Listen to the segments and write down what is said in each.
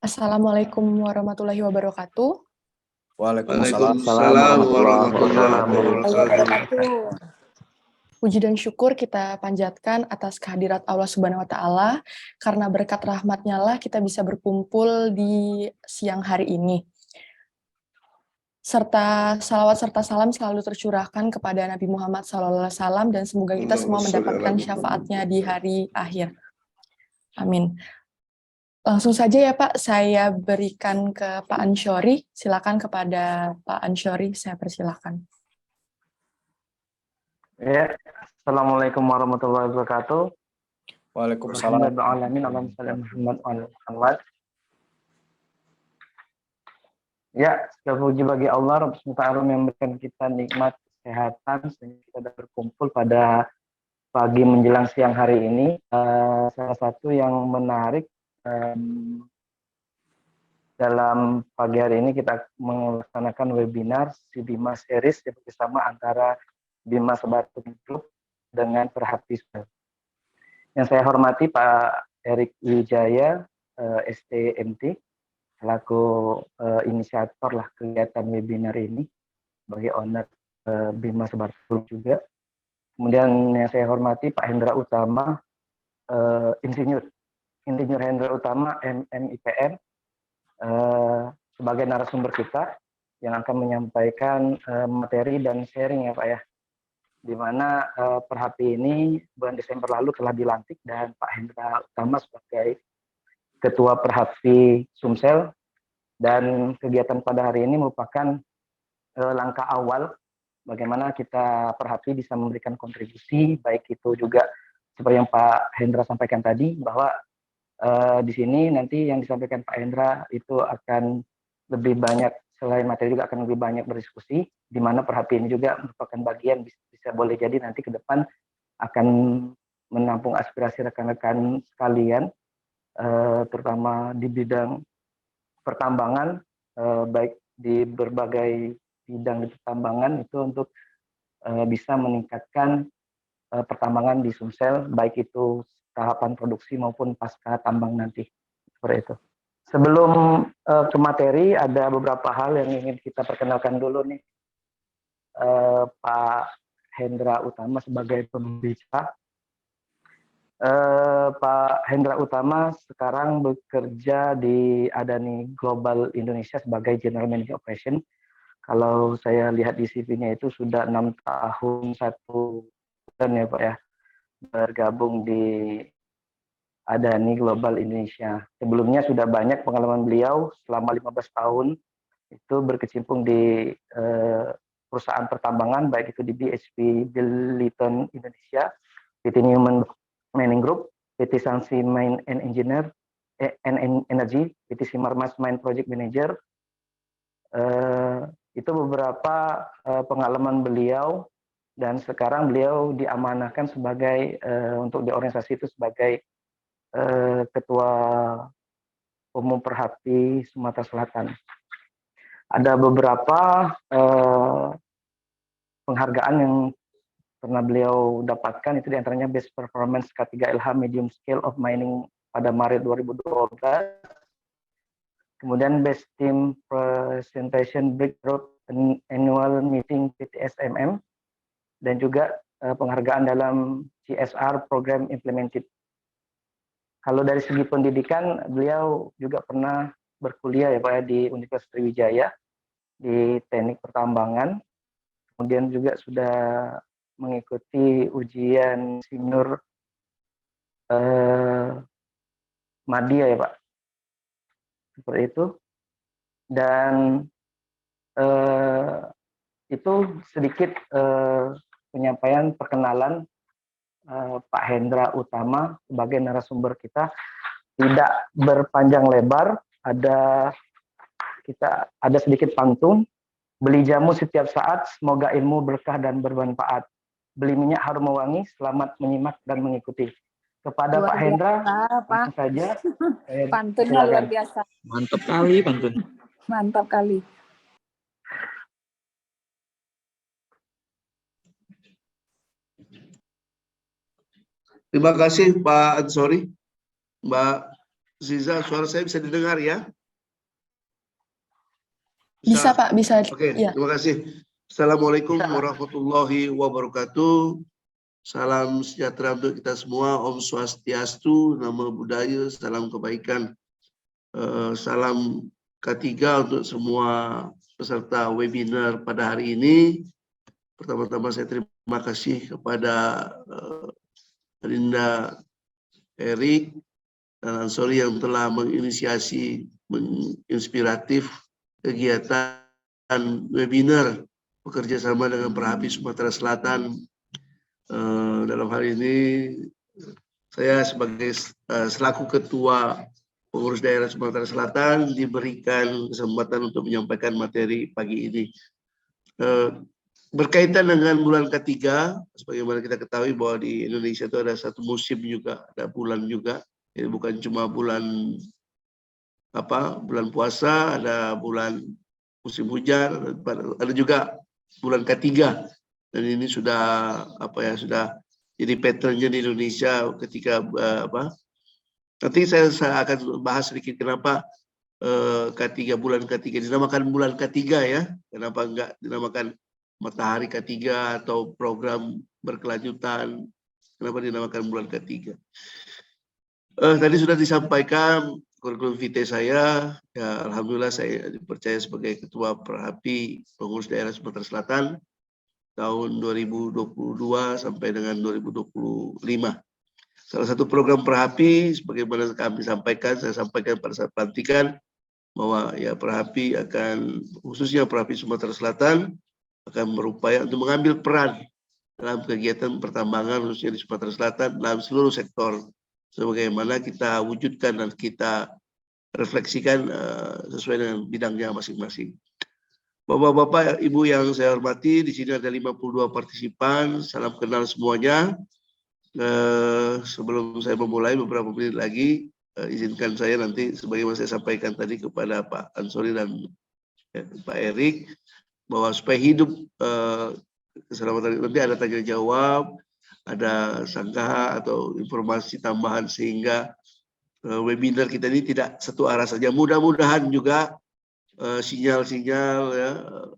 Assalamualaikum warahmatullahi wabarakatuh. Waalaikumsalam Waalaikumsalam warahmatullahi wabarakatuh. Puji dan syukur kita panjatkan atas kehadirat Allah Subhanahu wa Ta'ala, karena berkat rahmat-Nya lah kita bisa berkumpul di siang hari ini. Serta salawat serta salam selalu tercurahkan kepada Nabi Muhammad SAW, dan semoga kita semua mendapatkan syafaatnya di hari akhir. Amin. Langsung saja ya Pak, saya berikan ke Pak Ansyori. Silakan kepada Pak Ansyori, saya persilakan. Ya, Assalamualaikum warahmatullahi wabarakatuh. Waalaikumsalam. Ya, segala puji bagi Allah Rabb SWT yang memberikan kita nikmat kesehatan sehingga kita dapat berkumpul pada pagi menjelang siang hari ini. Salah satu yang menarik dalam pagi hari ini kita melaksanakan webinar si Bima Series bersama antara Bima Sebatuk Group dengan Perhaptisme. Yang saya hormati Pak Erik Wijaya, STMT, selaku inisiator lah kegiatan webinar ini, sebagai owner Bima Sebatuk juga. Kemudian yang saya hormati Pak Hendra Utama, Insinyur Hendra Utama, MMIPM, sebagai narasumber kita yang akan menyampaikan materi dan sharing ya Pak ya, di mana Perhapi ini bulan Desember lalu telah dilantik dan Pak Hendra Utama sebagai Ketua Perhapi Sumsel, dan kegiatan pada hari ini merupakan langkah awal bagaimana kita Perhapi bisa memberikan kontribusi, baik itu juga seperti yang Pak Hendra sampaikan tadi, bahwa di sini nanti yang disampaikan Pak Hendra itu akan lebih banyak, selain materi juga akan lebih banyak berdiskusi, di mana Perhapi ini juga merupakan bagian bisa boleh jadi nanti ke depan akan menampung aspirasi rekan-rekan sekalian, terutama di bidang pertambangan, baik di berbagai bidang di pertambangan itu untuk bisa meningkatkan pertambangan di Sumsel, baik itu tahapan produksi maupun pasca tambang nanti, seperti itu. Sebelum ke materi, ada beberapa hal yang ingin kita perkenalkan dulu nih. Pak Hendra Utama sebagai pembicara. Pak Hendra Utama sekarang bekerja di Adani Global Indonesia sebagai General Manager Operation. Kalau saya lihat di CV-nya itu sudah 6 tahun 1 bulan ya Pak ya, bergabung di Adani Global Indonesia. Sebelumnya sudah banyak pengalaman beliau selama 15 tahun itu berkecimpung di perusahaan pertambangan, baik itu di BHP Billiton Indonesia, PT Newman Mining Group, PT Sansi Mine and Engineer, Energy, PT Simarmas Mine Project Manager. Itu beberapa pengalaman beliau, dan sekarang beliau diamanahkan sebagai untuk di organisasi itu sebagai Ketua Umum Perhapi Sumatera Selatan. Ada beberapa penghargaan yang pernah beliau dapatkan, itu diantaranya Best Performance K3 LH Medium Scale of Mining pada Maret 2012, kemudian Best Team Presentation Breakthrough Annual Meeting PTSMM, dan juga penghargaan dalam CSR Program Implemented. Kalau dari segi pendidikan, beliau juga pernah berkuliah ya Pak ya, di Universitas Sriwijaya di Teknik Pertambangan, kemudian juga sudah mengikuti ujian senior Madya ya Pak, seperti itu. Dan itu sedikit penyampaian perkenalan Pak Hendra Utama sebagai narasumber kita. Tidak berpanjang lebar, ada sedikit pantun. Beli jamu setiap saat, semoga ilmu berkah dan bermanfaat. Beli minyak harum mewangi, selamat menyimak dan mengikuti. Kepada luar Pak Hendra, Pak. saja. Pantunnya luar biasa. Mantap kali pantun. Mantap kali. Terima kasih Pak Ansori, Mbak Ziza, suara saya bisa didengar ya? Bisa Pak, bisa. Oke, Ya. terima kasih. Assalamualaikum warahmatullahi wabarakatuh. Salam sejahtera untuk kita semua. Om Swastiastu, Namo Buddhaya, salam kebaikan. Salam K3 untuk semua peserta webinar pada hari ini. Pertama-tama saya terima kasih kepada Linda, Erik, dan Ansori yang telah menginisiasi menginspiratif kegiatan webinar bekerja sama dengan Perhapi Sumatera Selatan. Dalam hal ini saya sebagai selaku ketua pengurus daerah Sumatera Selatan diberikan kesempatan untuk menyampaikan materi pagi ini. Berkaitan dengan bulan ketiga, sebagaimana kita ketahui bahwa di Indonesia itu ada satu musim juga, ada bulan juga. Jadi bukan cuma bulan puasa, ada bulan musim hujan, ada juga bulan ketiga. Dan ini sudah sudah jadi patternnya di Indonesia ketika nanti saya akan bahas sedikit kenapa K3 bulan ketiga dinamakan bulan ketiga ya. Kenapa enggak dinamakan matahari ketiga atau program berkelanjutan? Kenapa dinamakan bulan ketiga? Tadi sudah disampaikan kurikulum vitae saya. Ya, alhamdulillah saya dipercaya sebagai ketua Perhapi pengurus daerah Sumatera Selatan tahun 2022 sampai dengan 2025. Salah satu program Perhapi, sebagaimana kami sampaikan, saya sampaikan pada saat pelantikan bahwa ya Perhapi akan, khususnya Perhapi Sumatera Selatan, akan berupaya untuk mengambil peran dalam kegiatan pertambangan khususnya di Sumatera Selatan dalam seluruh sektor, sebagaimana kita wujudkan dan kita refleksikan sesuai dengan bidangnya masing-masing. Bapak-bapak, Ibu yang saya hormati, di sini ada 52 partisipan. Salam kenal semuanya. Sebelum saya memulai beberapa menit lagi, izinkan saya nanti sebagaimana saya sampaikan tadi kepada Pak Ansori dan Pak Erik, bahwa supaya hidup keselamatan nanti ada tanya jawab, ada sanggaha atau informasi tambahan sehingga webinar kita ini tidak satu arah saja. Mudah-mudahan juga sinyal-sinyal ya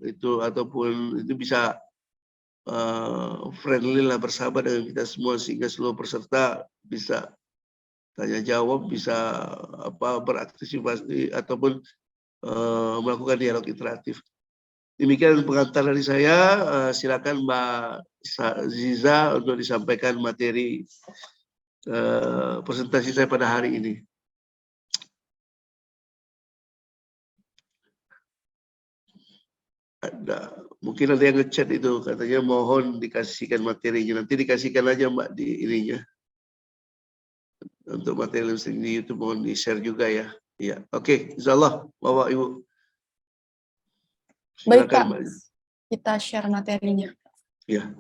itu ataupun itu bisa friendly lah, bersahabat dengan kita semua sehingga seluruh peserta bisa tanya jawab, bisa beraktivasi ataupun melakukan dialog interaktif. Demikian pengantar dari saya. Silakan Mbak Ziza untuk disampaikan materi presentasi saya pada hari ini. Mungkin ada yang ngechat itu katanya mohon dikasihkan materinya. Nanti dikasihkan aja Mbak di ininya. Untuk materi di YouTube mohon di-share juga ya. Iya, oke, insyaallah Bapak Ibu. Baik Pak, Mbak. kita share materinya. Ya.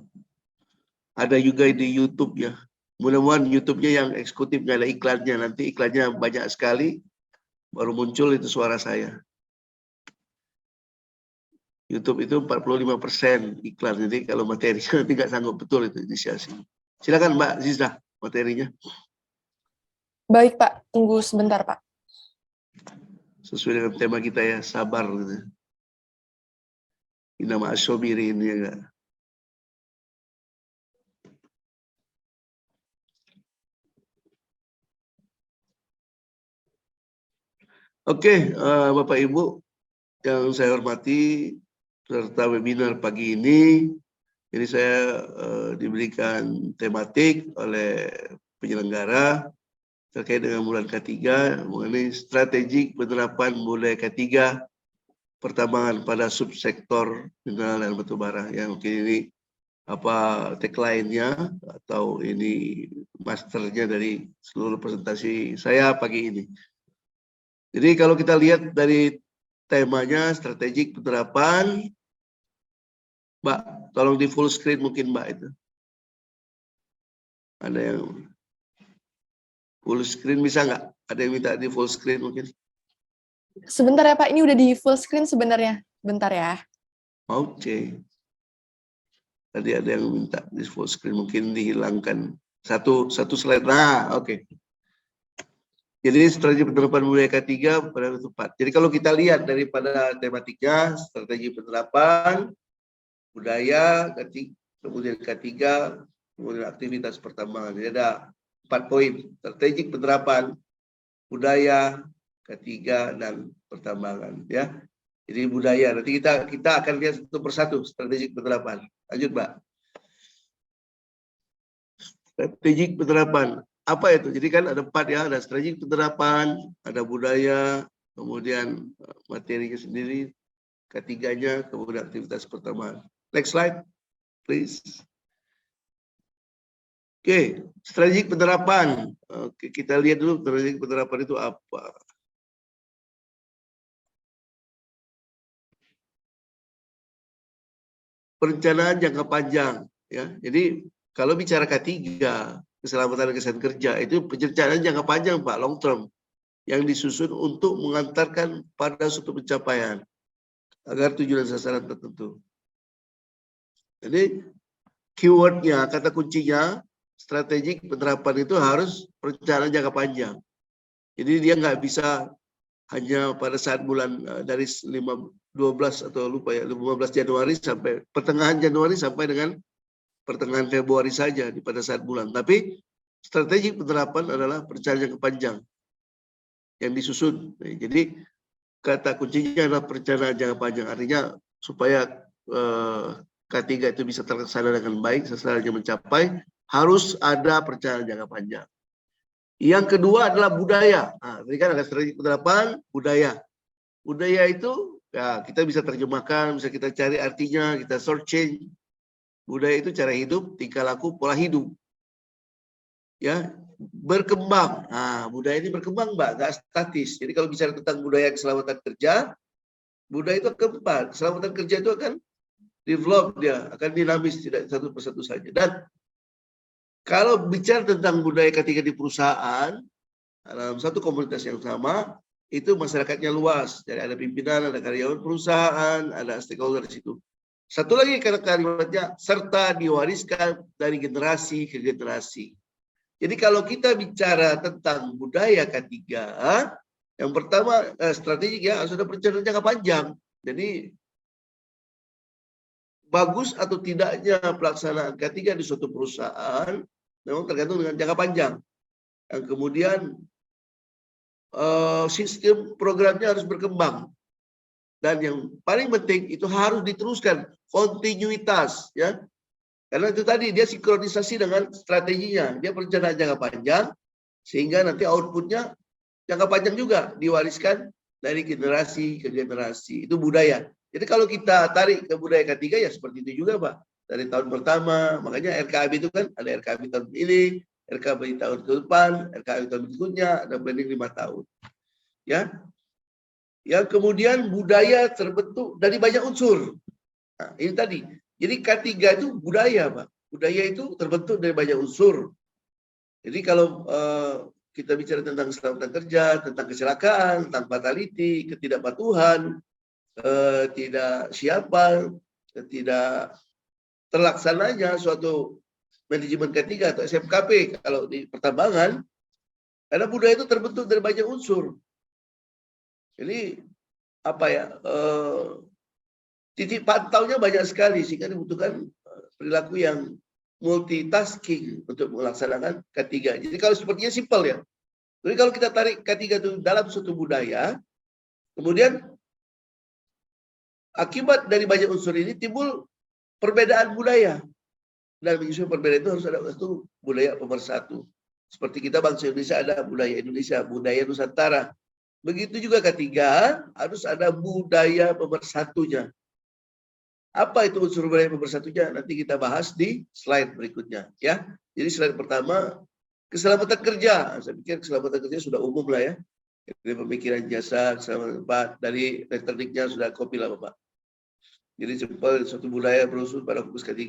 Ada juga di YouTube ya. Mudah-mudahan YouTube-nya yang eksekutif, nggak ada iklannya. Nanti iklannya banyak sekali, baru muncul itu suara saya. YouTube itu 45% iklan, jadi kalau materinya nanti nggak sanggup betul itu inisiasi. Silakan Mbak Ziza materinya. Baik Pak, tunggu sebentar Pak. Sesuai dengan tema kita ya, sabar gitu. Ini nama asyobiri ini ya enggak. Oke, Bapak Ibu yang saya hormati peserta webinar pagi ini. Jadi saya diberikan tematik oleh penyelenggara terkait dengan bulan ketiga mengenai strategi penerapan mulai ketiga pertambangan pada subsektor mineral dan batubara, yang mungkin ini tagline-nya atau ini masternya dari seluruh presentasi saya pagi ini. Jadi kalau kita lihat dari temanya strategik penerapan, Mbak, tolong di full screen mungkin Mbak itu. Ada yang full screen bisa nggak? Ada yang minta di full screen mungkin? Sebentar ya Pak, ini udah di full screen sebenarnya. Bentar ya. Oke. Tadi ada yang minta di full screen, mungkin dihilangkan satu slide. Nah, oke. Jadi strategi penerapan budaya ketiga pada tepat. Jadi kalau kita lihat daripada tematiknya, strategi penerapan budaya ketiga, kemudian ketiga, kemudian aktivitas pertambangan. Jadi ada 4 poin: strategi penerapan budaya ketiga dan pertambangan. Ya, jadi budaya. Nanti kita akan lihat satu persatu strategi penerapan. Lanjut, Mbak. Strategi penerapan. Apa itu? Jadi kan ada 4 ya, ada strategi penerapan, ada budaya, kemudian materinya sendiri, ketiganya, kemudian aktivitas pertama. Next slide, please. Oke, strategi penerapan. Oke, kita lihat dulu strategi penerapan itu apa. Perencanaan jangka panjang, ya. Jadi kalau bicara K3, keselamatan dan kesehatan kerja, itu perencanaan jangka panjang, Pak, long term, yang disusun untuk mengantarkan pada suatu pencapaian agar tujuan sasaran tertentu. Jadi keywordnya, kata kuncinya, strategi penerapan itu harus perencanaan jangka panjang. Jadi dia nggak bisa hanya pada saat bulan dari 12 atau lupa ya, 15 Januari sampai pertengahan Januari sampai dengan pertengahan Februari saja pada saat bulan. Tapi strategi penerapan adalah perencanaan jangka panjang yang disusun. Jadi kata kuncinya adalah perencanaan jangka panjang. Artinya supaya K3 itu bisa terlaksana dengan baik, sasarannya mencapai, harus ada perencanaan jangka panjang. Yang kedua adalah budaya. Nah, ini kan ada strategi penerapan budaya. Budaya itu ya kita bisa terjemahkan, bisa kita cari artinya, kita searching. Budaya itu cara hidup, tingkah laku, pola hidup. Ya, berkembang. Nah, budaya ini berkembang, Mbak, nggak statis. Jadi kalau bicara tentang budaya keselamatan kerja, budaya itu keempat. Keselamatan kerja itu akan develop, dia akan dinamis, tidak satu persatu saja. Dan kalau bicara tentang budaya K3 di perusahaan, dalam satu komunitas yang sama, itu masyarakatnya luas. Jadi ada pimpinan, ada karyawan perusahaan, ada stakeholder di situ. Satu lagi kalimatnya, serta diwariskan dari generasi ke generasi. Jadi kalau kita bicara tentang budaya K3, yang pertama strategi ya harus ada perencanaan jangka panjang. Jadi bagus atau tidaknya pelaksanaan K3 di suatu perusahaan memang tergantung dengan jangka panjang. Yang kemudian sistem programnya harus berkembang. Dan yang paling penting itu harus diteruskan kontinuitas, ya. Karena itu tadi dia sinkronisasi dengan strateginya, dia perencanaan jangka panjang sehingga nanti outputnya jangka panjang juga diwariskan dari generasi ke generasi. Itu budaya. Jadi kalau kita tarik ke budaya K3 ya seperti itu juga, Pak. Dari tahun pertama, makanya RKAB itu kan ada RKAB tahun ini, RKAB tahun ke depan, RKAB tahun berikutnya, ada planning 5 tahun. Ya. Yang kemudian budaya terbentuk dari banyak unsur. Nah, ini tadi. Jadi K3 itu budaya, Pak. Budaya itu terbentuk dari banyak unsur. Jadi kalau kita bicara tentang keselamatan kerja, tentang kecelakaan, tentang fatality, ketidakpatuhan, tidak siapan, tidak terlaksananya suatu manajemen K3 atau SMKP kalau di pertambangan, karena budaya itu terbentuk dari banyak unsur. Jadi apa ya, titik pantaunya banyak sekali sehingga dibutuhkan perilaku yang multitasking untuk melaksanakan K3. Jadi kalau sepertinya simpel ya. Jadi kalau kita tarik K3 itu dalam suatu budaya, kemudian akibat dari banyak unsur ini timbul perbedaan budaya. Dan menyusun perbedaan itu harus ada satu budaya pemersatu. Seperti kita bangsa Indonesia ada budaya Indonesia, budaya Nusantara. Begitu juga K3 harus ada budaya pemersatunya. Apa itu unsur budaya pemersatunya? Nanti kita bahas di slide berikutnya, ya. Jadi slide pertama keselamatan kerja. Saya pikir keselamatan kerja sudah umum lah ya. Dari pemikiran jasa, keselamatan tempat, dari elektroniknya sudah copy lah Bapak. Jadi simpel suatu budaya berunsur pada fokus K3.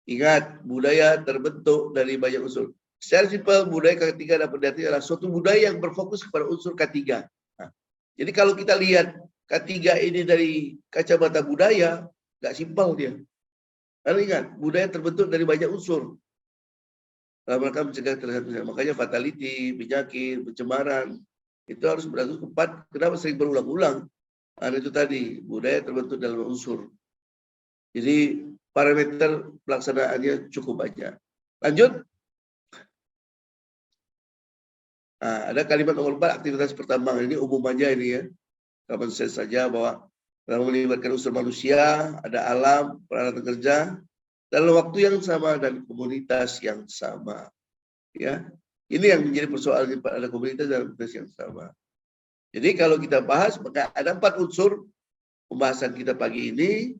Ingat, budaya terbentuk dari banyak unsur. Secara simpel, budaya K3 dapat diartikan adalah suatu budaya yang berfokus kepada unsur K3. Nah, jadi kalau kita lihat K3 ini dari kacamata budaya, nggak simpel dia. Karena ingat, budaya terbentuk dari banyak unsur. dalam rangka mencegah terjadi. Makanya fatality, penyakit, pencemaran itu harus berlaku tepat. Kenapa sering berulang-ulang? Karena itu tadi budaya terbentuk dalam unsur. Jadi parameter pelaksanaannya cukup banyak. Lanjut. Nah, ada kalimat nomor 4, aktivitas pertambangan. Ini umum aja ini ya. Kapan saja bahwa dalam melibatkan unsur manusia, ada alam, peralatan kerja, dalam waktu yang sama dan komunitas yang sama. Ya, ini yang menjadi persoalan pada komunitas dan komunitas yang sama. Jadi kalau kita bahas, maka ada 4 unsur pembahasan kita pagi ini.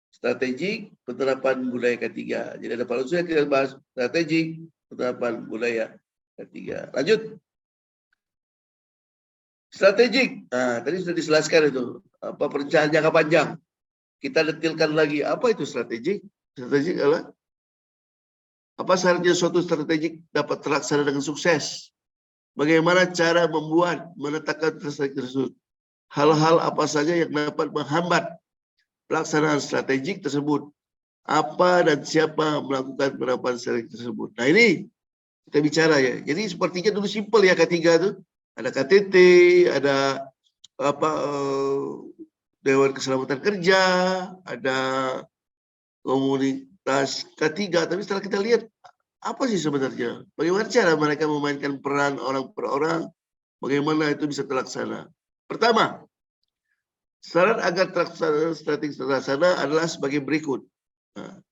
Strategik, penerapan budaya ketiga. Jadi ada 4 unsur yang kita bahas: strategik, penerapan budaya ketiga. Lanjut. Strategik. Nah, tadi sudah dijelaskan itu. Apa perencanaan jangka panjang. Kita detilkan lagi. Apa itu strategik? Strategik adalah apa syaratnya suatu strategik dapat terlaksana dengan sukses? Bagaimana cara membuat, menetapkan strategi tersebut? Hal-hal apa saja yang dapat menghambat pelaksanaan strategik tersebut? Apa dan siapa melakukan penerapan strategi tersebut? Nah ini kita bicara ya. Jadi sepertinya dulu simpel ya ketiga itu. Ada KTT, ada apa Dewan Keselamatan Kerja, ada komunitas K3. Tapi setelah kita lihat apa sih sebenarnya? Bagaimana cara mereka memainkan peran orang per orang? Bagaimana itu bisa terlaksana? Pertama, syarat agar terlaksana strategi terlaksana adalah sebagai berikut. Nah,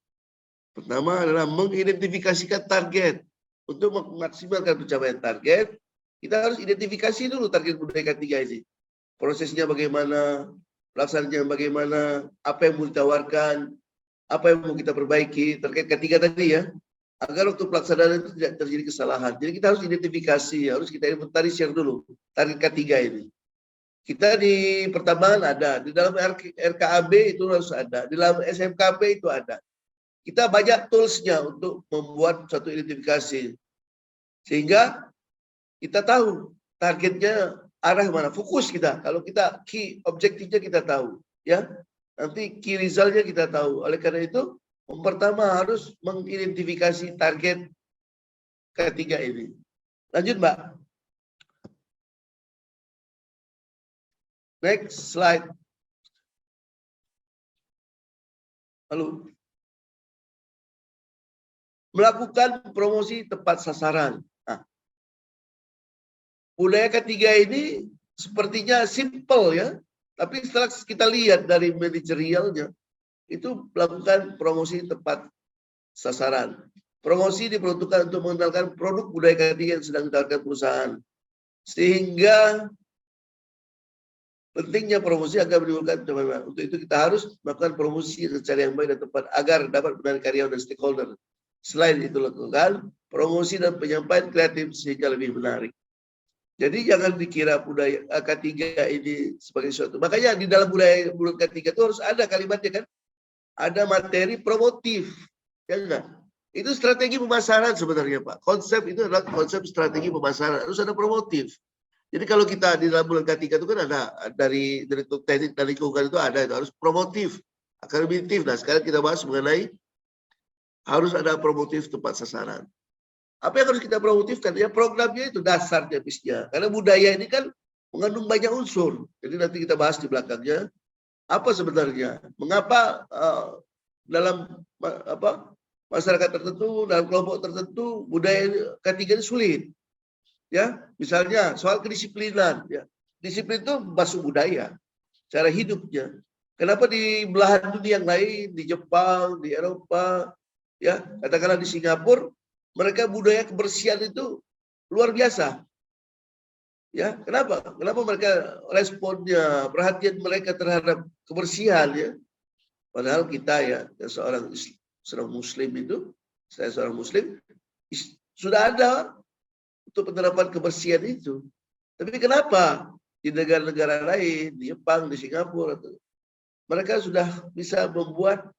pertama adalah mengidentifikasikan target. Untuk memaksimalkan pencapaian target, kita harus identifikasi dulu target budaya ketiga ini. Prosesnya bagaimana, pelaksanaannya bagaimana, apa yang mau ditawarkan, apa yang mau kita perbaiki terkait ketiga tadi ya. Agar untuk pelaksanaan itu tidak terjadi kesalahan. Jadi kita harus identifikasi, harus kita inventarisir dulu target ketiga ini. Kita di pertambangan ada, di dalam RKAB itu harus ada, di dalam SMKP itu ada. Kita banyak toolsnya untuk membuat suatu identifikasi. Sehingga kita tahu targetnya arah mana, fokus kita. Kalau kita key objektifnya kita tahu, ya. Nanti key resultnya kita tahu. Oleh karena itu, yang pertama harus mengidentifikasi target ketiga ini. Lanjut, Mbak. Next slide. Lalu melakukan promosi tepat sasaran. Nah, budaya ketiga ini sepertinya simple ya, tapi setelah kita lihat dari manajerialnya, itu melakukan promosi tepat sasaran. Promosi diperuntukkan untuk mengenalkan produk budaya ketiga yang sedang ditawarkan perusahaan. Sehingga pentingnya promosi agar menimbulkan pencapaian. Untuk itu kita harus melakukan promosi secara yang baik dan tepat agar dapat menarik karyawan dan stakeholder. Selain itu lakukan promosi dan penyampaian kreatif sehingga lebih menarik. Jadi jangan dikira budaya K3 ini sebagai sesuatu. Makanya di dalam budaya K3 itu harus ada kalimatnya kan. Ada materi promotif. Ya enggak? Itu strategi pemasaran sebenarnya Pak. Konsep itu adalah konsep strategi pemasaran. Harus ada promotif. Jadi kalau kita di dalam bulan K3 itu kan ada dari teknik dan lingkungan itu ada. Itu harus promotif, akademik. Nah sekarang kita bahas mengenai harus ada promotif tepat sasaran. Apa yang harus kita promotifkan? Ya programnya itu dasarnya bisnya. Karena budaya ini kan mengandung banyak unsur. Jadi nanti kita bahas di belakangnya. Apa sebenarnya? Mengapa dalam masyarakat tertentu, dalam kelompok tertentu, budaya ketiga ini sulit? Ya, misalnya soal kedisiplinan. Ya. Disiplin itu masuk budaya, cara hidupnya. Kenapa di belahan dunia yang lain, di Jepang, di Eropa, ya katakanlah di Singapura, mereka budaya kebersihan itu luar biasa. Ya, kenapa? Kenapa mereka responnya, perhatian mereka terhadap kebersihan ya? Padahal kita ya seorang Muslim itu, saya seorang Muslim, sudah ada untuk penerapan kebersihan itu. Tapi kenapa di negara-negara lain, di Jepang, di Singapura, mereka sudah bisa membuat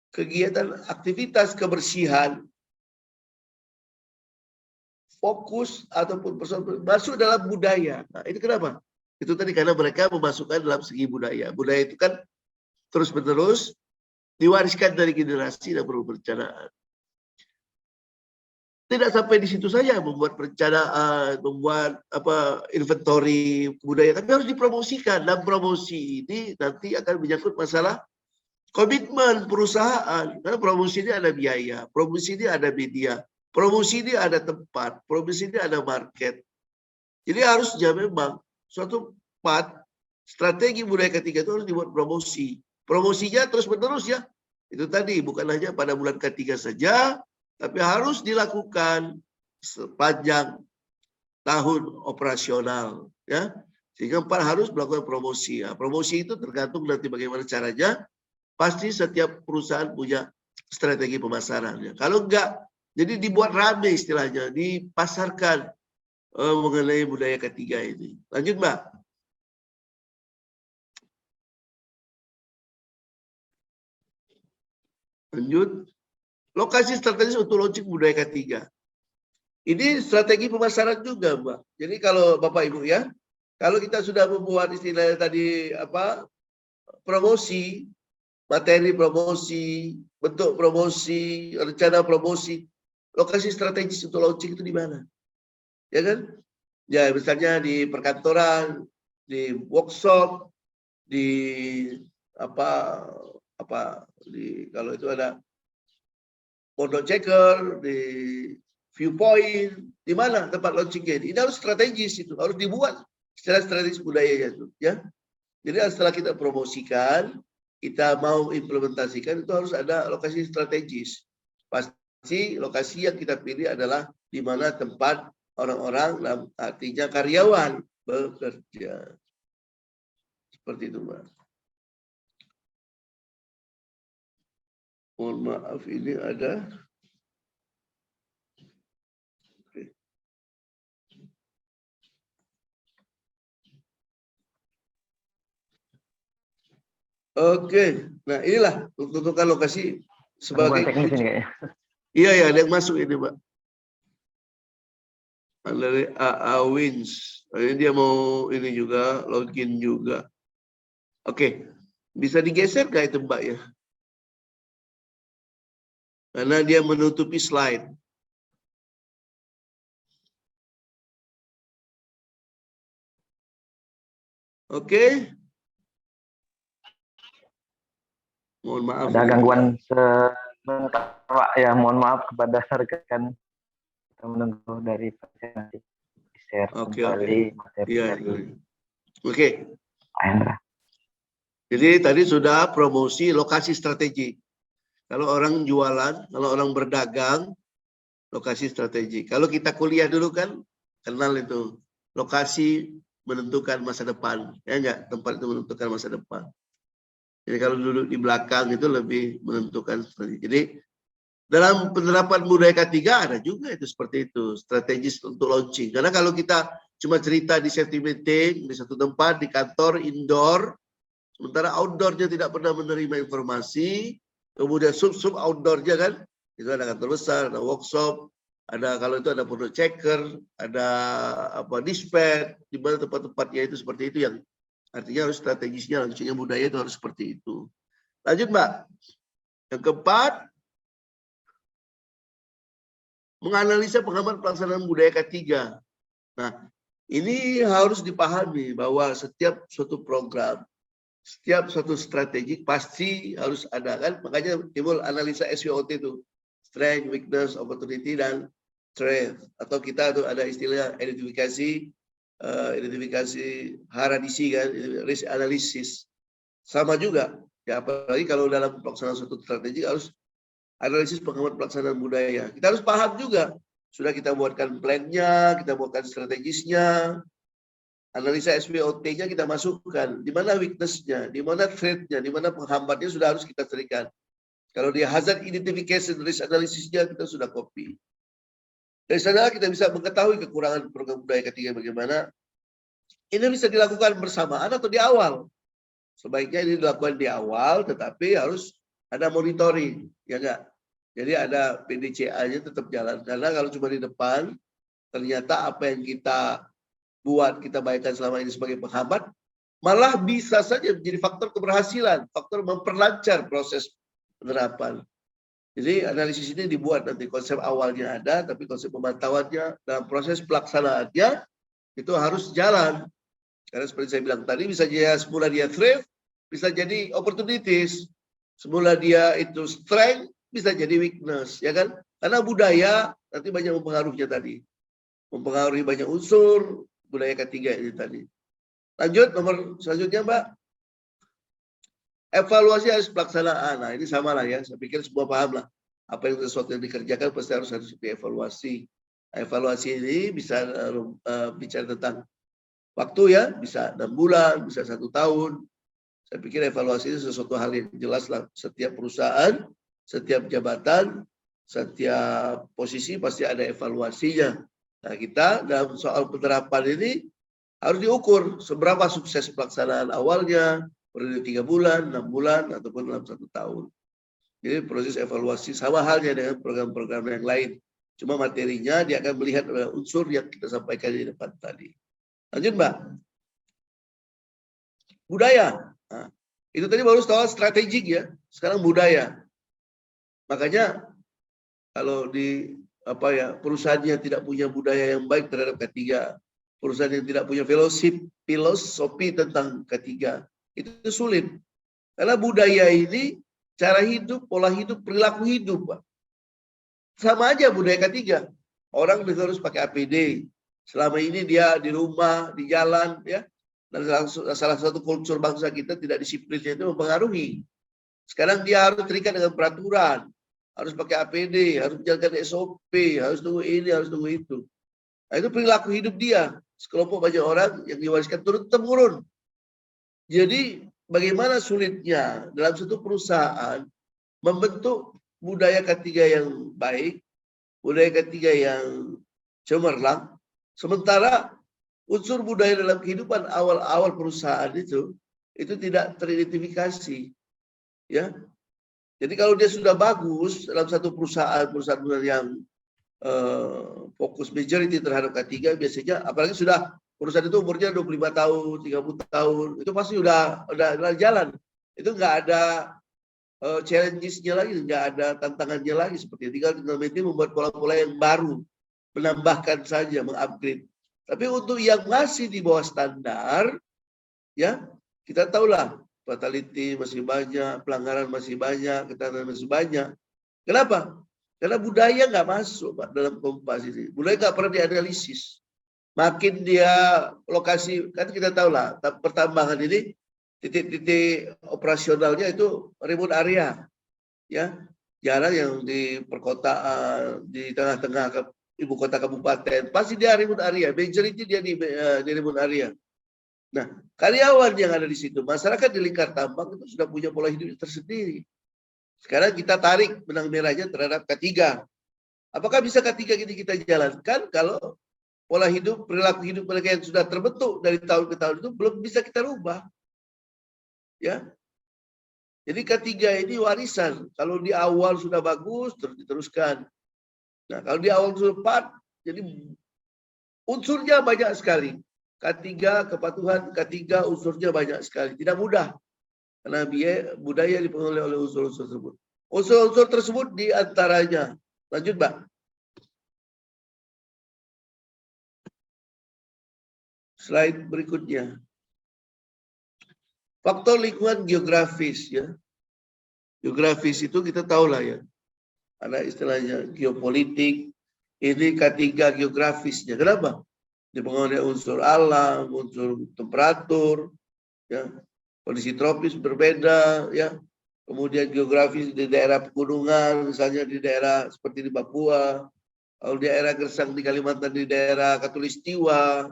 kegiatan aktivitas kebersihan fokus ataupun masuk dalam budaya. Nah, itu kenapa? Itu tadi karena mereka memasukkan dalam segi budaya. Budaya itu kan terus-menerus diwariskan dari generasi dan perencanaan. Tidak sampai di situ saja membuat perencanaan, membuat inventory budaya, tapi harus dipromosikan. Dan promosi ini nanti akan menyangkut masalah komitmen perusahaan. Karena promosi ini ada biaya, promosi ini ada media, promosi ini ada tempat, promosi ini ada market. Jadi harusnya memang suatu tempat strategi budaya ketiga itu harus dibuat promosi. Promosinya terus menerus ya. Itu tadi bukan hanya pada bulan ketiga saja, tapi harus dilakukan sepanjang tahun operasional, ya. Sehingga harus melakukan promosi. Ya. Promosi itu tergantung nanti bagaimana caranya. Pasti setiap perusahaan punya strategi pemasaran. Ya. Kalau enggak, jadi dibuat rame istilahnya, dipasarkan mengenai budaya ketiga ini. Lanjut, Mbak. Lanjut. Lokasi strategis untuk launching budaya ketiga. Ini strategi pemasaran juga, Mbak. Jadi kalau Bapak Ibu ya, kalau kita sudah membuat istilahnya tadi promosi, materi promosi, bentuk promosi, rencana promosi, lokasi strategis untuk launching itu di mana? Ya kan? Ya misalnya di perkantoran, di workshop, di kalau itu ada pondok checker, di viewpoint, di mana tempat launchingnya ini harus strategis, itu harus dibuat secara strategis budayanya itu, ya. Jadi setelah kita promosikan, kita mau implementasikan, itu harus ada lokasi strategis. Pasti lokasi yang kita pilih adalah di mana tempat orang-orang, artinya karyawan bekerja. Seperti itu, Mbak. Mohon maaf, ini ada. Oke. Nah inilah tentukan lokasi sebagai. Teknis ini kayaknya. Iya ya, ada yang masuk ini, Mbak. Dari AA Wins. Ini dia mau ini juga, login juga. Oke. Bisa digeser nggak itu, Mbak ya? Karena dia menutupi slide. Oke. Mohon maaf. Ada gangguan sebentar, Pak. Ya, mohon maaf kepada rekan. Kita menunggu dari presentasi. Share kembali materi dari Oke. Pak Hendra. Jadi tadi sudah promosi lokasi strategi. Kalau orang jualan, kalau orang berdagang, lokasi strategi. Kalau kita kuliah dulu kan, kenal itu. Lokasi menentukan masa depan. Ya enggak? Tempat itu menentukan masa depan. Jadi kalau duduk di belakang itu lebih menentukan strategi. Jadi dalam penerapan budaya ketiga ada juga itu seperti itu. Strategis untuk launching. Karena kalau kita cuma cerita di safety meeting, di satu tempat, di kantor, indoor, sementara outdoornya tidak pernah menerima informasi, kemudian sub outdoornya kan, itu ada kantor besar, ada workshop, ada kalau itu ada pondok checker, ada dispatch, di mana tempat-tempatnya itu seperti itu yang artinya harus strategisnya, langsungnya budaya itu harus seperti itu. Lanjut, Mbak. Yang keempat, menganalisa pengamat pelaksanaan budaya ketiga. Nah, ini harus dipahami bahwa setiap suatu program, setiap suatu strategi pasti harus ada kan, makanya timbul analisa SWOT itu, strength, weakness, opportunity, dan threat. Atau kita tuh ada istilah identifikasi haradisi kan, risk analysis. Sama juga, ya apalagi kalau dalam pelaksanaan suatu strategi harus analisis pengamat pelaksanaan budaya. Kita harus paham juga, sudah kita buatkan plan-nya, kita buatkan strategisnya, analisa SWOT-nya kita masukkan, di mana weakness-nya, di mana threat-nya, di mana penghambatnya sudah harus kita cerikan. Kalau di hazard identification, risk analysis-nya kita sudah copy. Dari sana kita bisa mengetahui kekurangan program budaya ketiga bagaimana. Ini bisa dilakukan bersamaan atau di awal. Sebaiknya ini dilakukan di awal, tetapi harus ada monitoring, ya enggak? Jadi ada PDCA-nya tetap jalan. Karena kalau cuma di depan, ternyata apa yang kita buat, kita bayangkan selama ini sebagai penghambat, malah bisa saja menjadi faktor keberhasilan, faktor memperlancar proses penerapan. Jadi analisis ini dibuat nanti, konsep awalnya ada, tapi konsep pemantauannya dalam proses pelaksanaannya itu harus jalan. Karena seperti saya bilang tadi, bisa jadi semula dia thrift, bisa jadi opportunities. Semula dia itu strength, bisa jadi weakness, ya kan? Karena budaya nanti banyak mempengaruhinya tadi. Mempengaruhi banyak unsur, budaya ketiga ini tadi. Lanjut, nomor selanjutnya, Mbak. Evaluasi harus pelaksanaan. Nah, ini sama lah ya. Saya pikir semua paham lah. Apa yang sesuatu yang dikerjakan pasti harus dievaluasi. Nah, evaluasi ini bisa bicara tentang waktu ya, bisa 6 bulan, bisa 1 tahun. Saya pikir evaluasi ini sesuatu hal yang jelas lah. Setiap perusahaan, setiap jabatan, setiap posisi pasti ada evaluasinya. Nah, kita dalam soal penerapan ini harus diukur seberapa sukses pelaksanaan awalnya, periode 3 bulan, 6 bulan, ataupun dalam 1 tahun. Jadi proses evaluasi sama halnya dengan program-program yang lain. Cuma materinya dia akan melihat unsur yang kita sampaikan di depan tadi. Lanjut, Mbak. Budaya. Nah, itu tadi baru soal strategik ya. Sekarang budaya. Makanya kalau di perusahaan yang tidak punya budaya yang baik terhadap ketiga, perusahaan yang tidak punya filosofi tentang ketiga, itu sulit. Karena budaya ini cara hidup, pola hidup, perilaku hidup, Pak. Sama aja budaya ketiga. Orang harus pakai APD. Selama ini dia di rumah, di jalan, ya. Dan salah satu kultur bangsa kita tidak disiplinnya itu mempengaruhi. Sekarang dia harus terikat dengan peraturan. Harus pakai APD, harus menjalankan SOP, harus tunggu ini, harus tunggu itu. Nah, itu perilaku hidup dia. Sekelompok banyak orang yang diwariskan turun-temurun. Jadi bagaimana sulitnya dalam satu perusahaan membentuk budaya ketiga yang baik, budaya ketiga yang cemerlang, sementara unsur budaya dalam kehidupan awal-awal perusahaan itu tidak teridentifikasi, ya. Jadi kalau dia sudah bagus dalam satu perusahaan yang fokus majority terhadap ketiga, biasanya apalagi sudah perusahaan itu umurnya 25 tahun, 30 tahun, itu pasti udah jalan. Itu nggak ada challenges-nya lagi, nggak ada tantangannya lagi seperti itu. Tinggal membuat pola-pola yang baru, menambahkan saja, mengupgrade. Tapi untuk yang masih di bawah standar, ya kita tahulah fatality masih banyak, pelanggaran masih banyak, ketaatan masih banyak. Kenapa? Karena budaya nggak masuk, Pak, dalam Kompas ini. Budaya nggak pernah dianalisis. Makin dia lokasi, kan kita tahu lah, pertambangan ini titik-titik operasionalnya itu remote area, ya, jarang yang di perkotaan, di tengah-tengah ibu kota kabupaten, pasti dia remote area, majority dia di remote area. Nah, karyawan yang ada di situ, masyarakat di lingkar tambang itu sudah punya pola hidup tersendiri. Sekarang kita tarik benang merahnya terhadap ketiga. Apakah bisa ketiga ini kita jalankan kalau pola hidup, perilaku hidup mereka yang sudah terbentuk dari tahun ke tahun itu belum bisa kita rubah. Ya. Jadi ketiga ini warisan. Kalau di awal sudah bagus, terus diteruskan. Nah, kalau di awal sudah tepat, jadi unsurnya banyak sekali. Ketiga, kepatuhan, ketiga unsurnya banyak sekali. Tidak mudah. Karena budaya dipengaruhi oleh unsur-unsur tersebut. Unsur-unsur tersebut diantaranya. Lanjut, Mbak. Slide berikutnya. Faktor lingkungan geografis, ya. Geografis itu kita tahu lah ya. Ada istilahnya geopolitik. Ini ketiga geografisnya. Kenapa? Dipengaruhi unsur alam, unsur temperatur, ya. Kondisi tropis berbeda, ya. Kemudian geografis di daerah pegunungan, misalnya di daerah seperti di Papua, kalau di daerah Gersang di Kalimantan, di daerah Katulistiwa,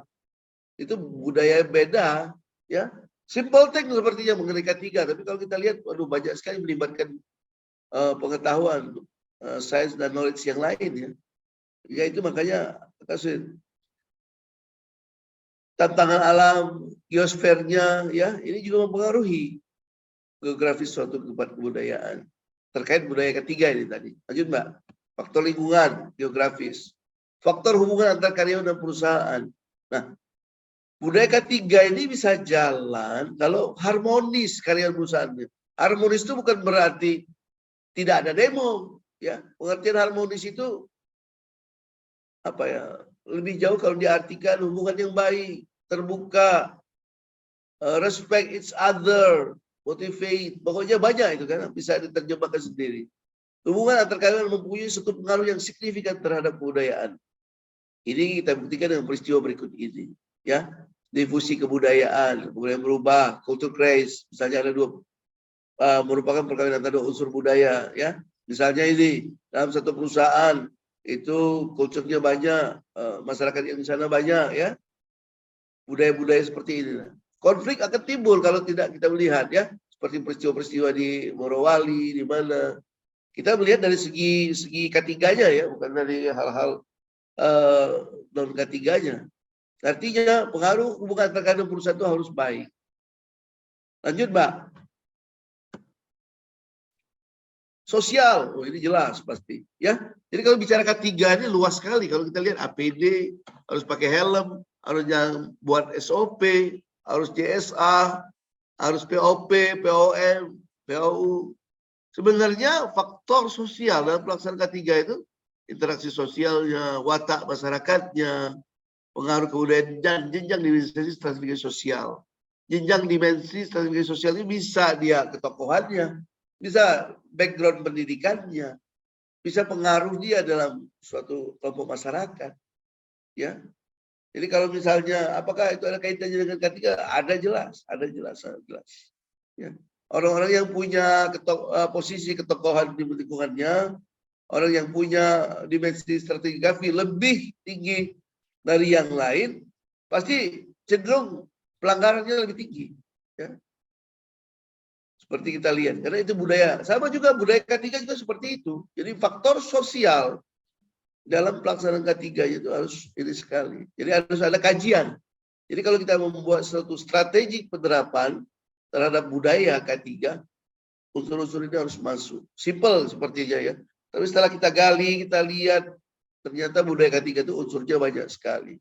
itu budaya beda, ya. Simple thing sepertinya mengenai ketiga, tapi kalau kita lihat, waduh banyak sekali melibatkan pengetahuan, sains dan knowledge yang lain, ya. Ya itu makanya tantangan alam, geosfernya, ya ini juga mempengaruhi geografis suatu tempat kebudayaan. Terkait budaya ketiga ini tadi. Lanjut, Mbak. Faktor lingkungan, geografis. Faktor hubungan antar karyawan dan perusahaan. Nah, budaya ketiga ini bisa jalan kalau harmonis karyawan perusahaannya. Harmonis itu bukan berarti tidak ada demo. Ya, pengertian harmonis itu apa ya? Lebih jauh kalau diartikan hubungan yang baik, terbuka, respect each other, motivate. Pokoknya banyak itu kan bisa diterjemahkan sendiri. Hubungan antar kalian mempunyai suatu pengaruh yang signifikan terhadap kebudayaan. Ini kita buktikan dengan peristiwa berikut ini. Ya, difusi kebudayaan berubah, culture crash. Misalnya ada dua merupakan perkawinan antara dua unsur budaya. Ya, misalnya ini dalam satu perusahaan itu culture-nya banyak, masyarakat yang di sana banyak, ya, budaya-budaya seperti ini. Konflik akan timbul kalau tidak kita melihat, ya, seperti peristiwa-peristiwa di Morowali, di mana kita melihat dari segi ketiganya, ya, bukan dari hal-hal non ketiganya. Artinya pengaruh hubungan terkadang perusahaan itu harus baik. Lanjut, Mbak. Sosial, oh ini jelas pasti, ya. Jadi kalau bicara ketiga ini luas sekali. Kalau kita lihat APD harus pakai helm, harus yang buat SOP, harus CSA, harus POP, POM, POU. Sebenarnya faktor sosial dalam pelaksanaan ketiga itu interaksi sosialnya, watak masyarakatnya, pengaruh kebudayaan dan jenjang dimensi stratifikasi sosial. Jenjang dimensi stratifikasi sosial ini bisa dia ketokohannya, bisa background pendidikannya, bisa pengaruh dia dalam suatu kelompok masyarakat. Ya. Jadi kalau misalnya apakah itu ada kaitannya dengan ketiga? Ada jelas, sangat jelas. Ya. Orang-orang yang punya posisi ketokohan di lingkungannya, orang yang punya dimensi stratigrafi lebih tinggi dari yang lain, pasti cenderung pelanggarannya lebih tinggi. Ya. Seperti kita lihat, karena itu budaya. Sama juga budaya ketiga juga seperti itu. Jadi faktor sosial dalam pelaksanaan ketiga itu harus ini sekali. Jadi harus ada kajian. Jadi kalau kita membuat suatu strategi penerapan terhadap budaya ketiga, unsur-unsur ini harus masuk. Simple sepertinya, ya. Tapi setelah kita gali, kita lihat, ternyata budaya ketiga itu unsurnya banyak sekali.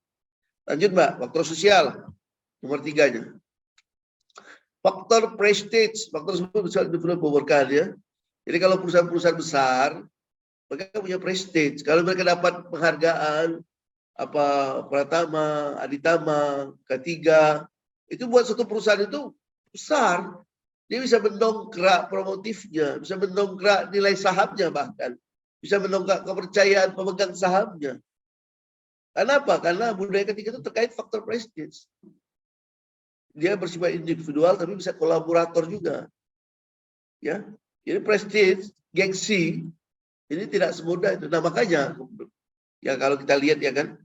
Lanjut, Mbak, faktor sosial. Nomor 3-nya. Faktor prestige. Faktor tersebut bisa diperlukan, ya. Jadi kalau perusahaan-perusahaan besar, mereka punya prestige. Kalau mereka dapat penghargaan, Pratama, Aditama, Ketiga, itu buat satu perusahaan itu besar. Dia bisa mendongkrak promotifnya, bisa mendongkrak nilai sahamnya bahkan. Bisa mendongkrak kepercayaan pemegang sahamnya. Karena apa? Karena budaya ketiga itu terkait faktor prestige. Dia bersifat individual tapi bisa kolaborator juga. Ya. Jadi prestige, gengsi, ini tidak semudah itu. Nah makanya, ya kalau kita lihat ya kan,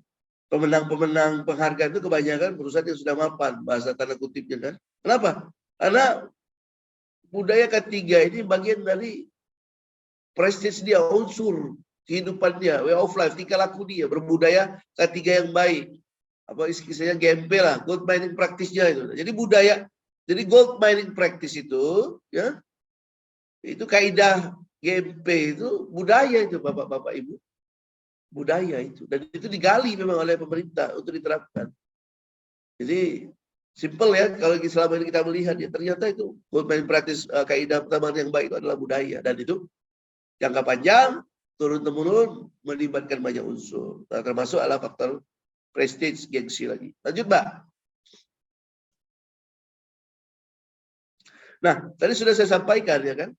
pemenang-pemenang penghargaan itu kebanyakan perusahaan yang sudah mapan, bahasa tanda kutipnya kan. Kenapa? Karena budaya ketiga ini bagian dari prestige dia, unsur kehidupan dia, way of life, tingkah laku dia, berbudaya ketiga yang baik. Apa istilahnya GMP lah, gold mining practice-nya itu. Jadi budaya, jadi gold mining practice itu, ya, itu kaidah GMP itu budaya itu, Bapak-bapak Ibu. Budaya itu. Dan itu digali memang oleh pemerintah untuk diterapkan. Jadi simple ya, kalau selama ini kita melihat ya, ternyata itu gold mining practice, kaidah pertama yang baik itu adalah budaya. Dan itu jangka panjang, turun-temurun melibatkan banyak unsur. Nah, termasuk adalah faktor prestige, gengsi lagi. Lanjut, Mbak. Nah, tadi sudah saya sampaikan ya kan.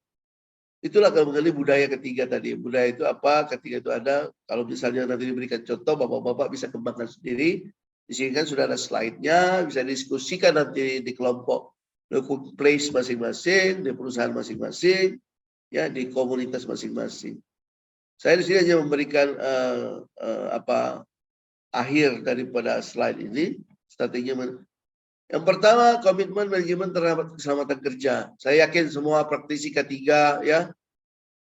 Itulah kalau mengenai budaya ketiga tadi. Budaya itu apa? Ketiga itu ada. Kalau misalnya nanti diberikan contoh, Bapak-bapak bisa kembangkan sendiri. Di sini kan sudah ada slide-nya, bisa diskusikan nanti di kelompok place masing-masing, di perusahaan masing-masing, ya di komunitas masing-masing. Saya di sini hanya memberikan akhir daripada slide ini, strategi. Yang pertama, komitmen manajemen terhadap keselamatan kerja. Saya yakin semua praktisi ketiga ya,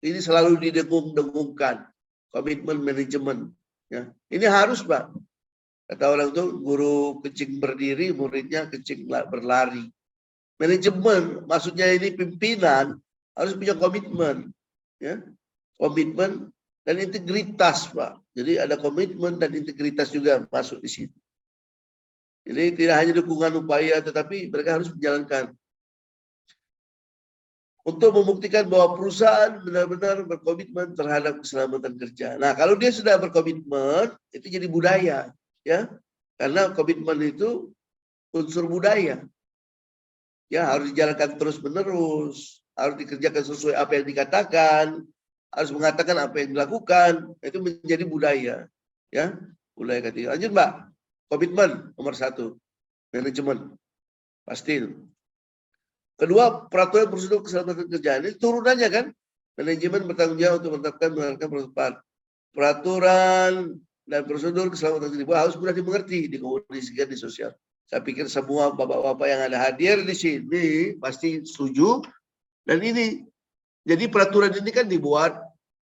ini selalu didengung-dengungkan. Komitmen manajemen. Ya. Ini harus, Pak. Kata orang itu, guru kencing berdiri, muridnya kencing berlari. Manajemen, maksudnya ini pimpinan, harus punya komitmen. Ya. Komitmen dan integritas, Pak. Jadi ada komitmen dan integritas juga masuk di sini. Jadi tidak hanya dukungan upaya, tetapi mereka harus menjalankan. untuk membuktikan bahwa perusahaan benar-benar berkomitmen terhadap keselamatan kerja. Nah, kalau dia sudah berkomitmen, itu jadi budaya, ya. Karena komitmen itu unsur budaya. Ya, harus dijalankan terus-menerus, harus dikerjakan sesuai apa yang dikatakan, harus mengatakan apa yang dilakukan, itu menjadi budaya, ya. Budaya ketiga. Lanjut, Mbak. Komitmen nomor 1, manajemen. Pasti. Kedua, peraturan prosedur keselamatan kerja. Ini turunannya kan. Manajemen bertanggung jawab untuk menetapkan protokol. Peraturan dan prosedur keselamatan kerja harus mudah dimengerti, dikomunikasikan di sosial. Saya pikir semua bapak-bapak yang ada hadir di sini pasti setuju. Dan ini, jadi peraturan ini kan dibuat,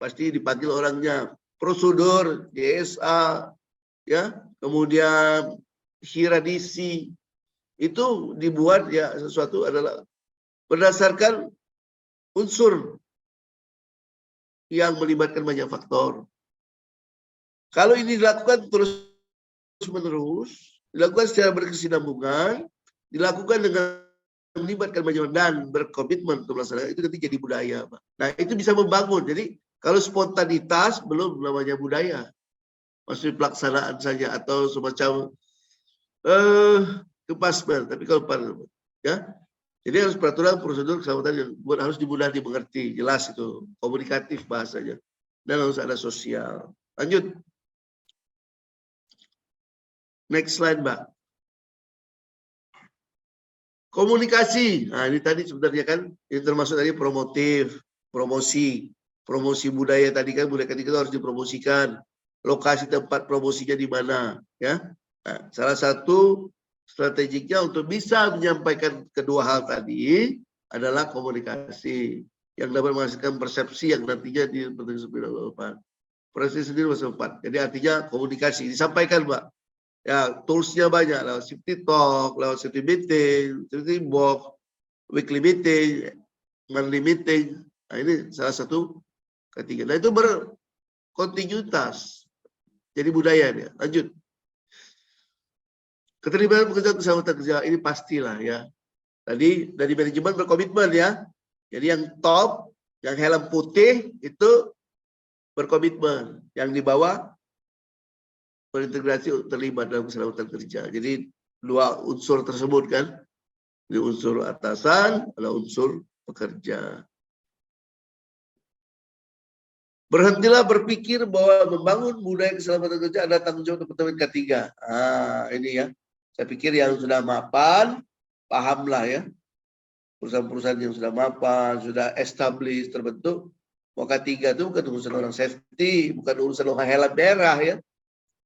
pasti dipanggil orangnya. Prosedur, DSA, ya, kemudian hierarki, itu dibuat ya sesuatu adalah berdasarkan unsur yang melibatkan banyak faktor. Kalau ini dilakukan terus-menerus, dilakukan secara berkesinambungan, dilakukan dengan melibatkan banyak dan berkomitmen untuk melaksanakan, itu nanti jadi budaya, Pak. Nah, itu bisa membangun. Jadi kalau spontanitas belum namanya budaya, maksudnya pelaksanaan saja atau semacam kepasmen, tapi kalau ya, jadi harus peraturan prosedur keselamatan yang harus mudah dimengerti, jelas itu, komunikatif bahasanya, dan harus ada sosial. Lanjut, next slide, Mbak. Komunikasi, nah ini tadi sebenarnya kan, ini termasuk tadi promotif, promosi budaya tadi kan, budaya ketika itu harus dipromosikan, lokasi tempat promosinya di mana, ya. Nah, salah satu strategiknya untuk bisa menyampaikan kedua hal tadi adalah komunikasi yang dapat menghasilkan persepsi yang nantinya persepsi sendiri masa depan. Jadi artinya komunikasi disampaikan, Mbak. Ya, toolsnya banyak, lewat safety talk, lewat safety meeting, safety box, weekly meeting, monthly meeting. Nah, ini salah satu ketiga. Nah, itu berkontinuitas. Jadi budaya dia. Lanjut. Keterlibatan pekerjaan keselamatan kerja ini pastilah ya. Tadi dari manajemen berkomitmen ya. Jadi yang top, yang helm putih itu berkomitmen. Yang di bawah berintegrasi terlibat dalam keselamatan kerja. Jadi dua unsur tersebut kan. Ini unsur atasan, adalah unsur pekerja. Berhentilah berpikir bahwa membangun budaya keselamatan kerja adalah tanggung jawab Departemen K3. Ini ya. Saya pikir yang sudah mapan, pahamlah ya. Perusahaan-perusahaan yang sudah mapan, sudah established, terbentuk. K3 itu bukan urusan orang safety, bukan urusan orang helm merah ya.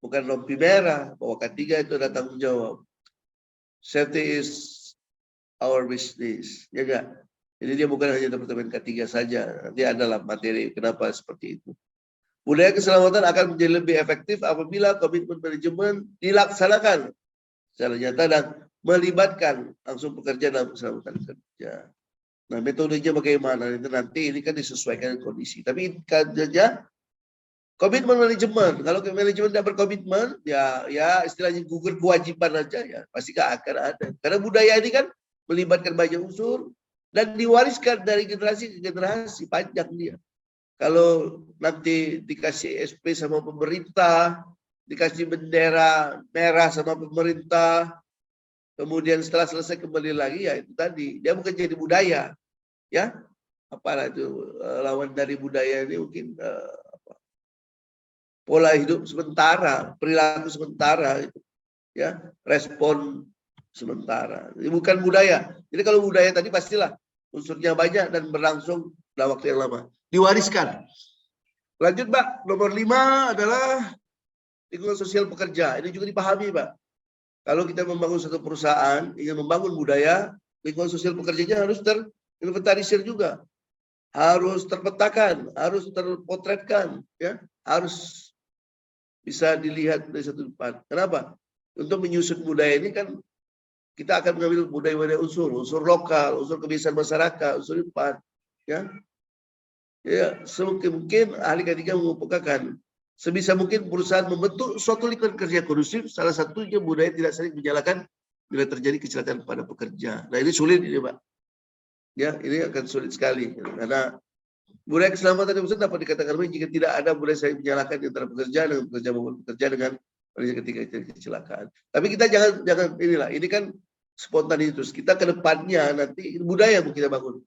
Bukan rompi merah. Bahwa K3 itu ada tanggung jawab. Safety is our business. Ya enggak? Jadi dia bukan hanya Departemen K3 saja. Nanti adalah materi kenapa seperti itu. Budaya keselamatan akan menjadi lebih efektif apabila komitmen manajemen dilaksanakan secara nyata dan melibatkan langsung pekerja dalam keselamatan kerja. Nah, metodenya bagaimana? Nanti ini kan disesuaikan dengan kondisi. Tapi kerjanya komitmen manajemen. Kalau manajemen tidak berkomitmen, ya istilahnya gugur kewajiban aja ya pasti gak akan ada. Karena budaya ini kan melibatkan banyak unsur dan diwariskan dari generasi ke generasi, panjang dia. Kalau nanti dikasih SP sama pemerintah, dikasih bendera merah sama pemerintah, kemudian setelah selesai kembali lagi, ya itu tadi, dia bukan jadi budaya, ya. Apalah itu lawan dari budaya ini mungkin pola hidup sementara, perilaku sementara, ya, respon sementara. Ini bukan budaya. Jadi kalau budaya tadi pastilah unsurnya banyak dan berlangsung dalam waktu yang lama. Diwariskan. Lanjut, Mbak. Nomor 5 adalah lingkungan sosial pekerja. Ini juga dipahami, Pak. Kalau kita membangun satu perusahaan, ingin membangun budaya, lingkungan sosial pekerjanya harus terinventarisir juga. Harus terpetakan, harus terpotretkan, ya. Harus bisa dilihat dari satu tempat. Kenapa? Untuk menyusun budaya ini kan kita akan mengambil budaya-budaya unsur lokal, unsur kebiasaan masyarakat, unsur tempat, ya. Ya, semungkin ahli K3 mengupayakan sebisa mungkin perusahaan membentuk suatu lingkungan kerja kondusif, salah satunya budaya tidak saling menyalahkan bila terjadi kecelakaan pada pekerja. Nah, ini sulit ini, Pak. Ya, ini akan sulit sekali karena budaya keselamatan yang besar dapat dikatakan jika tidak ada budaya saling menyalahkan di antara pekerja dengan pekerja maupun pekerja dengan pekerja ketika kecelakaan. Tapi kita jangan inilah, ini kan spontanitas. Kita ke depannya nanti budaya yang kita bangun.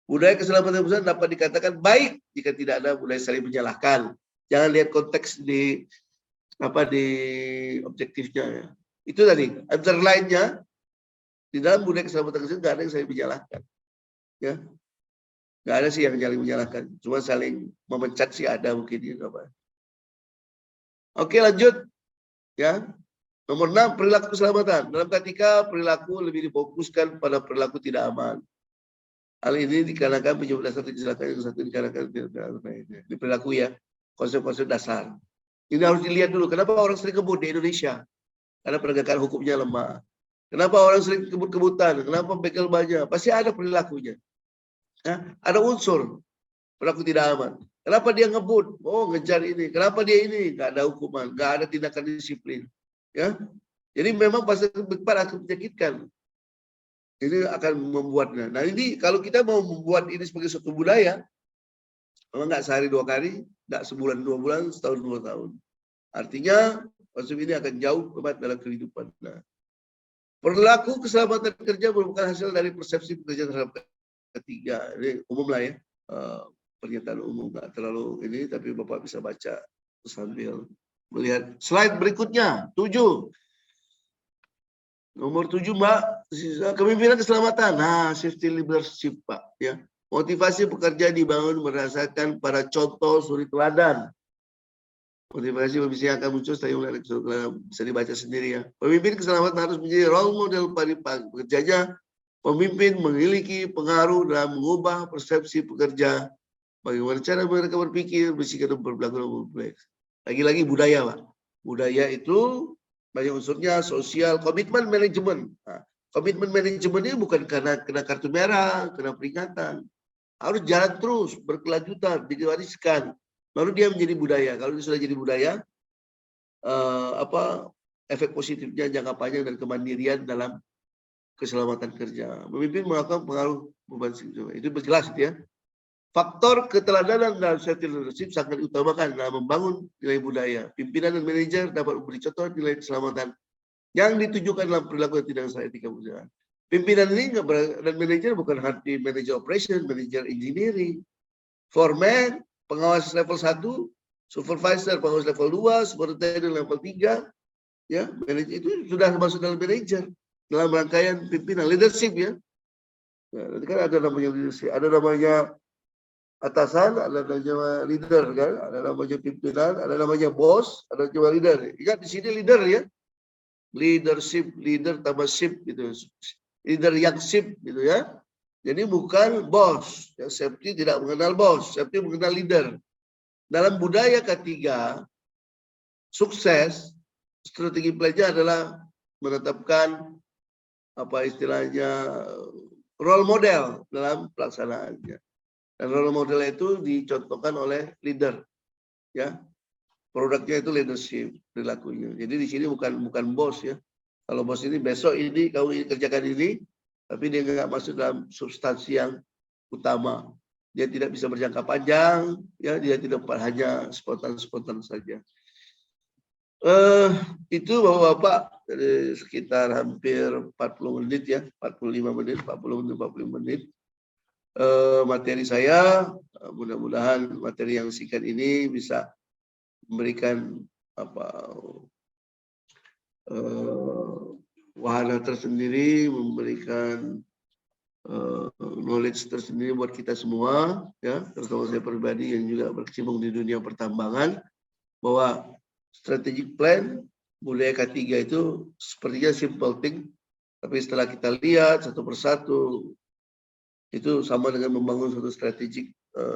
Budaya keselamatan yang besar dapat dikatakan baik jika tidak ada budaya saling menyalahkan. Jangan lihat konteks di objektifnya ya. Itu tadi, underline-nya di dalam budaya keselamatan kerja nggak ada yang saling menyalahkan. Ya. Nggak ada sih yang saling menyalahkan. Cuma saling memecat sih ada mungkin ya. Oke, lanjut. Ya. Nomor 6, perilaku keselamatan. Dalam ketika perilaku lebih difokuskan pada perilaku tidak aman. Hal ini dikarenakan penyebab dasar kecelakaan yang satu dikarenakan di perilaku ya. Konsep-konsep dasar. Ini harus dilihat dulu. Kenapa orang sering kebut di Indonesia? Karena penegakan hukumnya lemah. Kenapa orang sering kebut-kebutan? Kenapa begal banyak? Pasti ada perilakunya. Ya, ada unsur perilaku tidak aman. Kenapa dia ngebut? Oh, ngejar ini. Kenapa dia ini? Nggak ada hukuman, nggak ada tindakan disiplin. Ya, jadi memang pasti akan menyakitkan. Ini akan membuatnya. Nah ini kalau kita mau membuat ini sebagai suatu budaya, memang nggak sehari 2 kali, nggak sebulan 2 bulan, setahun 2 tahun. Artinya konsep ini akan jauh hebat dalam kehidupan. Nah, perilaku keselamatan kerja merupakan hasil dari persepsi pekerja terhadap ketiga. Ini umum lah ya, pernyataan umum nggak terlalu ini, tapi Bapak bisa baca sambil melihat slide berikutnya 7. Nomor 7 Mbak, kepemimpinan keselamatan. Nah, safety leadership Pak ya. Motivasi pekerja dibangun berdasarkan pada contoh suri teladan. Motivasi pemimpin akan muncul setelah bisa dibaca sendiri ya. Pemimpin keselamatan harus menjadi role model bagi pekerjanya. Pemimpin memiliki pengaruh dalam mengubah persepsi pekerja. Bagaimana cara mereka berpikir, bersikap dan berperilaku kompleks. Lagi-lagi budaya Pak. Budaya itu banyak unsurnya, sosial, komitmen manajemen. Nah, komitmen manajemen ini bukan karena kena kartu merah, kena peringatan. Harus jalan terus, berkelanjutan, diwariskan. Baru dia menjadi budaya. Kalau dia sudah jadi budaya, efek positifnya jangka panjang dan kemandirian dalam keselamatan kerja. Pemimpin melakukan pengaruh beban itu jelas ya. Faktor keteladanan dalam safety leadership sangat diutamakan dalam membangun nilai budaya. Pimpinan dan manajer dapat memberi contoh nilai keselamatan yang ditujukan dalam perilaku yang tidak sesuai etika perusahaan. Pimpinan ini dan manajer bukan hanya manajer operation, manajer engineering, foreman, pengawas level 1, supervisor, pengawas level 2, superintendent level 3, ya, manajer itu sudah masuk dalam manajer dalam rangkaian pimpinan leadership ya. Nah, nanti kan ada namanya leadership, ada namanya atasan, ada namanya leader kan, ada namanya pimpinan, ada namanya bos, ada nama leader. Ingat di sini leader ya, leadership, leader tambah ship gitu, leader yang ship gitu ya. Jadi bukan bos, ya, safety tidak mengenal bos, safety mengenal leader. Dalam budaya ketiga, sukses strategi pelajar adalah menetapkan apa istilahnya role model dalam pelaksanaannya. Dan role model itu dicontohkan oleh leader, ya. Produknya itu leadership, perilakunya. Jadi di sini bukan bos ya. Kalau bos ini besok ini kamu kerjakan ini, tapi dia nggak masuk dalam substansi yang utama. Dia tidak bisa berjangka panjang, ya. Dia tidak hanya spontan saja. Itu Bapak-Bapak dari sekitar hampir 40 menit ya, 45 menit, 45 menit. Materi saya, mudah-mudahan materi yang singkat ini bisa memberikan wahana tersendiri, memberikan knowledge tersendiri buat kita semua, ya, terutama saya pribadi yang juga berkecimpung di dunia pertambangan, bahwa strategic plan budaya K3 itu sepertinya simple thing, tapi setelah kita lihat satu persatu itu sama dengan membangun suatu strategi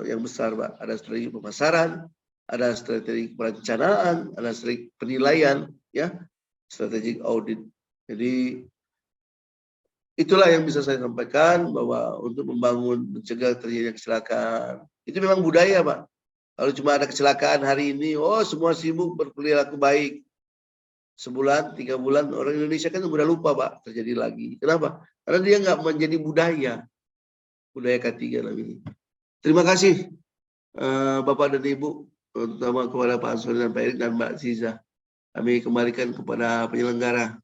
yang besar, Pak. Ada strategi pemasaran, ada strategi perencanaan, ada strategi penilaian, ya, strategi audit. Jadi itulah yang bisa saya sampaikan, bahwa untuk membangun, mencegah terjadinya kecelakaan itu memang budaya, Pak. Kalau cuma ada kecelakaan hari ini, oh semua sibuk berperilaku baik. Sebulan, 3 bulan, orang Indonesia kan sudah lupa, Pak, terjadi lagi. Kenapa? Karena dia nggak menjadi budaya. budaya K3 ini. Terima kasih Bapak dan Ibu, terutama kepada Pak Ansori dan Pak Erik dan Mbak Ziza. Kami kembalikan kepada penyelenggara.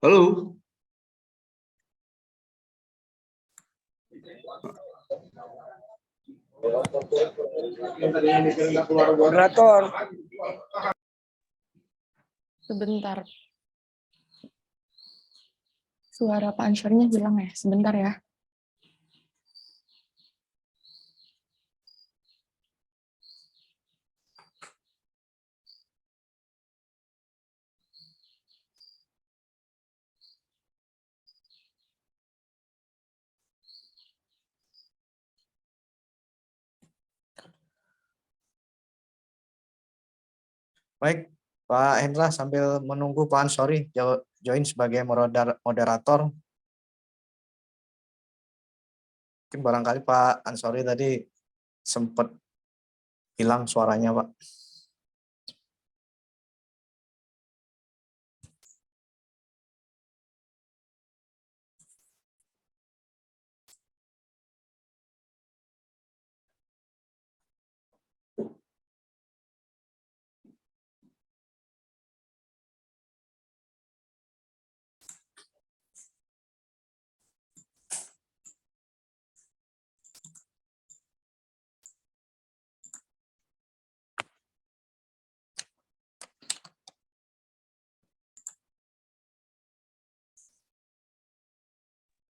Halo. Moderator. Sebentar. Suara Pak Ansorinya hilang ya, sebentar ya. Baik, Pak Hendra sambil menunggu Pak Ansori join sebagai moderator. Mungkin barangkali Pak Ansori tadi sempat hilang suaranya, Pak.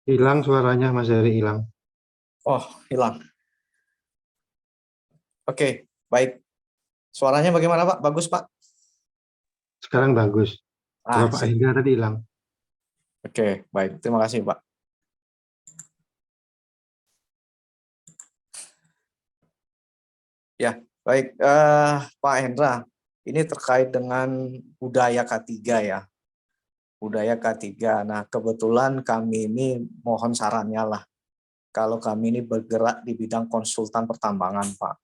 Hilang suaranya, Mas Heri, hilang. Oh, hilang. Oke, baik. Suaranya bagaimana, Pak? Bagus, Pak? Sekarang bagus. Kalau Pak sip. Hendra tadi hilang. Oke, baik. Terima kasih, Pak. Ya, baik. Pak Hendra, ini terkait dengan budaya K3 ya. Budaya K3. Nah, kebetulan kami ini mohon sarannya lah. Kalau kami ini bergerak di bidang konsultan pertambangan, Pak.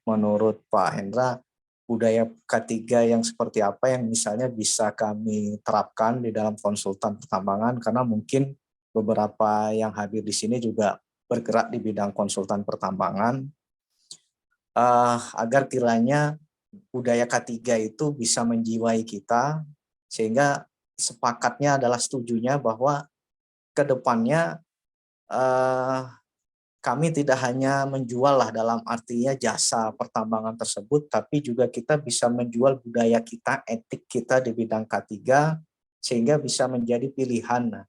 Menurut Pak Hendra, budaya K3 yang seperti apa yang misalnya bisa kami terapkan di dalam konsultan pertambangan, karena mungkin beberapa yang hadir di sini juga bergerak di bidang konsultan pertambangan, agar kiranya budaya K3 itu bisa menjiwai kita, sehingga sepakatnya adalah setujunya bahwa ke depannya kami tidak hanya menjual lah dalam artinya jasa pertambangan tersebut, tapi juga kita bisa menjual budaya kita, etik kita di bidang K3, sehingga bisa menjadi pilihan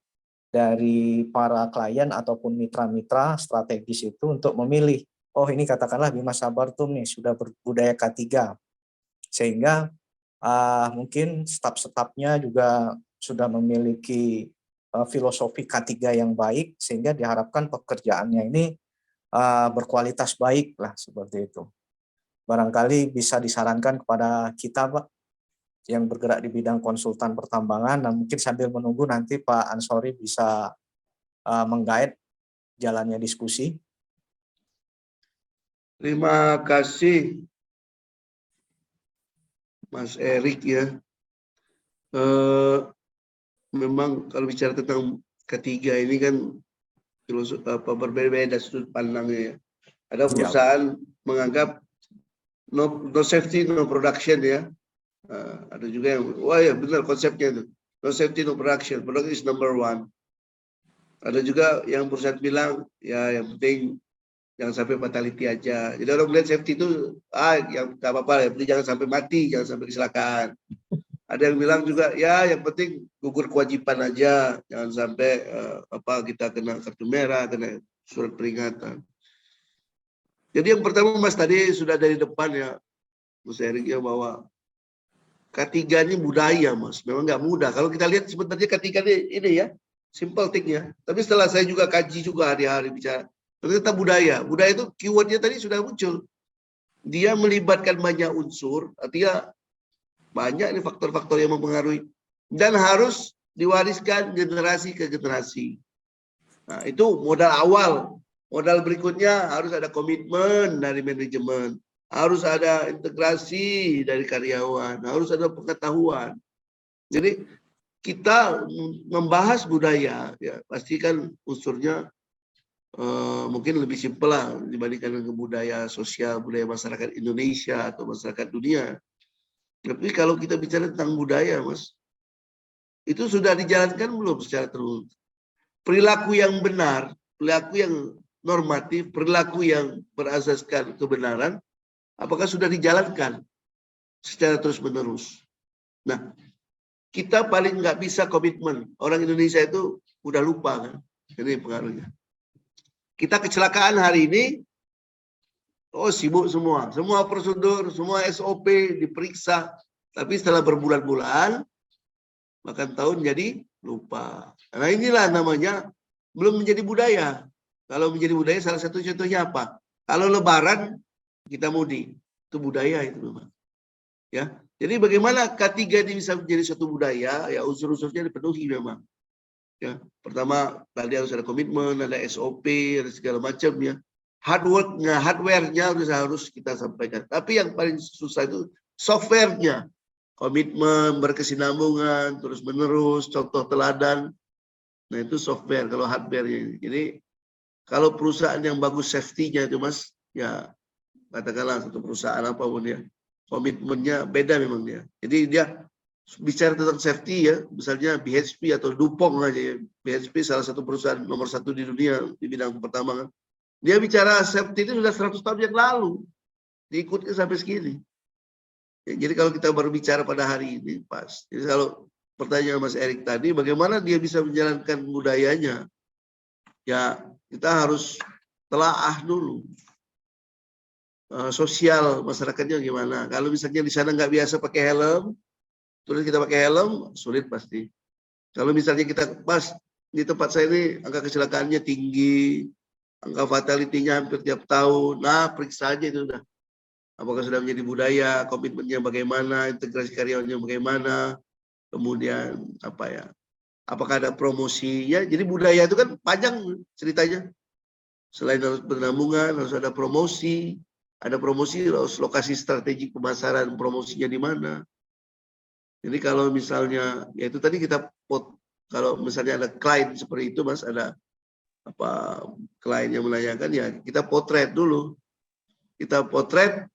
dari para klien ataupun mitra-mitra strategis itu untuk memilih, oh ini katakanlah Bima Sabartum nih sudah berbudaya K3, sehingga mungkin staf-stafnya juga sudah memiliki filosofi K3 yang baik, sehingga diharapkan pekerjaannya ini berkualitas baik lah, seperti itu. Barangkali bisa disarankan kepada kita, Pak, yang bergerak di bidang konsultan pertambangan. Nah, mungkin sambil menunggu nanti Pak Ansori bisa mengguide jalannya diskusi. Terima kasih Mas Erik ya. Memang kalau bicara tentang K3 ini kan berbeda sudut pandangnya ya. Ada perusahaan menganggap no safety no production ya. Ada juga yang wah ya benar konsepnya itu, no safety no production, product is number one. Ada juga yang perusahaan bilang ya yang penting jangan sampai fatality aja. Jadi orang melihat safety itu yang nggak apa-apa ya, penting jangan sampai mati, jangan sampai kecelakaan. Ada yang bilang juga ya yang penting gugur kewajiban aja, jangan sampai kita kena kartu merah, kena surat peringatan. Jadi yang pertama Mas tadi sudah dari depan ya Mas Erik ya, bahwa K3 ini budaya Mas, memang nggak mudah. Kalau kita lihat sebenarnya K3 ini ya, Simple thing-nya. Tapi setelah saya juga kaji juga hari-hari bicara, ternyata budaya. Budaya itu keyword-nya tadi sudah muncul. Dia melibatkan banyak unsur, artinya banyak nih faktor-faktor yang mempengaruhi. Dan harus diwariskan generasi ke generasi. Nah, itu modal awal. Modal berikutnya harus ada komitmen dari manajemen. Harus ada integrasi dari karyawan. Harus ada pengetahuan. Jadi kita membahas budaya, ya pastikan unsurnya mungkin lebih simpel lah dibandingkan dengan budaya sosial, budaya masyarakat Indonesia atau masyarakat dunia. Tapi kalau kita bicara tentang budaya, Mas, itu sudah dijalankan belum secara terus? Perilaku yang benar, perilaku yang normatif, perilaku yang berasaskan kebenaran, apakah sudah dijalankan secara terus-menerus? Nah, kita paling nggak bisa komitmen. Orang Indonesia itu udah lupa kan, ini pengaruhnya. Kita kecelakaan hari ini, oh sibuk semua, semua prosedur, semua SOP diperiksa, tapi setelah berbulan-bulan, bahkan tahun jadi lupa. Nah inilah namanya belum menjadi budaya. Kalau menjadi budaya salah satu contohnya apa? Kalau Lebaran kita mudik, itu budaya itu memang. Ya, jadi bagaimana K3 ini bisa menjadi suatu budaya? Ya unsur-unsurnya dipenuhi memang. Ya, pertama tadi harus ada komitmen, ada SOP, ada segala macam ya. Hardware-nya harus kita sampaikan. Tapi yang paling susah itu software-nya. Komitmen, berkesinambungan, terus menerus, contoh teladan. Nah itu software kalau hardware-nya. Jadi kalau perusahaan yang bagus safety-nya itu Mas, ya katakanlah satu perusahaan apapun ya, komitmennya beda memang dia. Jadi dia bicara tentang safety ya, misalnya BHP atau Dupont aja ya. BHP salah satu perusahaan nomor 1 di dunia di bidang pertambangan. Dia bicara safety itu sudah 100 tahun yang lalu. Diikutnya sampai segini. Ya, jadi kalau kita baru bicara pada hari ini pas. Jadi kalau pertanyaan Mas Erik tadi, bagaimana dia bisa menjalankan budayanya? Ya kita harus telaah dulu. Sosial masyarakatnya gimana? Kalau misalnya di sana nggak biasa pakai helm, terus kita pakai helm, sulit pasti. Kalau misalnya kita pas di tempat saya ini angka kecelakaannya tinggi, angka fatality-nya hampir tiap tahun, nah periksa aja itu udah. Apakah sudah menjadi budaya, komitmennya bagaimana, integrasi karyawannya bagaimana, kemudian apa ya, apakah ada promosi ya. Jadi budaya itu kan panjang ceritanya. Selain harus penambungan, harus ada promosi, harus lokasi strategi pemasaran, promosinya di mana. Jadi kalau misalnya, ya itu tadi kita kalau misalnya ada klien seperti itu Mas, ada apa klien yang menanyakan ya kita potret dulu. Kita potret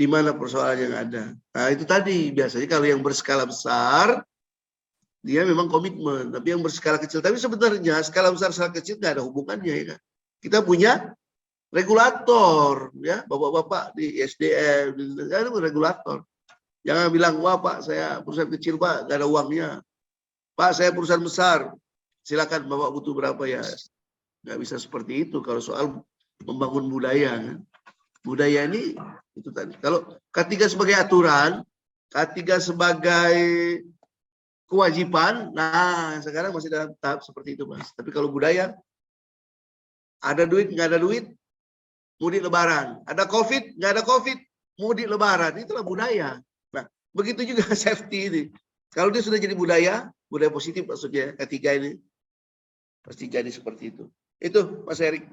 di mana persoalan yang ada. Nah itu tadi biasanya kalau yang berskala besar dia memang komitmen, tapi yang berskala kecil. Tapi sebenarnya skala besar skala kecil nggak ada hubungannya ya kan. Kita punya regulator ya, bapak-bapak di SDM, ada regulator. Jangan bilang wah Pak saya perusahaan kecil Pak nggak ada uangnya. Pak saya perusahaan besar, silakan bapak butuh berapa ya. Nggak bisa seperti itu kalau soal membangun budaya kan. Budaya ini itu tadi. Kalau K3 sebagai aturan, K3 sebagai kewajiban, nah sekarang masih dalam tahap seperti itu Mas. Tapi kalau budaya, ada duit nggak ada duit, mudik Lebaran. Ada COVID nggak ada COVID, mudik Lebaran. Itulah budaya. Nah begitu juga safety ini. Kalau dia sudah jadi budaya positif maksudnya K3 ini pasti jadi seperti itu. Itu Mas Erik.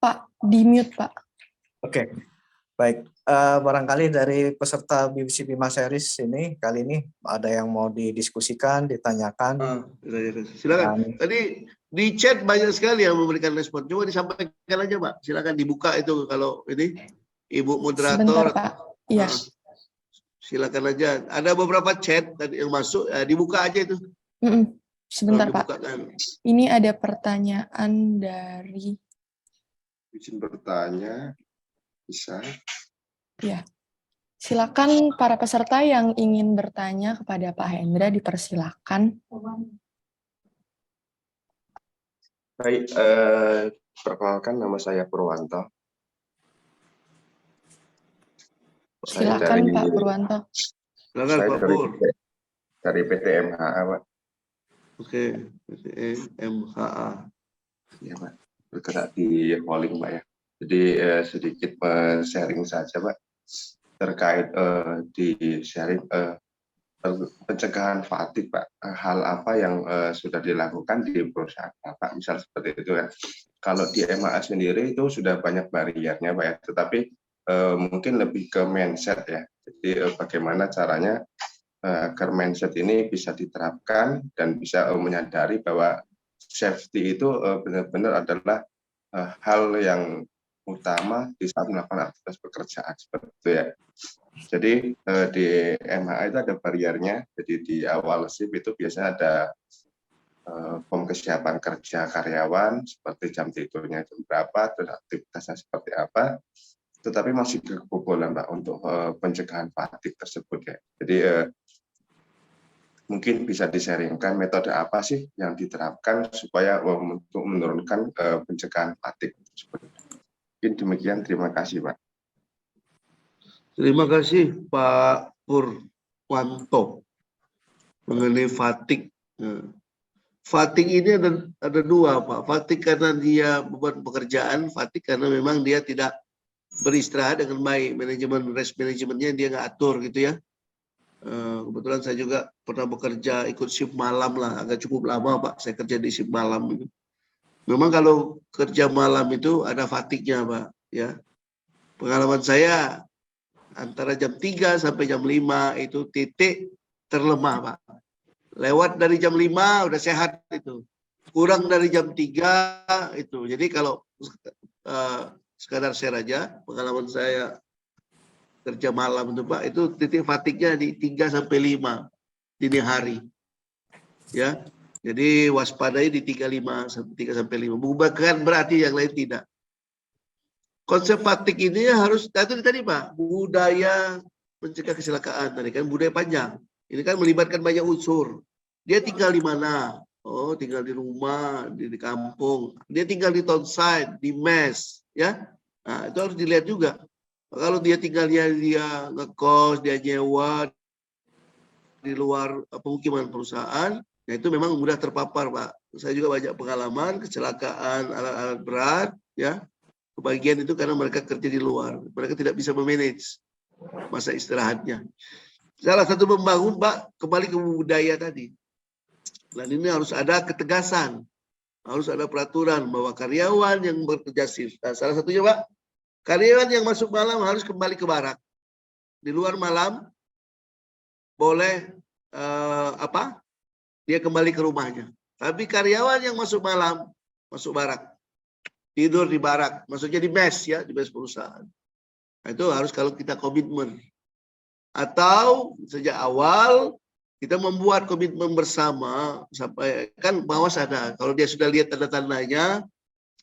Pak, di mute Pak. Oke, baik. Barangkali dari peserta BCP Mas Eris ini kali ini ada yang mau didiskusikan, ditanyakan. Silakan. Tadi di chat banyak sekali yang memberikan respon. Coba disampaikan aja Pak. Silakan dibuka itu kalau ini Ibu moderator. Sebentar Pak. Iya. Silakan aja. Ada beberapa chat tadi yang masuk, dibuka aja itu. Sebentar Pak. Ini ada pertanyaan dari. Izin bertanya, bisa. Ya, silakan para peserta yang ingin bertanya kepada Pak Hendra dipersilakan. Baik, perkenalkan nama saya Purwanto. Silakan Pak Purwanto. Silakan Saya Pak dari, Pur. dari PT MHA, Pak. Oke, MHA. Ya, Pak. Bergerak di hauling, Pak ya. Jadi sedikit sharing saja, Pak. Terkait di sharing pencegahan fatigue, Pak. Hal apa yang sudah dilakukan di perusahaan Bapak, misal seperti itu kan. Kalau di MHA sendiri itu sudah banyak bariernya, Pak ya. Tetapi mungkin lebih ke mindset ya. Jadi bagaimana caranya agar mindset ini bisa diterapkan dan bisa menyadari bahwa safety itu benar-benar adalah hal yang utama di saat melakukan aktivitas pekerjaan seperti itu ya. Jadi di MHA itu ada bariernya. Jadi di awal shift itu biasanya ada form kesiapan kerja karyawan, seperti jam tidurnya jam berapa, terus aktivitasnya seperti apa. Tetapi masih kebobolan, Pak, untuk pencegahan fatigue tersebut ya. Jadi mungkin bisa disaringkan metode apa sih yang diterapkan supaya untuk menurunkan pencegahan fatigue tersebut. Mungkin demikian, terima kasih, Pak. Terima kasih Pak Purwanto mengenai fatigue. Fatigue ini ada dua, Pak. Fatigue karena dia beban pekerjaan, fatigue karena memang dia tidak beristirahat dengan baik, rest manajemennya dia nggak atur gitu ya. Kebetulan saya juga pernah bekerja ikut shift malam lah, agak cukup lama Pak. Saya kerja di shift malam itu. Memang kalau kerja malam itu ada fatigue-nya, Pak. Ya, pengalaman saya antara jam 3 sampai jam 5 itu titik terlemah, Pak. Lewat dari jam 5 udah sehat itu. Kurang dari jam 3 itu. Jadi kalau sekadar share aja pengalaman saya kerja malam itu Pak, itu titik fatigue-nya di 3 sampai 5 dini hari. Ya. Jadi waspadai di 3 sampai 5. Bukan berarti yang lain tidak. Konsep fatigue ini harus tadi Pak, budaya mencegah kecelakaan tadi kan, budaya panjang. Ini kan melibatkan banyak unsur. Dia tinggal di mana? Oh, tinggal di rumah, di kampung. Dia tinggal di townside, di mes, ya. Nah, itu harus dilihat juga. Kalau dia tinggalnya dia ngekos, dia nyewa di luar pemukiman perusahaan, ya itu memang mudah terpapar, Pak. Saya juga banyak pengalaman kecelakaan alat-alat berat, ya. Kebagian itu karena mereka kerja di luar. Mereka tidak bisa memanage masa istirahatnya. Salah satu membangun, Pak, kembali ke budaya tadi. Dan ini harus ada ketegasan. Harus ada peraturan bahwa karyawan yang bekerja shift. Nah, salah satunya, Pak, karyawan yang masuk malam harus kembali ke barak. Di luar malam boleh dia kembali ke rumahnya. Tapi karyawan yang masuk malam masuk barak. Tidur di barak, maksudnya di mes ya, di mes perusahaan. Nah, itu harus kalau kita komitmen. Atau sejak awal kita membuat komitmen bersama sampai kan pengawas ada. Kalau dia sudah lihat tanda-tandanya,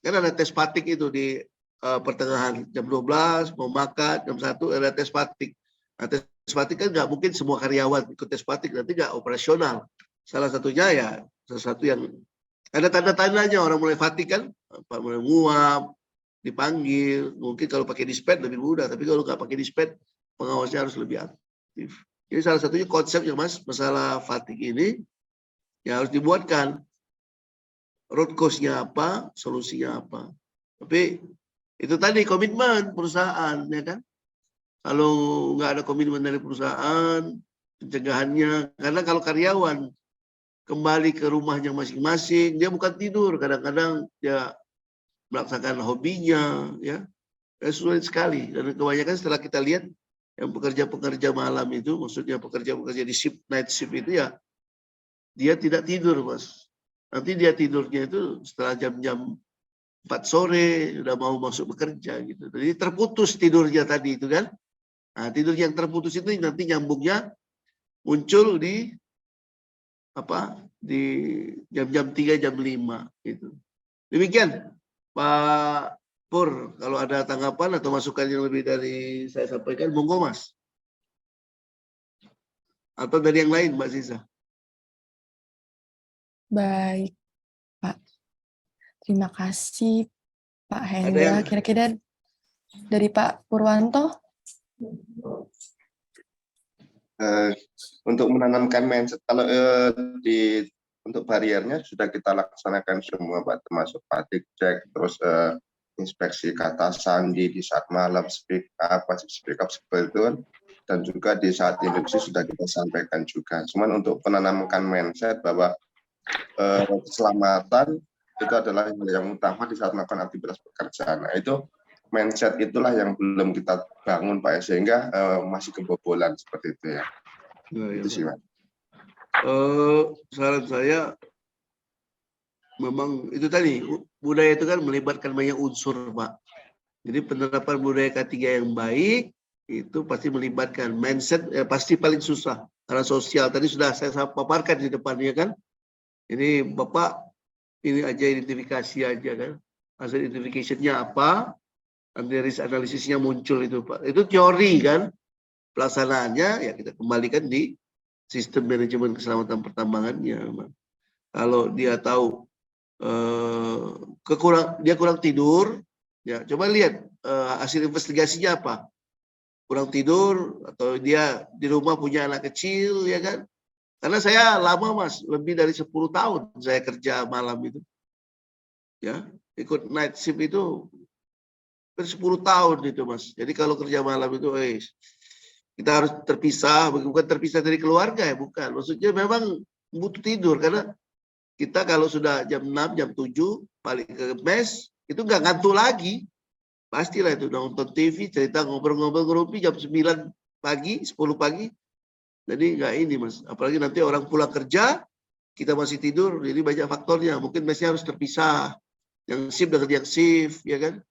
kan ada tes fatigue itu di pertengahan jam 12 mau makan, jam 1 ada tes fatigue. Nah, tes fatigue kan nggak mungkin semua karyawan ikut tes fatigue, nanti nggak operasional. Salah satunya ya sesuatu yang ada tanda-tandanya orang mulai fatigue kan, mulai nguap, dipanggil. Mungkin kalau pakai dispet lebih mudah, tapi kalau nggak pakai dispet, pengawasnya harus lebih aktif. Jadi salah satunya konsepnya Mas, masalah fatigue ini ya harus dibuatkan. Root cause-nya apa, solusinya apa. Tapi itu tadi komitmen perusahaan, ya kan? Kalau nggak ada komitmen dari perusahaan, pencegahannya, karena kalau karyawan kembali ke rumahnya masing-masing, dia bukan tidur, kadang-kadang dia melaksanakan hobinya, ya sulit sekali. Dan kebanyakan setelah kita lihat yang pekerja-pekerja malam itu, maksudnya pekerja-pekerja di shift night shift itu ya, dia tidak tidur, Mas. Nanti dia tidurnya itu setelah jam-jam 4 sore udah mau masuk bekerja gitu. Jadi terputus tidurnya tadi itu kan. Nah, tidur yang terputus itu nanti nyambungnya muncul di di jam-jam 3, jam 5 gitu. Demikian Pak Pur, kalau ada tanggapan atau masukan yang lebih dari saya sampaikan, monggo Mas. Atau dari yang lain Mbak Ziza. Baik, Pak. Terima kasih Pak Hendra. Kira-kira dari Pak Purwanto? untuk menanamkan mindset, kalau untuk bariernya sudah kita laksanakan semua, Pak, termasuk patik cek, terus inspeksi kata sandi di saat malam, speak up seperti itu kan, dan juga di saat induksi sudah kita sampaikan juga. Cuman untuk menanamkan mindset bahwa keselamatan itu adalah yang utama di saat melakukan aktivitas pekerjaan. Nah, itu mindset itulah yang belum kita bangun, Pak, sehingga masih kebobolan seperti itu ya. Nah, Itu sih, Pak. Saran saya memang itu tadi, budaya itu kan melibatkan banyak unsur, Pak. Jadi penerapan budaya K3 yang baik itu pasti melibatkan mindset, pasti paling susah karena sosial. Tadi sudah saya paparkan di depannya kan. Ini Bapak ini aja identifikasi aja kan. Hasil identifikasinya apa? Dari analisisnya muncul itu, Pak. Itu teori kan. Pelaksanaannya ya kita kembalikan di sistem manajemen keselamatan pertambangannya. Kalau dia tahu dia kurang tidur, ya coba lihat hasil investigasinya apa. Kurang tidur atau dia di rumah punya anak kecil, ya kan? Karena saya lama, Mas, lebih dari 10 tahun saya kerja malam itu. Ya, ikut night shift itu 10 tahun itu, Mas. Jadi kalau kerja malam itu kita harus terpisah, bukan terpisah dari keluarga ya, bukan. Maksudnya memang butuh tidur karena kita kalau sudah jam 6, jam 7 balik ke mes, itu nggak ngantuk lagi. Pastilah itu nonton TV, cerita ngobrol-ngobrol jam 9 pagi, 10 pagi. Jadi nggak ini, Mas. Apalagi nanti orang pulang kerja, kita masih tidur, jadi banyak faktornya. Mungkin mesnya harus terpisah. Yang shift dengan yang shift, ya kan?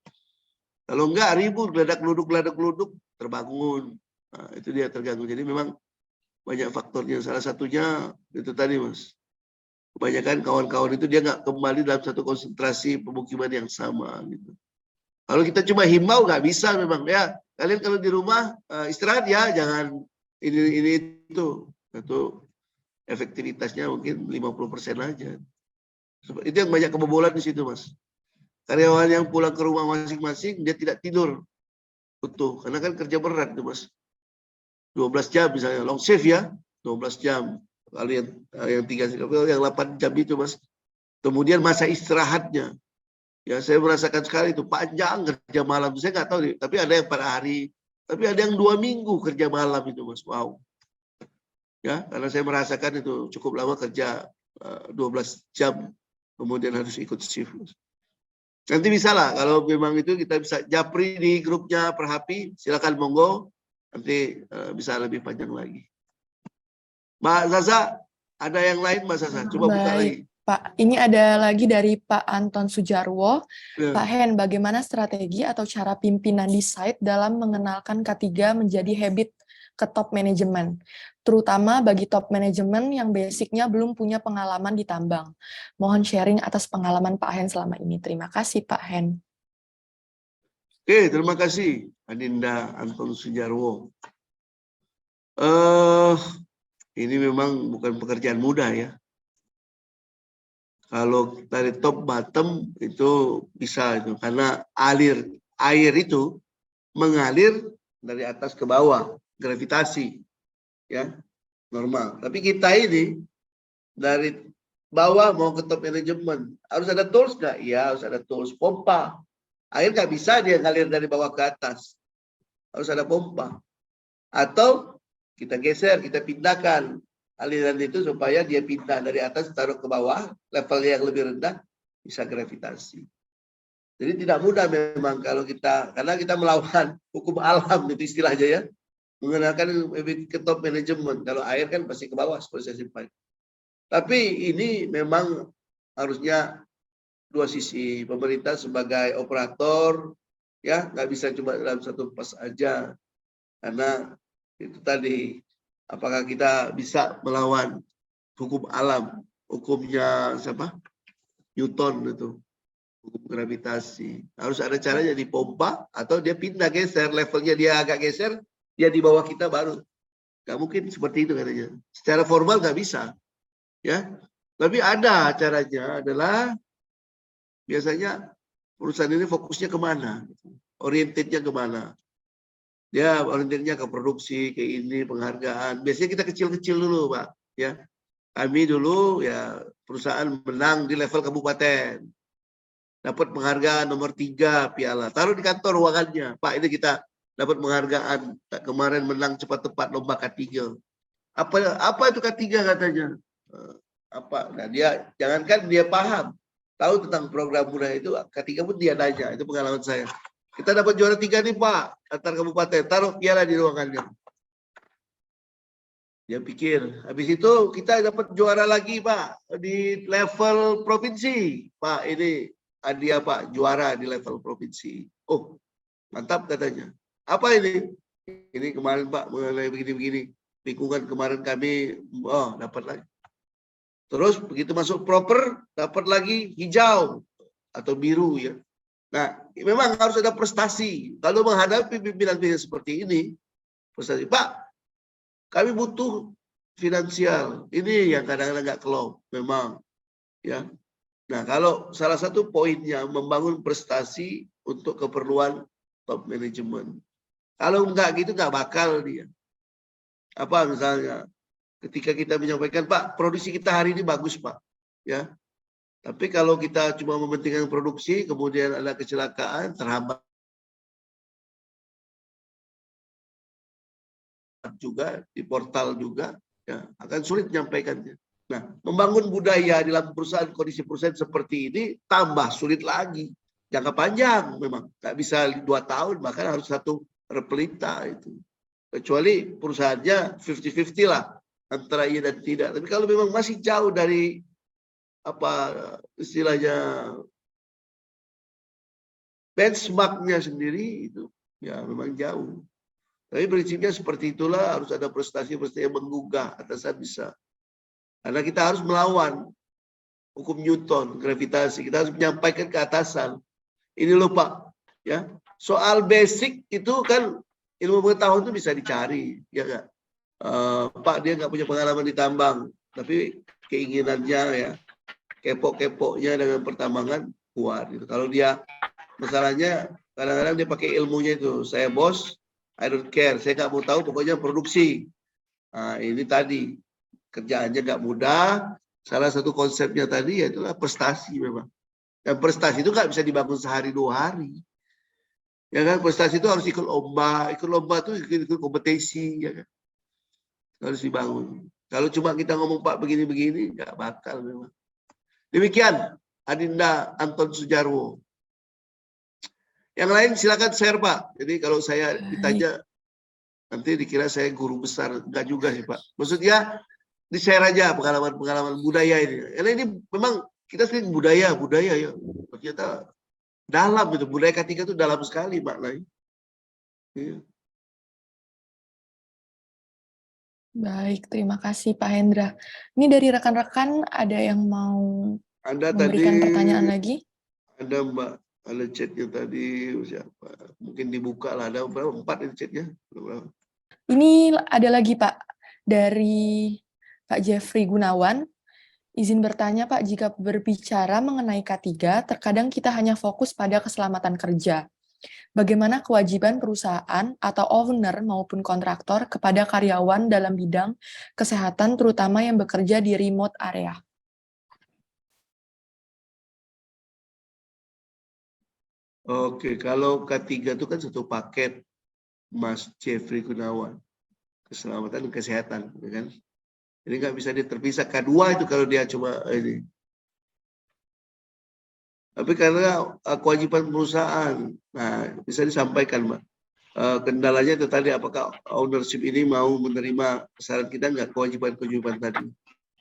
Kalau enggak ribut, geladak-geluduk, terbangun. Nah, itu dia terganggu. Jadi memang banyak faktornya. Salah satunya itu tadi, Mas. Kebanyakan kawan-kawan itu dia nggak kembali dalam satu konsentrasi pemukiman yang sama. Gitu. Kalau kita cuma himbau nggak bisa memang. Ya, kalian kalau di rumah istirahat ya, jangan ini itu. Itu efektivitasnya mungkin 50% aja. Itu yang banyak kebobolan di situ, Mas. Karyawan yang pulang ke rumah masing-masing, dia tidak tidur utuh. Karena kan kerja berat itu, Mas. 12 jam misalnya, long shift ya, 12 jam. Lalu yang 8 jam itu, Mas. Kemudian masa istirahatnya. Ya, saya merasakan sekali itu, panjang kerja malam. Saya nggak tahu, tapi ada yang 4 hari. Tapi ada yang 2 minggu kerja malam itu, Mas. Wow. Ya, karena saya merasakan itu cukup lama kerja 12 jam. Kemudian harus ikut shift. Nanti bisa lah, kalau memang itu kita bisa japri di grupnya Perhapi, silakan monggo, nanti bisa lebih panjang lagi. Mbak Zaza, ada yang lain Mbak Zaza? Coba buka lagi. Pak, ini ada lagi dari Pak Anton Sujarwo. Ya. Pak Hen, bagaimana strategi atau cara pimpinan di site dalam mengenalkan K3 menjadi habit ke top manajemen, terutama bagi top manajemen yang basicnya belum punya pengalaman di tambang. Mohon sharing atas pengalaman Pak Hen selama ini. Terima kasih Pak Hen. Oke, terima kasih Adinda Anton Sujarwo. Ini memang bukan pekerjaan mudah ya. Kalau dari top bottom itu bisa itu karena air itu mengalir dari atas ke bawah, gravitasi ya, normal. Tapi kita ini dari bawah mau ke top manajemen harus ada tools nggak? Ya harus ada tools. Pompa air nggak bisa dia ngalir dari bawah ke atas, harus ada pompa. Atau kita geser, kita pindahkan aliran itu supaya dia pindah dari atas taruh ke bawah, levelnya yang lebih rendah, bisa gravitasi. Jadi tidak mudah memang kalau kita, karena kita melawan hukum alam itu istilahnya ya, menggunakan ke top manajemen. Kalau air kan pasti ke bawah seperti saya sampaikan. Tapi ini memang harusnya dua sisi. Pemerintah sebagai operator ya nggak bisa cuma dalam satu pas aja, karena itu tadi. Apakah kita bisa melawan hukum alam, hukumnya siapa? Newton itu, hukum gravitasi. Harus ada caranya dipompa atau dia pindah geser, levelnya dia agak geser, dia di bawah kita baru. Gak mungkin seperti itu katanya. Secara formal nggak bisa, ya. Tapi ada caranya adalah biasanya perusahaan ini fokusnya kemana, orientednya kemana. Dia orientirnya ke produksi, ke ini, penghargaan. Biasanya kita kecil-kecil dulu, Pak. Ya, kami dulu ya perusahaan menang di level kabupaten. Dapat penghargaan nomor 3 piala. Taruh di kantor ruangannya. Pak, ini kita dapat penghargaan. Kemarin menang cepat tepat lomba K3. Apa itu K3 katanya? Apa? Nah, dia jangankan dia paham, tahu tentang program budaya itu, K3 pun dia nanya. Itu pengalaman saya. Kita dapat juara 3 nih, Pak, antar kabupaten. Taruh piala di ruangannya. Dia pikir, habis itu kita dapat juara lagi, Pak, di level provinsi. Pak, ini hadiah, Pak, juara di level provinsi. Oh, mantap katanya. Apa ini? Ini kemarin, Pak, mengenai begini-begini. Lingkungan kemarin kami, oh, dapat lagi. Terus begitu masuk proper, dapat lagi hijau atau biru ya. Nah, memang harus ada prestasi. Kalau menghadapi pimpinan-pimpinan seperti ini, prestasi, Pak, kami butuh finansial. Ini yang kadang-kadang nggak kelop, memang ya. Nah, kalau salah satu poinnya membangun prestasi untuk keperluan top management. Kalau enggak gitu nggak bakal dia. Apa misalnya ketika kita menyampaikan, Pak, produksi kita hari ini bagus, Pak. Ya. Tapi kalau kita cuma mementingkan produksi, kemudian ada kecelakaan, terhambat juga di portal juga, ya akan sulit menyampaikannya. Nah, membangun budaya di dalam perusahaan, kondisi perusahaan seperti ini tambah sulit lagi. Jangka panjang memang, nggak bisa 2 tahun, bahkan harus 1 repelita itu. Kecuali perusahaannya 50-50 lah, antara iya dan tidak. Tapi kalau memang masih jauh dari apa istilahnya benchmarknya sendiri, itu ya memang jauh. Tapi prinsipnya seperti itulah, harus ada prestasi-prestasi yang menggugah, atasan bisa. Karena kita harus melawan hukum Newton, gravitasi. Kita harus menyampaikan ke atasan. Ini loh, Pak, ya. Soal basic itu kan ilmu pengetahuan itu bisa dicari, ya enggak? Pak, dia nggak punya pengalaman di tambang, tapi keinginannya ya, kepo-keponya dengan pertambangan kuat. Gitu. Kalau dia, masalahnya kadang-kadang dia pakai ilmunya itu, saya bos, I don't care, saya nggak mau tahu, pokoknya produksi. Nah, ini tadi kerjaannya nggak mudah. Salah satu konsepnya tadi yaitulah prestasi memang. Dan prestasi itu nggak bisa dibangun sehari 2 hari. Ya kan, prestasi itu harus ikut lomba itu ikut kompetisi, ya kan. Harus dibangun. Kalau cuma kita ngomong, Pak, begini-begini, nggak bakal memang. Demikian, Adinda Anton Sujarwo. Yang lain silakan share, Pak. Jadi kalau saya ditanya, nanti dikira saya guru besar. Enggak juga sih, Pak. Maksudnya, di-share aja pengalaman-pengalaman budaya ini. Karena ini memang kita sering budaya ya. Ternyata dalam itu, budaya K3 itu dalam sekali maknanya. Iya. Baik, terima kasih Pak Hendra. Ini dari rekan-rekan ada yang mau Anda memberikan tadi pertanyaan lagi? ada Mbak, ada chatnya tadi siapa? Mungkin dibuka lah, ada berapa? 4 ini chatnya. Ini ada lagi Pak, dari Pak Jeffrey Gunawan. Izin bertanya Pak, jika berbicara mengenai K3, terkadang kita hanya fokus pada keselamatan kerja. Bagaimana kewajiban perusahaan atau owner maupun kontraktor kepada karyawan dalam bidang kesehatan, terutama yang bekerja di remote area? Oke, kalau K3 itu kan satu paket, Mas Jeffrey Gunawan. Keselamatan dan kesehatan, ya kan? Jadi nggak bisa terpisah. K2 itu kalau dia cuma ini. Tapi karena kewajiban perusahaan, nah bisa disampaikan, Mbak. Kendalanya itu tadi, apakah ownership ini mau menerima syarat kita nggak, kewajiban-kewajiban tadi.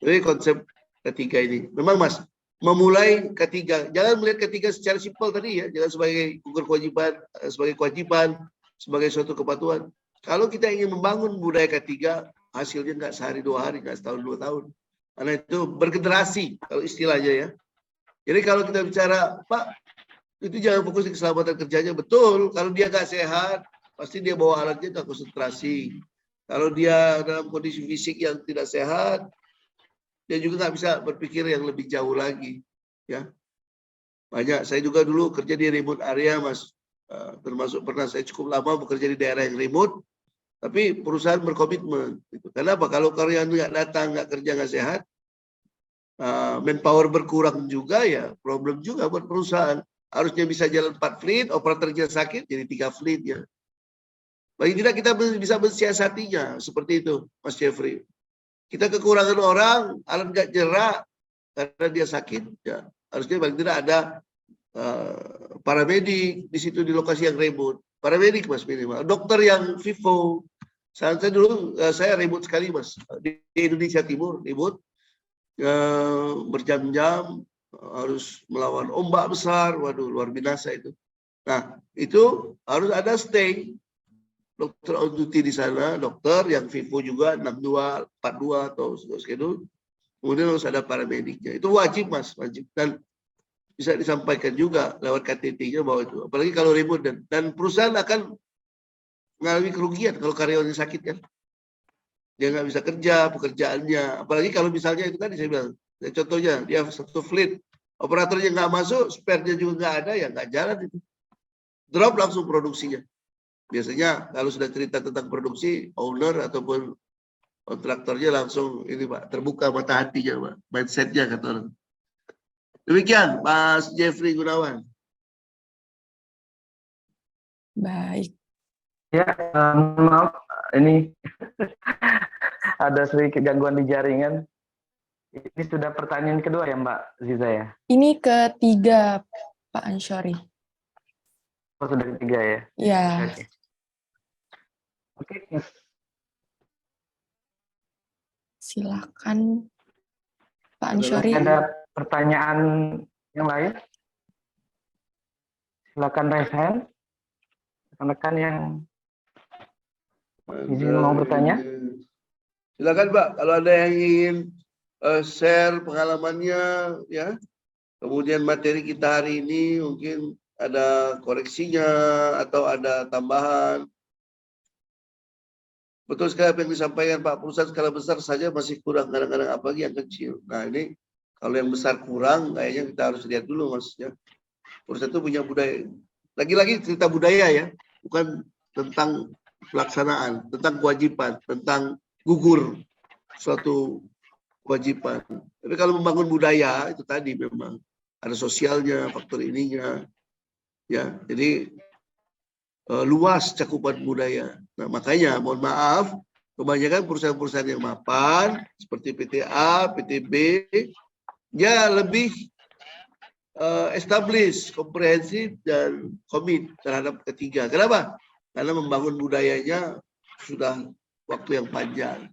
Jadi konsep K3 ini. Memang, Mas, memulai K3, jangan melihat K3 secara simpel tadi ya, jangan sebagai ukur kewajiban, sebagai kewajiban, sebagai suatu kepatuhan. Kalau kita ingin membangun budaya K3, hasilnya nggak sehari 2 hari, nggak setahun 2 tahun. Karena itu bergenerasi, kalau istilahnya ya. Jadi kalau kita bicara, Pak, itu jangan fokus di keselamatan kerjanya. Betul, kalau dia nggak sehat, pasti dia bawa alatnya nggak konsentrasi. Kalau dia dalam kondisi fisik yang tidak sehat, dia juga nggak bisa berpikir yang lebih jauh lagi. Ya, banyak. Saya juga dulu kerja di remote area, Mas. termasuk pernah saya cukup lama bekerja di daerah yang remote, tapi perusahaan berkomitmen. Gitu. Kenapa? Kalau karyawan nggak datang, nggak kerja, nggak sehat, manpower berkurang juga ya, problem juga buat perusahaan. Harusnya bisa jalan 4 fleet, operatornya sakit jadi 3 fleet ya. Paling tidak kita bisa mensiasatinya seperti itu, Mas Jeffrey. Kita kekurangan orang, alat nggak gerak karena dia sakit, ya harusnya paling tidak ada paramedik di situ di lokasi yang remote. Paramedik Mas minimal. Dokter yang FIFO. Saya dulu saya remote sekali Mas di Indonesia Timur, remote berjam-jam harus melawan ombak besar, waduh luar biasa itu. Nah itu harus ada stay. Dokter on duty di sana, dokter yang FIFO juga 62, 42 atau schedule. Kemudian harus ada paramediknya. Itu wajib Mas, wajib. Dan bisa disampaikan juga lewat KTT-nya bahwa itu. Apalagi kalau remote dan perusahaan akan mengalami kerugian kalau karyawannya sakit kan. Dia nggak bisa kerja, pekerjaannya. Apalagi kalau misalnya itu tadi saya bilang, contohnya dia satu fleet, operatornya nggak masuk, spare-nya juga nggak ada, ya nggak jalan itu. Drop langsung produksinya. Biasanya kalau sudah cerita tentang produksi, owner ataupun kontraktornya langsung ini Pak, terbuka mata hatinya Pak, mindset-nya kata orang. Demikian Mas Jeffrey Gunawan. Baik. Ya, maaf, ini ada sedikit gangguan di jaringan. Ini sudah pertanyaan kedua ya Mbak Ziza ya? Ini ketiga Pak Ansyori. Oh, sudah ketiga ya? Ya. Oke. Silakan Pak Ansyori. Ada pertanyaan yang lain? Silakan raise hand. Rekan-rekan yang izin mau bertanya. Silakan Pak, kalau ada yang ingin share pengalamannya ya. Kemudian materi kita hari ini mungkin ada koreksinya atau ada tambahan. Betul sekali apa yang disampaikan Pak, perusahaan skala besar saja masih kurang, kadang-kadang apalagi yang kecil. Nah ini kalau yang besar kurang, kayaknya kita harus lihat dulu Mas ya. Perusahaan itu punya budaya. Lagi-lagi cerita budaya ya, bukan tentang pelaksanaan, tentang kewajiban, tentang gugur suatu kewajiban. Tapi kalau membangun budaya itu tadi memang ada sosialnya, faktor ininya, ya. Jadi luas cakupan budaya. Nah makanya mohon maaf, kebanyakan perusahaan-perusahaan yang mapan seperti PTA, PTB, ya lebih establish, komprehensif dan komit terhadap ketiga. Kenapa? Karena membangun budayanya sudah waktu yang panjang.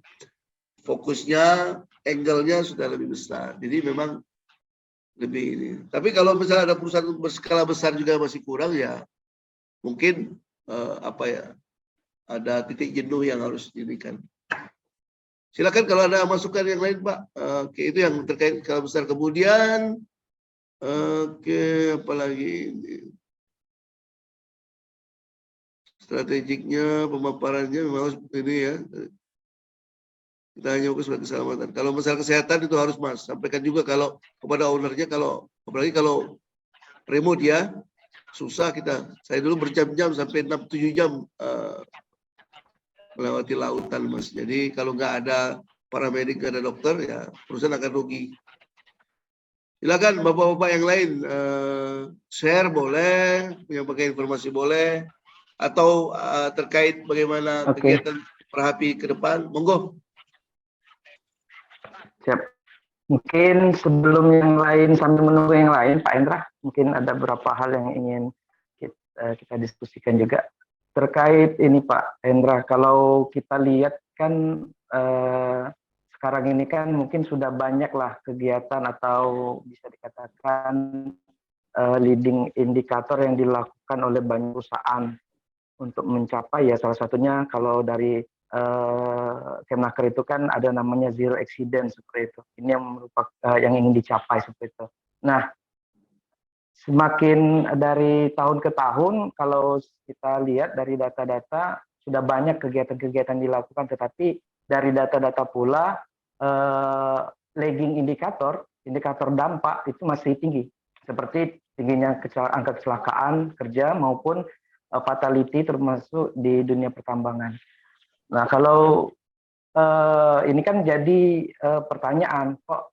Fokusnya, angle-nya sudah lebih besar. Jadi memang lebih ini. Tapi kalau misalnya ada perusahaan berskala besar juga masih kurang ya, mungkin ada titik jenuh yang harus diberikan. Silakan kalau ada masukan yang lain Pak. Oke, itu yang terkait skala besar. Kemudian apalagi ini. Strategiknya, pemaparannya memang ini ya. Kita hanya fokus pada keselamatan. Kalau masalah kesehatan itu harus Mas sampaikan juga kalau kepada ownernya, kalau apalagi kalau remote ya, susah kita. Saya dulu berjam-jam sampai 6-7 jam melewati lautan Mas. Jadi kalau nggak ada paramedik, nggak ada dokter ya perusahaan akan rugi. Silakan Bapak-bapak yang lain share boleh, menyampaikan informasi boleh, atau terkait bagaimana kegiatan Perhapi ke depan, monggo. Siap. Mungkin sebelum yang lain, sambil menunggu yang lain, Pak Hendra, mungkin ada beberapa hal yang ingin kita diskusikan juga. Terkait ini Pak Hendra, kalau kita lihat kan sekarang ini kan mungkin sudah banyaklah kegiatan atau bisa dikatakan leading indikator yang dilakukan oleh banyak perusahaan untuk mencapai ya, salah satunya kalau dari Kemnaker itu kan ada namanya zero accident seperti itu. Ini yang merupakan yang ingin dicapai seperti itu. Nah, semakin dari tahun ke tahun kalau kita lihat dari data-data sudah banyak kegiatan-kegiatan dilakukan, tetapi dari data-data pula lagging indikator dampak itu masih tinggi, seperti tingginya angka kecelakaan kerja maupun fatality termasuk di dunia pertambangan. Nah, kalau ini kan jadi pertanyaan, kok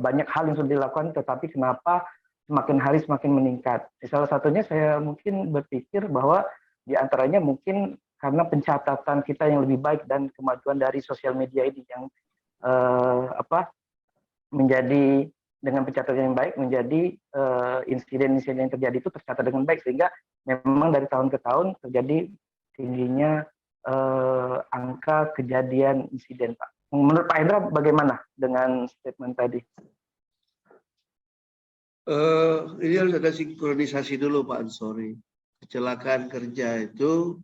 banyak hal yang sudah dilakukan, tetapi kenapa semakin hari semakin meningkat? Salah satunya saya mungkin berpikir bahwa di antaranya mungkin karena pencatatan kita yang lebih baik dan kemajuan dari sosial media ini yang menjadi dengan pencatatan yang baik menjadi insiden-insiden yang terjadi itu tercatat dengan baik, sehingga memang dari tahun ke tahun terjadi tingginya angka kejadian insiden, Pak. Menurut Pak Hendra bagaimana dengan statement tadi? Ini harus ada sinkronisasi dulu Pak Ansori. Kecelakaan kerja itu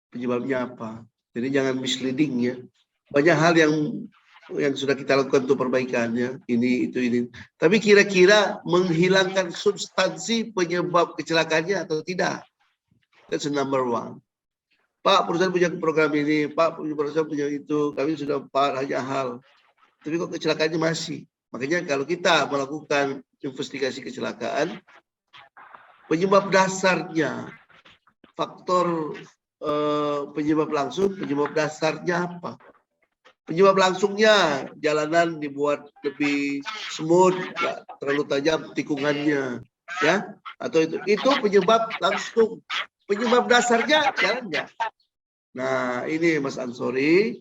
penyebabnya apa? Jadi jangan misleading ya. Banyak hal yang sudah kita lakukan untuk perbaikannya, ini, itu, ini. Tapi kira-kira menghilangkan substansi penyebab kecelakaannya atau tidak? That's number one. Pak, perusahaan punya program ini, Pak, perusahaan punya itu, kami sudah banyak hal. Tapi kok kecelakaannya masih? Makanya kalau kita melakukan investigasi kecelakaan, penyebab dasarnya, faktor penyebab langsung, penyebab dasarnya apa? Penyebab langsungnya jalanan dibuat lebih smooth, nggak terlalu tajam tikungannya, ya? Atau itu penyebab langsung. Penyebab dasarnya jalannya. Nah, ini Mas Ansori,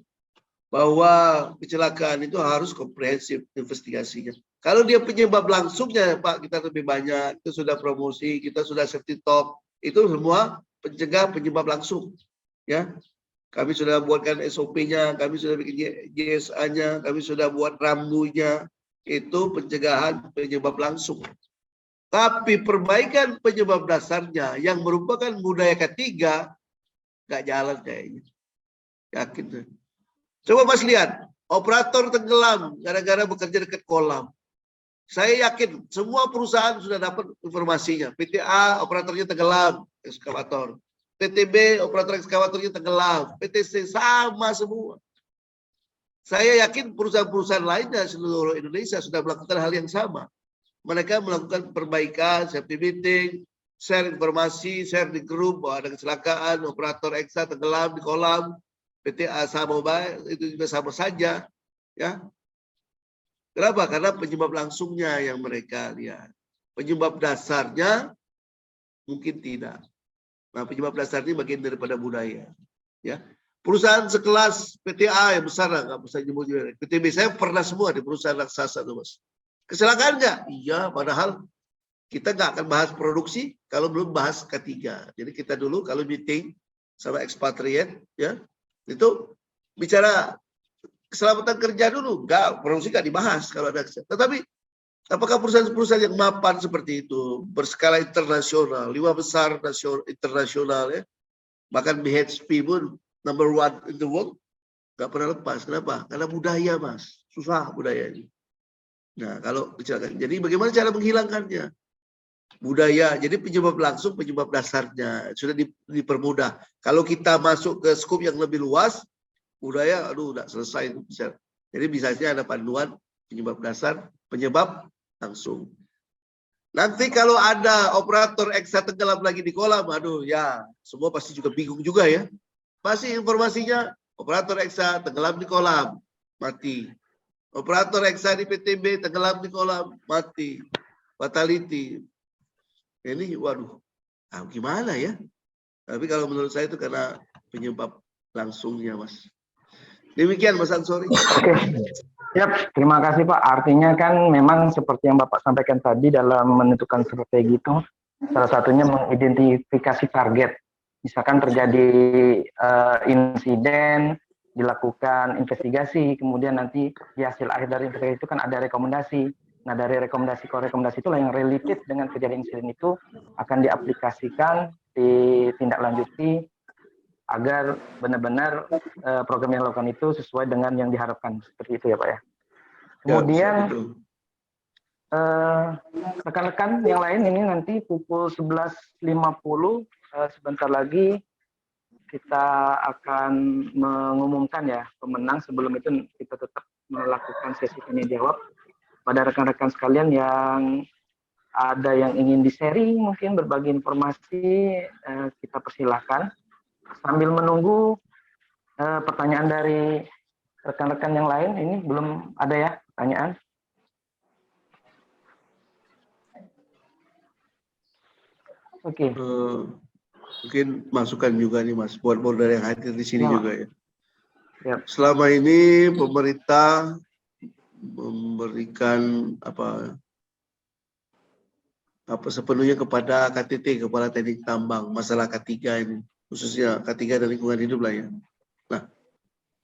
bahwa kecelakaan itu harus komprehensif investigasinya. Kalau dia penyebab langsungnya, Pak, kita lebih banyak, itu sudah promosi, kita sudah safety talk, itu semua pencegah penyebab langsung, ya. Kami sudah buatkan SOP-nya, kami sudah bikin JSA-nya, kami sudah buat rambunya. Itu pencegahan penyebab langsung. Tapi perbaikan penyebab dasarnya yang merupakan budaya ketiga, nggak jalan kayaknya. Yakin. Coba Mas lihat, operator tenggelam gara-gara bekerja dekat kolam. Saya yakin semua perusahaan sudah dapat informasinya. PTA operatornya tenggelam, ekskavator. PTB operator ekskavatornya tenggelam, PTC sama semua. Saya yakin perusahaan-perusahaan lainnya seluruh Indonesia sudah melakukan hal yang sama. Mereka melakukan perbaikan, safety meeting, share informasi, share di grup bahwa ada kecelakaan, operator eksa tenggelam di kolam, PTA sama baik, itu juga sama saja, ya. Kenapa? Karena penyebab langsungnya yang mereka lihat. Penyebab dasarnya mungkin tidak. Nah, penyebab dasar ini bagian daripada budaya. Ya, perusahaan sekelas PTA yang besar, nggak bisa nyebut juga. PTB saya pernah semua di perusahaan raksasa tuh Mas. Kecelakaan nggak? Iya, padahal kita nggak akan bahas produksi kalau belum bahas ketiga. Jadi kita dulu kalau meeting sama expatriate, ya itu bicara keselamatan kerja dulu. Nggak, produksi nggak dibahas kalau ada. Tetapi apakah perusahaan-perusahaan yang mapan seperti itu, berskala internasional, 5 besar internasional, ya, bahkan BHP pun number 1 in the world, nggak pernah lepas. Kenapa? Karena budaya Mas, susah budaya ini. Nah, kalau kecelakaan, jadi bagaimana cara menghilangkannya? Budaya, jadi penyebab langsung, penyebab dasarnya sudah dipermudah. Kalau kita masuk ke skop yang lebih luas, budaya, aduh, nggak selesai. Jadi biasanya ada panduan penyebab dasar, penyebab langsung. Nanti kalau ada operator eksa tenggelam lagi di kolam, aduh ya, semua pasti juga bingung juga ya. Pasti informasinya operator eksa tenggelam di kolam, mati. Operator eksa di PTB tenggelam di kolam, mati. Fatality. Ini waduh, gimana ya? Tapi kalau menurut saya itu karena penyebab langsungnya, Mas. Demikian Mas Ansori. Yap, terima kasih Pak. Artinya kan memang seperti yang Bapak sampaikan tadi dalam menentukan strategi itu, salah satunya mengidentifikasi target. Misalkan terjadi insiden, dilakukan investigasi, kemudian nanti di hasil akhir dari investigasi itu kan ada rekomendasi. Nah dari rekomendasi ke rekomendasi itulah yang related dengan kejadian insiden itu akan diaplikasikan, ditindaklanjuti, agar benar-benar program yang dilakukan itu sesuai dengan yang diharapkan. Seperti itu ya Pak ya. Kemudian rekan-rekan yang lain ini nanti pukul 11.50 sebentar lagi kita akan mengumumkan ya pemenang. Sebelum itu kita tetap melakukan sesi tanya jawab pada rekan-rekan sekalian yang ada yang ingin di-sharing, mungkin berbagi informasi, kita persilahkan. Sambil menunggu pertanyaan dari rekan-rekan yang lain, ini belum ada ya pertanyaan. Oke. Mungkin masukan juga nih Mas, buat modal yang hadir di sini Ya, juga ya. Ya. Selama ini pemerintah memberikan apa sepenuhnya kepada KTT, Kepala Teknik Tambang, masalah K3 ini, khususnya K3 dan lingkungan hidup lah ya. Nah,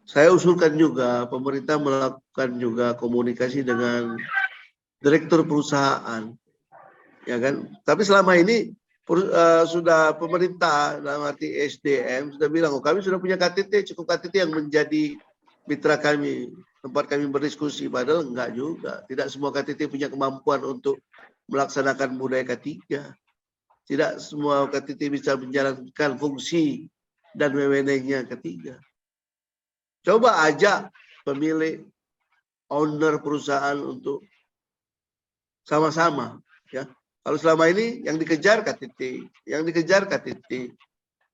saya usulkan juga pemerintah melakukan juga komunikasi dengan direktur perusahaan, ya kan? Tapi selama ini sudah pemerintah dalam arti SDM sudah bilang, oh kami sudah punya KTT, cukup KTT yang menjadi mitra kami, tempat kami berdiskusi. Padahal enggak juga. Tidak semua KTT punya kemampuan untuk melaksanakan budaya K3. Tidak semua KTT bisa menjalankan fungsi dan wewenangnya K3. Coba ajak pemilik, owner perusahaan untuk sama-sama, ya. Kalau selama ini yang dikejar KTT,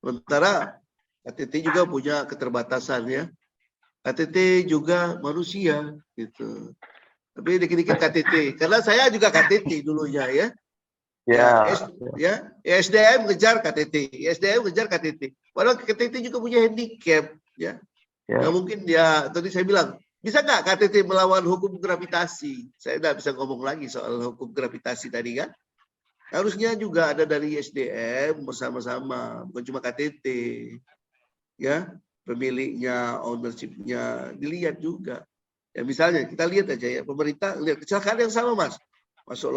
sementara KTT juga punya keterbatasan ya. KTT juga manusia gitu. Tapi dikit-dikit KTT, karena saya juga KTT dulunya ya. SDM ngejar KTT, Padahal KTT juga punya handicap ya. Nah, mungkin dia tadi saya bilang, bisa nggak KTT melawan hukum gravitasi? Saya nggak bisa ngomong lagi soal hukum gravitasi tadi kan. Harusnya juga ada dari SDM bersama-sama, bukan cuma KTT. Ya, pemiliknya, ownership-nya dilihat juga. Ya misalnya kita lihat aja ya, pemerintah lihat kecelakaan yang sama Mas. Masuk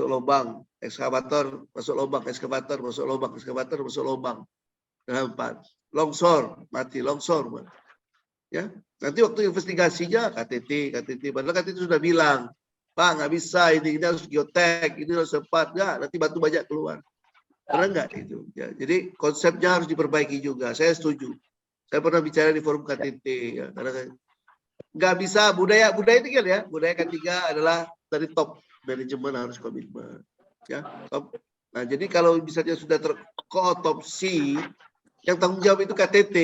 lubang, ekskavator, masuk lubang, ekskavator, masuk lubang, ekskavator, masuk lubang. Empat. Longsor, mati longsor. Ya, nanti waktu investigasinya KTT, padahal KTT sudah bilang, Pak, nggak bisa, ini harus geotek, ini harus sempat, nggak, nanti batu banyak keluar. Karena enggak itu. Ya, jadi konsepnya harus diperbaiki juga. Saya setuju. Saya pernah bicara di forum KTT. Ya, karena nggak bisa budaya ini kan ya. Budaya ketiga adalah dari top manajemen harus komitmen. Ya, top. Nah, jadi kalau misalnya sudah terkootopsi, yang tanggung jawab itu KTT,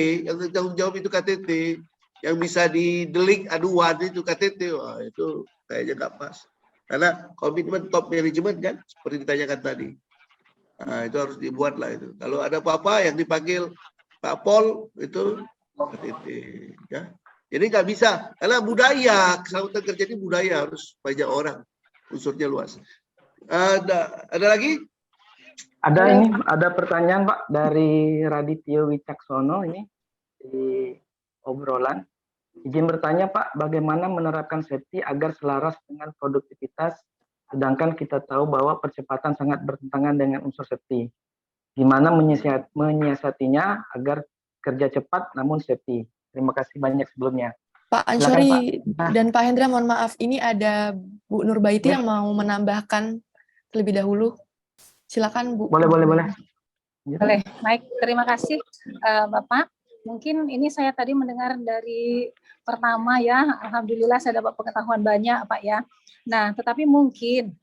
yang bisa didelik aduan itu KTT, wah itu kayaknya nggak pas. Karena komitmen top manajemen kan, seperti ditanyakan tadi. Nah, itu harus dibuat lah itu. Kalau ada apa-apa yang dipanggil Pak Pol, itu KTT. Ya. Jadi nggak bisa, karena budaya, keselamatan kerja ini budaya, harus banyak orang, unsurnya luas. Ada lagi? Ada pertanyaan Pak dari Radityo Wicaksono ini di obrolan. Izin bertanya Pak, bagaimana menerapkan safety agar selaras dengan produktivitas, sedangkan kita tahu bahwa percepatan sangat bertentangan dengan unsur safety. Gimana menyiasatinya agar kerja cepat namun safety? Terima kasih banyak sebelumnya. Pak Ansyori dan Pak Hendra, mohon maaf, ini ada Bu Nurbaiti yang mau menambahkan terlebih dahulu. Silakan Bu. Boleh. Boleh, baik. Terima kasih Bapak. Mungkin ini saya tadi mendengar dari pertama ya, alhamdulillah saya dapat pengetahuan banyak Pak ya. Nah, tetapi mungkin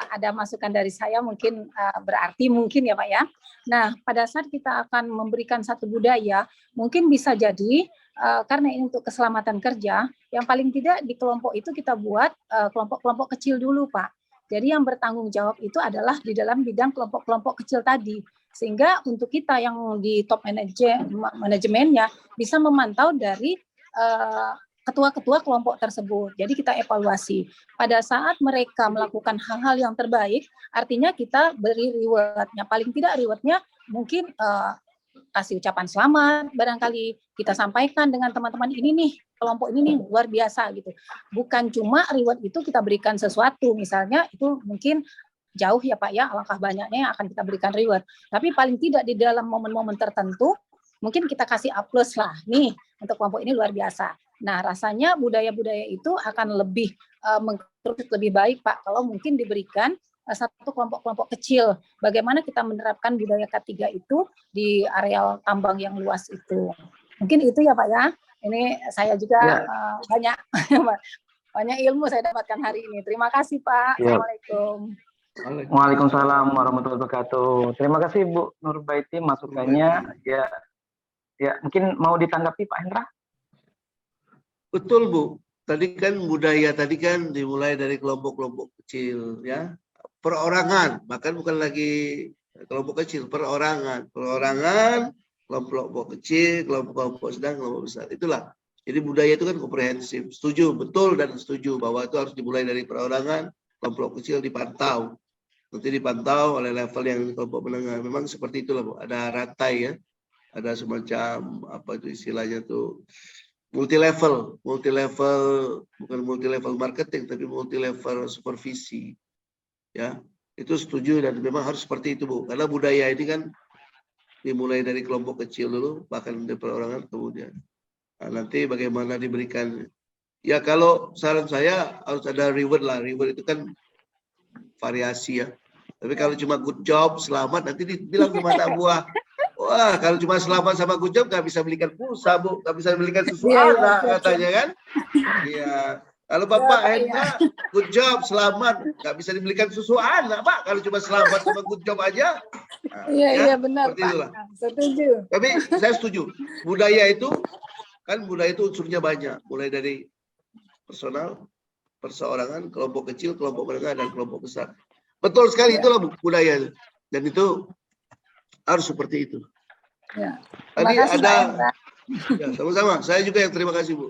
ada masukan dari saya mungkin berarti mungkin ya Pak ya. Nah, pada saat kita akan memberikan satu budaya, mungkin bisa jadi karena ini untuk keselamatan kerja, yang paling tidak di kelompok itu kita buat kelompok-kelompok kecil dulu Pak. Jadi yang bertanggung jawab itu adalah di dalam bidang kelompok-kelompok kecil tadi. Sehingga untuk kita yang di top manajemennya bisa memantau dari ketua-ketua kelompok tersebut. Jadi kita evaluasi. Pada saat mereka melakukan hal-hal yang terbaik, artinya kita beri reward-nya. Paling tidak reward-nya mungkin kasih ucapan selamat, barangkali kita sampaikan dengan teman-teman ini nih, kelompok ini nih luar biasa gitu. Bukan cuma reward itu kita berikan sesuatu, misalnya itu mungkin jauh ya Pak ya, alangkah banyaknya yang akan kita berikan reward. Tapi paling tidak di dalam momen-momen tertentu, mungkin kita kasih A+ lah, nih untuk kelompok ini luar biasa. Nah rasanya budaya-budaya itu akan lebih mengkerucut lebih baik Pak, kalau mungkin diberikan satu kelompok-kelompok kecil. Bagaimana kita menerapkan budaya K3 itu di areal tambang yang luas itu. Mungkin itu ya Pak ya. Ini saya juga banyak Banyak ilmu saya dapatkan hari ini. Terima kasih Pak. Siap. Assalamualaikum. Waalaikumsalam warahmatullahi wabarakatuh. Terima kasih Bu Nurbaiti masukannya. Ya mungkin mau ditanggapi Pak Hendra? Betul Bu. Tadi kan budaya tadi kan dimulai dari kelompok-kelompok kecil ya. Perorangan, bahkan bukan lagi kelompok kecil, perorangan, kelompok kecil, kelompok sedang, kelompok besar. Itulah. Jadi budaya itu kan komprehensif. Setuju, betul dan setuju bahwa itu harus dimulai dari perorangan, kelompok kecil dipantau. Nanti dipantau oleh level yang kelompok menengah. Memang seperti itulah Bu. Ada rantai ya. Ada semacam apa itu istilahnya tuh multi level bukan multi level marketing tapi multi level supervisi ya, itu setuju dan memang harus seperti itu Bu, karena budaya ini kan dimulai dari kelompok kecil dulu bahkan dari perorangan kemudian nanti bagaimana diberikan ya. Kalau saran saya harus ada reward lah, reward itu kan variasi ya, tapi kalau cuma good job selamat nanti dibilang sama anak buah, wah kalau cuma selamat sama good job nggak bisa belikan pulsa Bu, nggak bisa belikan susu anak katanya kan. Iya. Kalau Bapak Hendra good job selamat nggak bisa dibelikan susu anak Pak, kalau cuma selamat sama good job aja. Nah, Iya benar Pak. itulah. Setuju. Tapi saya setuju budaya itu kan, budaya itu unsurnya banyak, mulai dari personal, perseorangan, kelompok kecil, kelompok menengah dan kelompok besar. Betul sekali itulah budaya dan itu harus seperti itu. Ya. Tadi kasih, ada, Pak ya, sama-sama. Saya juga yang terima kasih Bu.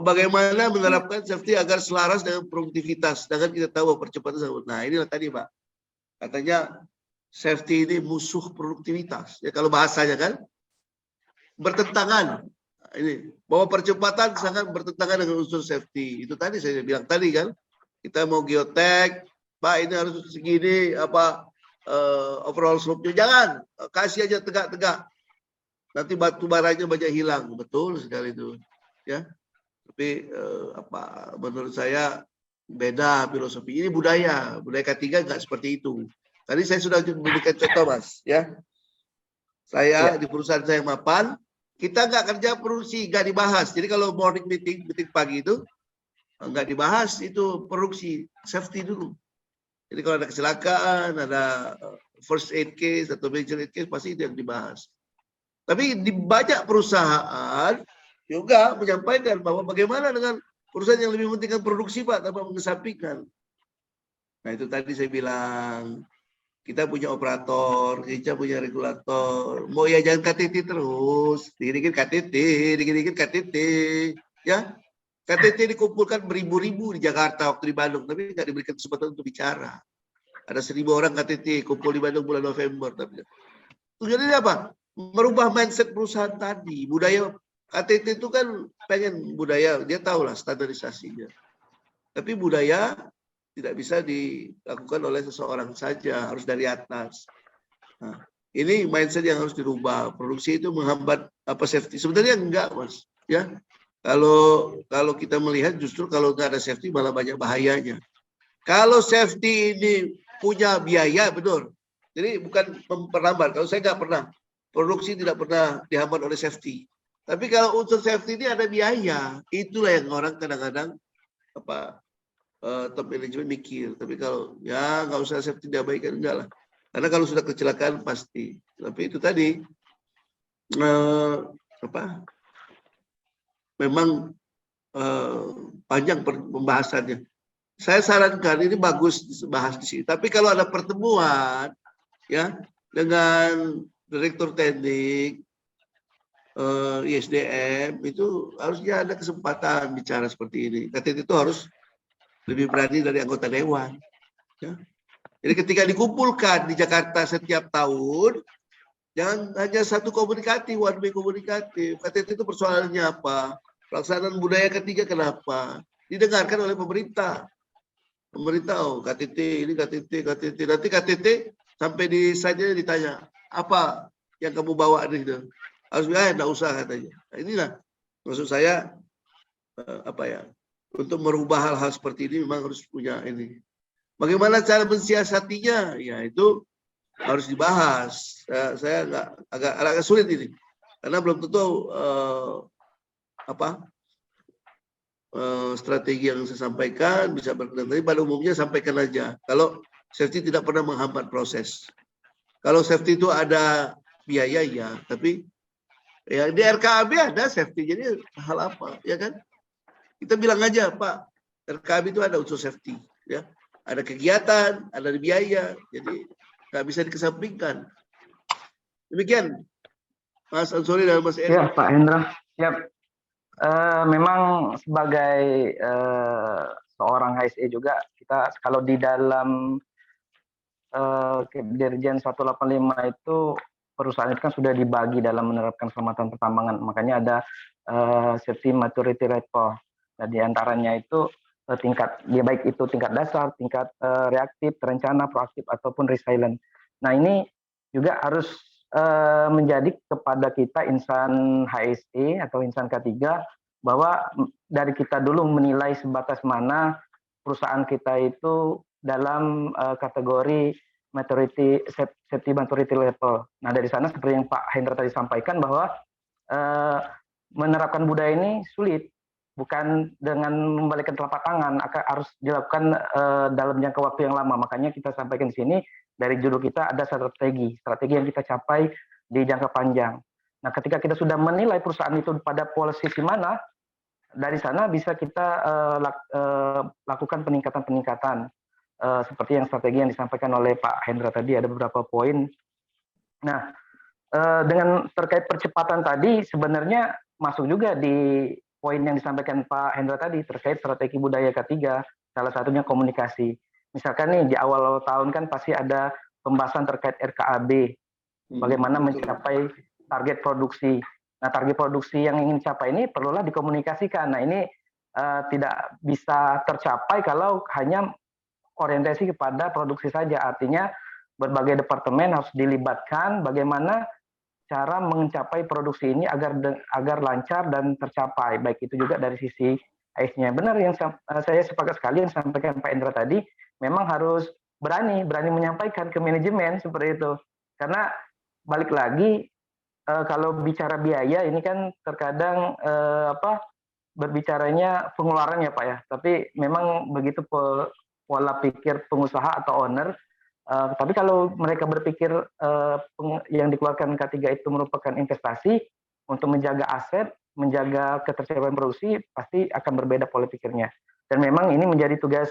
Bagaimana menerapkan safety agar selaras dengan produktivitas, sedangkan kita tahu percepatan. Nah inilah tadi Pak, katanya safety ini musuh produktivitas. Ya kalau bahasanya kan bertentangan. Ini bahwa percepatan sangat bertentangan dengan unsur safety. Itu tadi saya bilang tadi kan, kita mau geotek, Pak ini harus segini apa. Overall slope-nya jangan kasih aja tegak-tegak, nanti batu baranya banyak hilang. Betul sekali itu ya, tapi menurut saya beda filosofi ini. Budaya K3 nggak seperti itu. Tadi saya sudah memberikan contoh Mas ya, saya di perusahaan saya mapan, kita nggak kerja produksi, nggak dibahas. Jadi kalau morning meeting pagi itu nggak dibahas itu produksi, safety dulu. Jadi kalau ada kecelakaan, ada first aid case atau major aid case, pasti itu yang dibahas. Tapi di banyak perusahaan juga menyampaikan bahwa bagaimana dengan perusahaan yang lebih mementingkan produksi Pak, tanpa mengesampingkan. Nah itu tadi saya bilang, kita punya operator, kita punya regulator. Mau ya jangan KTT terus, dikit-dikit KTT, ya. KTT dikumpulkan beribu-ribu di Jakarta waktu di Bandung, tapi nggak diberikan kesempatan untuk bicara. Ada 1.000 orang KTT kumpul di Bandung bulan November. Tapi tujuannya apa? Merubah mindset perusahaan tadi. Budaya KTT itu kan pengen budaya, dia tahu lah standarisasinya. Tapi budaya tidak bisa dilakukan oleh seseorang saja, harus dari atas. Nah, ini mindset yang harus dirubah. Produksi itu menghambat apa safety. Sebenarnya enggak Mas, ya. Kalau kita melihat justru kalau nggak ada safety malah banyak bahayanya. Kalau safety ini punya biaya, betul. Jadi bukan memperlambat. Kalau saya nggak pernah, produksi tidak pernah dihambat oleh safety. Tapi kalau unsur safety ini ada biaya, itulah yang orang kadang-kadang top management mikir. Tapi kalau ya nggak usah safety diabaikan, enggak lah. Karena kalau sudah kecelakaan pasti. Tapi itu tadi memang panjang pembahasannya. Saya sarankan ini bagus dibahas di sini. Tapi kalau ada pertemuan ya dengan direktur teknik ISDM itu harusnya ada kesempatan bicara seperti ini. KTT itu harus lebih berani dari anggota dewan. Ya. Jadi ketika dikumpulkan di Jakarta setiap tahun, jangan hanya satu komunikatif, one way komunikatif. KTT itu persoalannya apa? Pelaksanaan budaya K3 kenapa? Didengarkan oleh pemerintah. Pemerintah, oh KTT, ini KTT. Nanti KTT sampai di saja ditanya, apa yang kamu bawa itu? Harus enggak usah katanya. Nah, inilah maksud saya untuk merubah hal-hal seperti ini memang harus punya ini. Bagaimana cara mensiasatinya? Ya itu harus dibahas. Saya agak sulit ini karena belum tentu strategi yang saya sampaikan, bisa berkenan. Tapi pada umumnya sampaikan aja. Kalau safety tidak pernah menghambat proses. Kalau safety itu ada biaya ya, tapi ya di RKAB ada safety. Jadi hal apa, ya kan? Kita bilang aja, Pak, RKAB itu ada unsur safety, ya. Ada kegiatan, ada biaya, jadi nggak bisa dikesampingkan. Demikian, Mas Ansori dan Mas Eri. Ya, Pak Hendra. Siap. Memang sebagai seorang HSE juga, kita kalau di dalam Dirjen 185 itu perusahaan itu kan sudah dibagi dalam menerapkan keselamatan pertambangan. Makanya ada safety maturity level. Nah, di antaranya itu tingkat, dia baik itu tingkat dasar, tingkat reaktif, terencana, proaktif, ataupun resilient. Nah, ini juga harus menjadi kepada kita insan HSE atau insan K3 bahwa dari kita dulu menilai sebatas mana perusahaan kita itu dalam kategori maturity safety maturity level. Nah, dari sana seperti yang Pak Hendra tadi sampaikan bahwa menerapkan budaya ini sulit, bukan dengan membalikkan telapak tangan, harus dilakukan dalam jangka waktu yang lama. Makanya kita sampaikan di sini dari judul kita ada strategi yang kita capai di jangka panjang. Nah, ketika kita sudah menilai perusahaan itu pada posisi mana, dari sana bisa kita lakukan peningkatan seperti yang strategi yang disampaikan oleh Pak Hendra tadi, ada beberapa poin. Nah, dengan terkait percepatan tadi sebenarnya masuk juga di poin yang disampaikan Pak Hendra tadi terkait strategi budaya K3, salah satunya komunikasi. Misalkan nih di awal tahun kan pasti ada pembahasan terkait RKAB, bagaimana mencapai target produksi. Nah, target produksi yang ingin dicapai ini perlulah dikomunikasikan. Nah, ini tidak bisa tercapai kalau hanya orientasi kepada produksi saja. Artinya berbagai departemen harus dilibatkan bagaimana cara mencapai produksi ini agar lancar dan tercapai. Baik itu juga dari sisi AIS-nya. Benar yang saya sepakat sekali yang sampaikan Pak Indra tadi, memang harus berani menyampaikan ke manajemen seperti itu. Karena balik lagi kalau bicara biaya ini kan terkadang berbicaranya pengeluaran ya Pak ya. Tapi memang begitu pola pikir pengusaha atau owner. Tapi kalau mereka berpikir yang dikeluarkan K3 itu merupakan investasi untuk menjaga aset, menjaga ketersediaan produksi, pasti akan berbeda pola pikirnya. Dan memang ini menjadi tugas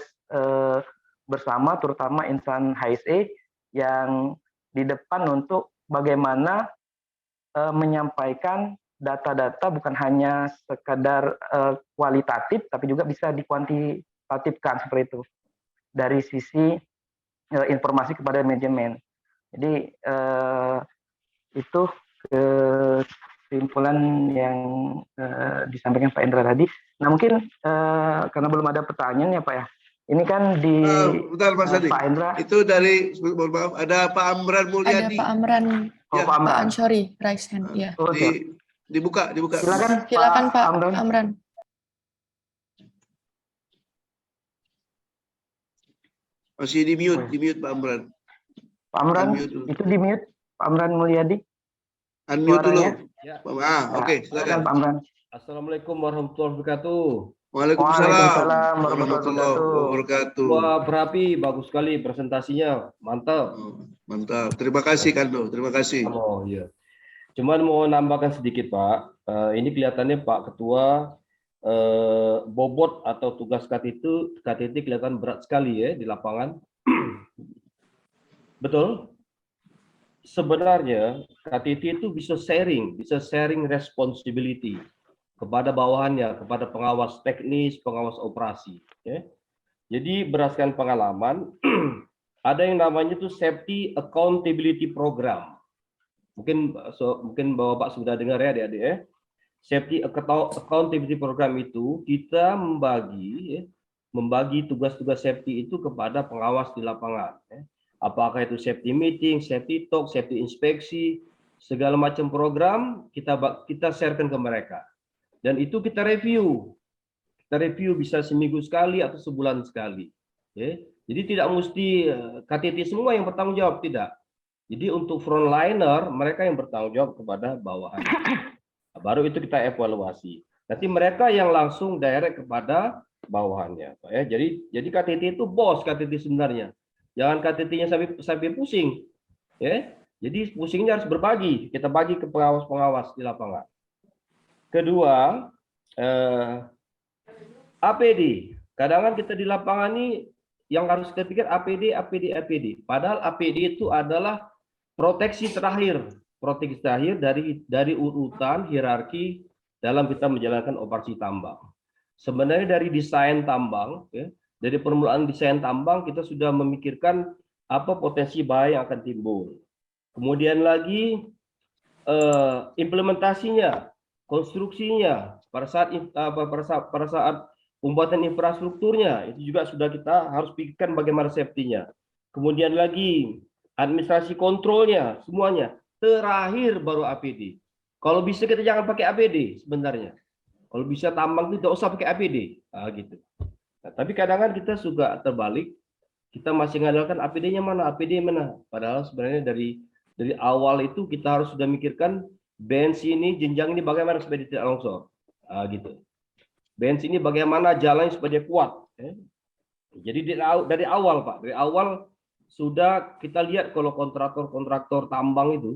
bersama, terutama insan HSE yang di depan untuk bagaimana menyampaikan data-data bukan hanya sekadar kualitatif, tapi juga bisa dikuantitatifkan seperti itu dari sisi informasi kepada manajemen. Jadi itu kesimpulan yang disampaikan Pak Indra tadi. Nah, mungkin karena belum ada pertanyaan ya Pak ya. Ini kan di bentar, Mas Adi. Pak Indra. Itu dari, mohon maaf, ada Pak Amran Mulyadi. Ada Pak Amran. Ya, Pak Amran. Pak Ansori, raise hand. Ya. Dibuka. Silakan Pak Amran. Amran. Masih di mute Pak Amran. Pak Amran, itu di mute, Pak Amran Mulyadi. Unmute dulu. Ya. Oke, silakan. Pak Amran. Assalamualaikum warahmatullahi wabarakatuh. Waalaikumsalam warahmatullahi wabarakatuh. Wah, berapi, bagus sekali presentasinya, mantap. Mantap, terima kasih Kando, terima kasih. Oh iya. Cuman mau nambahkan sedikit Pak. Ini kelihatannya Pak Ketua bobot atau tugas KTT kelihatan berat sekali ya di lapangan. Betul? Sebenarnya KTT itu bisa sharing responsibility kepada bawahannya, kepada pengawas teknis, pengawas operasi. Ya. Jadi berdasarkan pengalaman, ada yang namanya itu Safety Accountability Program. Mungkin Bapak sudah dengar ya adik-adik ya. Safety Accountability Program itu kita membagi tugas-tugas safety itu kepada pengawas di lapangan. Ya. Apakah itu safety meeting, safety talk, safety inspeksi, segala macam program kita sharekan ke mereka. Dan itu kita review. Kita review bisa seminggu sekali atau sebulan sekali. Ya. Jadi tidak mesti KTT semua yang bertanggung jawab, tidak. Jadi untuk frontliner, mereka yang bertanggung jawab kepada bawahan. Baru itu kita evaluasi. Nanti mereka yang langsung direct kepada bawahannya, Pak ya. Jadi KTT itu bos KTT sebenarnya. Jangan KTT-nya sampai pusing, ya. Jadi pusingnya harus berbagi. Kita bagi ke pengawas-pengawas di lapangan. Kedua, APD. Kadang-kadang kita di lapangan ini yang harus kita pikir APD. Padahal APD itu adalah proteksi terakhir dari urutan hierarki dalam kita menjalankan operasi tambang. Sebenarnya dari desain tambang, ya, dari permulaan desain tambang kita sudah memikirkan apa potensi bahaya yang akan timbul. Kemudian lagi implementasinya, konstruksinya, pada saat pembuatan infrastrukturnya itu juga sudah kita harus pikirkan bagaimana safety-nya. Kemudian lagi administrasi kontrolnya, semuanya. Terakhir baru APD. Kalau bisa kita jangan pakai APD sebenarnya. Kalau bisa tambang itu tidak usah pakai APD. Nah, gitu. Nah, tapi kadang-kadang kita suka terbalik. Kita masih mengandalkan APD-nya mana, APD mana. Padahal sebenarnya dari awal itu kita harus sudah mikirkan bench ini, jenjang ini bagaimana supaya tidak longsor. Nah, gitu. Bench ini bagaimana jalannya supaya dia kuat. Ya. Jadi dari awal, Pak. Dari awal sudah kita lihat kalau kontraktor tambang itu,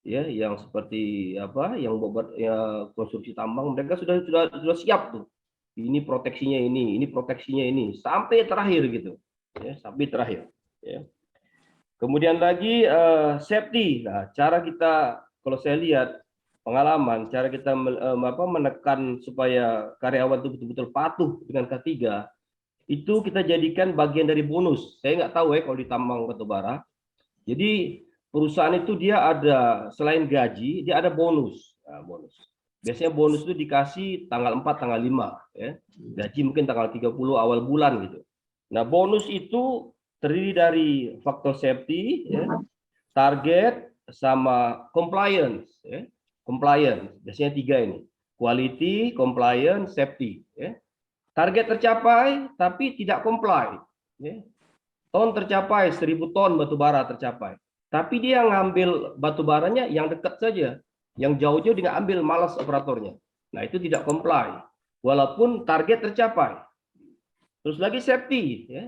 ya, yang seperti apa, yang buat ya, konstruksi tambang, mereka sudah siap tuh. Ini proteksinya ini proteksinya ini, sampai terakhir gitu, ya, sampai terakhir. Ya. Kemudian lagi safety. Nah, cara kita, kalau saya lihat pengalaman, cara kita menekan supaya karyawan itu betul-betul patuh dengan K3, itu kita jadikan bagian dari bonus. Saya nggak tahu ya kalau di tambang batubara. Jadi perusahaan itu dia ada selain gaji, dia ada bonus. Nah, bonus. Biasanya bonus itu dikasih tanggal 4, tanggal 5. Ya. Gaji mungkin tanggal 30 awal bulan gitu. Nah, bonus itu terdiri dari faktor safety, ya, target, sama compliance. Ya. Compliance, biasanya 3 ini. Quality, compliance, safety. Ya. Target tercapai, tapi tidak comply. Ya. Ton tercapai, 1000 ton batubara tercapai. Tapi dia ngambil batubaranya yang dekat saja. Yang jauh-jauh dia nggak ambil, malas operatornya. Nah, itu tidak comply. Walaupun target tercapai. Terus lagi safety. Ya.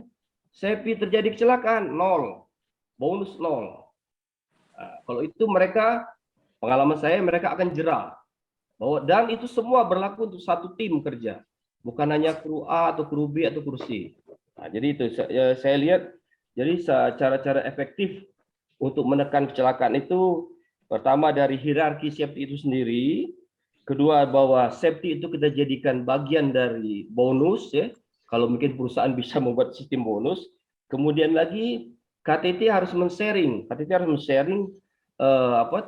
Safety terjadi kecelakaan, 0. Bonus 0. Nah, kalau itu mereka, pengalaman saya, mereka akan jerah. Dan itu semua berlaku untuk satu tim kerja. Bukan hanya kru A atau kru B atau kru C. Nah, jadi itu saya lihat, jadi cara-cara efektif untuk menekan kecelakaan itu, pertama dari hierarki safety itu sendiri, kedua bahwa safety itu kita jadikan bagian dari bonus, ya, kalau mungkin perusahaan bisa membuat sistem bonus. Kemudian lagi KTT harus men-sharing,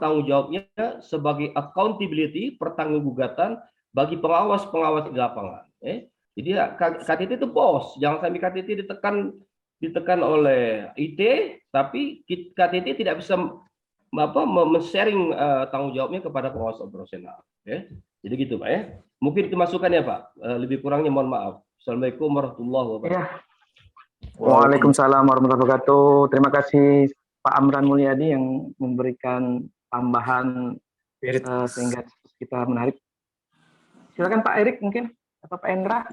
tanggung jawabnya sebagai accountability, pertanggungjawabatan bagi pengawas-pengawas di lapangan. Jadi KTT itu bos, jangan sampai KTT ditekan oleh IT, tapi KTT tidak bisa men-sharing tanggung jawabnya kepada pengawas operasional. Ya. Jadi gitu, Pak ya. Mungkin itu masukan ya, Pak. Lebih kurangnya mohon maaf. Assalamualaikum warahmatullahi wabarakatuh. Ya. Waalaikumsalam warahmatullahi wabarakatuh. Terima kasih Pak Amran Mulyadi yang memberikan tambahan sehingga kita menarik. Silakan Pak Erik mungkin atau Pak Endra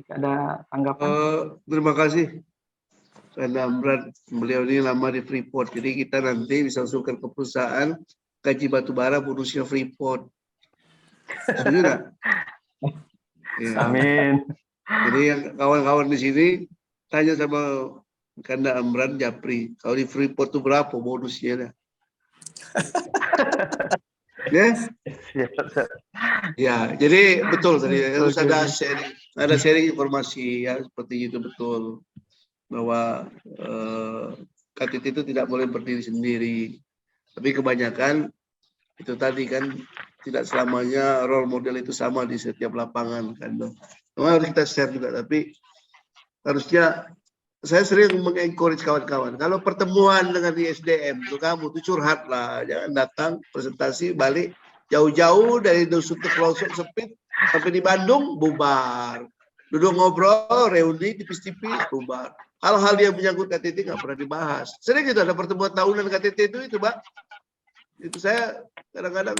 jika ada tanggapan. Terima kasih. Karena Amran, beliau ini lama di Freeport, jadi kita nanti bisa usulkan ke perusahaan gaji batubara bonusnya Freeport. Setuju nggak? Ya. Amin. Jadi yang kawan-kawan di sini tanya sama Kanda Amran Japri, kalau di Freeport itu berapa bonusnya? Ya? Ya, jadi betul tadi harus ada sharing informasi ya, seperti itu, betul bahwa KTT itu tidak boleh berdiri sendiri. Tapi kebanyakan itu tadi kan tidak selamanya role model itu sama di setiap lapangan kan. Memang harus kita share juga, tapi harusnya saya sering mengencourage kawan-kawan. Kalau pertemuan dengan ISDM, tuh kamu tuh curhat lah, jangan datang presentasi balik jauh-jauh dari Dusun ke Pelosok Sepit sampai di Bandung bubar. Duduk ngobrol, reuni tipis-tipis bubar. Hal-hal yang menyangkut KTT nggak pernah dibahas. Sering itu ada pertemuan tahunan KTT itu, Mbak. Itu saya kadang-kadang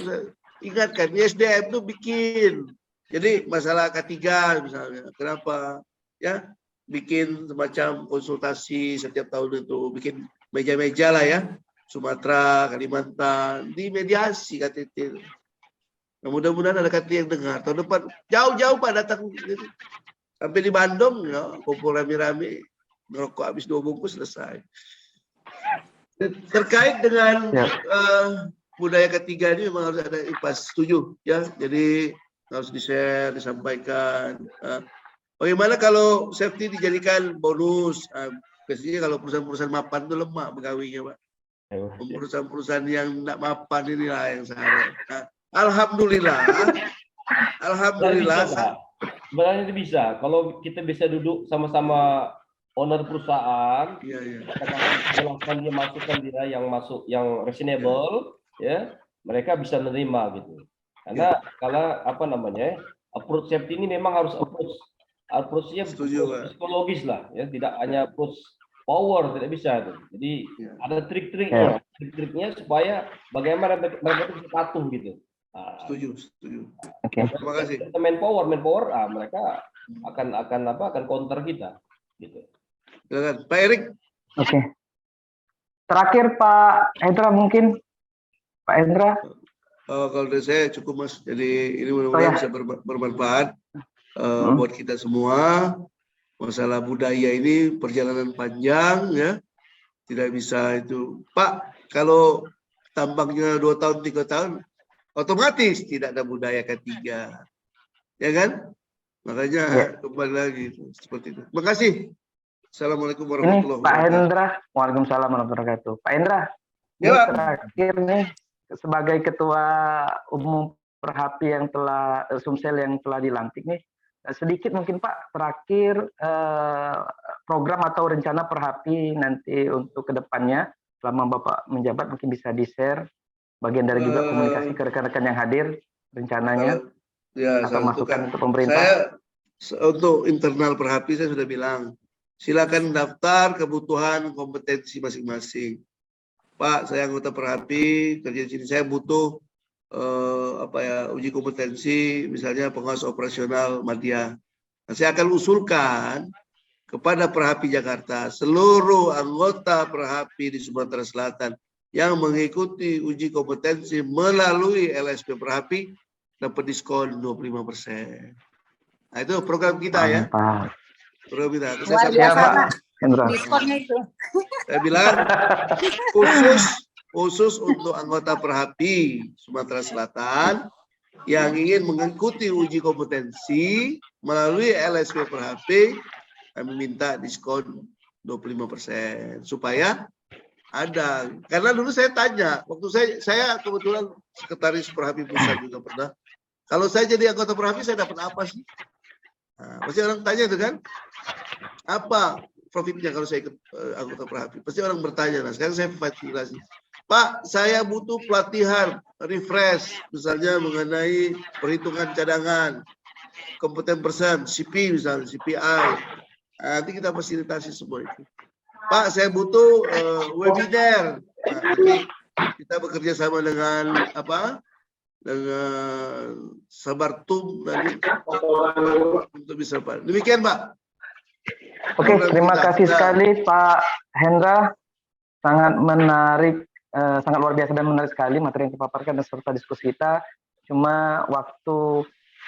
ingatkan ISDM itu bikin. Jadi masalah K3 misalnya, kenapa? Ya, bikin semacam konsultasi setiap tahun itu, bikin meja-meja lah ya, Sumatera, Kalimantan, di mediasi KTT. Nah, mudah-mudahan ada KTT yang dengar. Tahun depan jauh-jauh Pak datang sampai di Bandung, ya, kumpul rame-rame, ngerokok habis 2 bungkus selesai. Terkait dengan budaya ketiga ini memang harus ada IPAS, setuju ya. Jadi harus di-share, disampaikan. Bagaimana kalau safety dijadikan bonus? Biasanya kalau perusahaan-perusahaan mapan itu lemah pegawainya, Pak. Perusahaan-perusahaan yang tidak mapan inilah yang saya. Nah, alhamdulillah. Sebenarnya itu bisa. Kalau kita bisa duduk sama-sama owner perusahaan, jelaskan dia, masukkan dia yang reasonable, ya, mereka bisa menerima gitu. Karena apa namanya, approach safety ini memang harus approach-nya psikologis lah, ya, tidak hanya approach power, tidak bisa tuh. Jadi ada trik-triknya supaya bagaimana mereka bisa patuh gitu. Setuju. Oke. Terima kasih. Kita main power, mereka akan counter kita, gitu. Silakan, Pak Erik. Oke. Terakhir Pak Hendra mungkin, Pak Hendra. Kalau dari saya cukup Mas. Jadi ini mudah-mudahan bisa bermanfaat buat kita semua. Masalah budaya ini perjalanan panjang ya. Tidak bisa itu. Pak, kalau tambangnya 2 tahun, 3 tahun, otomatis tidak ada budaya ketiga. Ya kan? Makanya kembali lagi seperti itu. Terima kasih. Assalamualaikum warahmatullahi wabarakatuh. Pak Hendra, waalaikumsalam warahmatullahi wabarakatuh. Pak Hendra, ini terakhir nih sebagai Ketua Umum Perhapi yang telah Sumsel yang telah dilantik nih, sedikit mungkin Pak terakhir program atau rencana Perhapi nanti untuk kedepannya selama Bapak menjabat mungkin bisa di-share bagian dari juga komunikasi ke rekan-rekan yang hadir rencananya atau masukan untuk pemerintah. Saya untuk internal Perhapi saya sudah bilang. Silakan daftar kebutuhan kompetensi masing-masing. Pak, saya anggota Perhapi, kerja di sini saya butuh uji kompetensi, misalnya pengawas operasional media. Nah, saya akan usulkan kepada Perhapi Jakarta, seluruh anggota Perhapi di Sumatera Selatan yang mengikuti uji kompetensi melalui LSP Perhapi dapat diskon 25%. Nah, itu program kita ya. Luar biasa Pak. Diskonnya itu. Saya bilang khusus untuk anggota Perhapi Sumatera Selatan yang ingin mengikuti uji kompetensi melalui LSP Perhapi, kami minta diskon 25% supaya ada. Karena dulu saya tanya, waktu saya kebetulan sekretaris Perhapi Pusat juga pernah. Kalau saya jadi anggota Perhapi saya dapat apa sih? Nah, pasti orang tanya itu kan, apa profitnya kalau saya ikut anggota Perhapi? Pasti orang bertanya. Nah, sekarang saya fasilitasi. Pak, saya butuh pelatihan, refresh, misalnya mengenai perhitungan cadangan, kompeten persen, CP misalnya, CPI. Nanti kita fasilitasi semua itu. Pak, saya butuh webinar. Nah, nanti kita bekerja sama dengan apa? Dengan Sabartum tadi untuk bisa Pak. Demikian Pak. Oke, terima kasih sekali Pak Hendra. Sangat menarik, sangat luar biasa dan menarik sekali materi yang dipaparkan dan serta diskusi kita. Cuma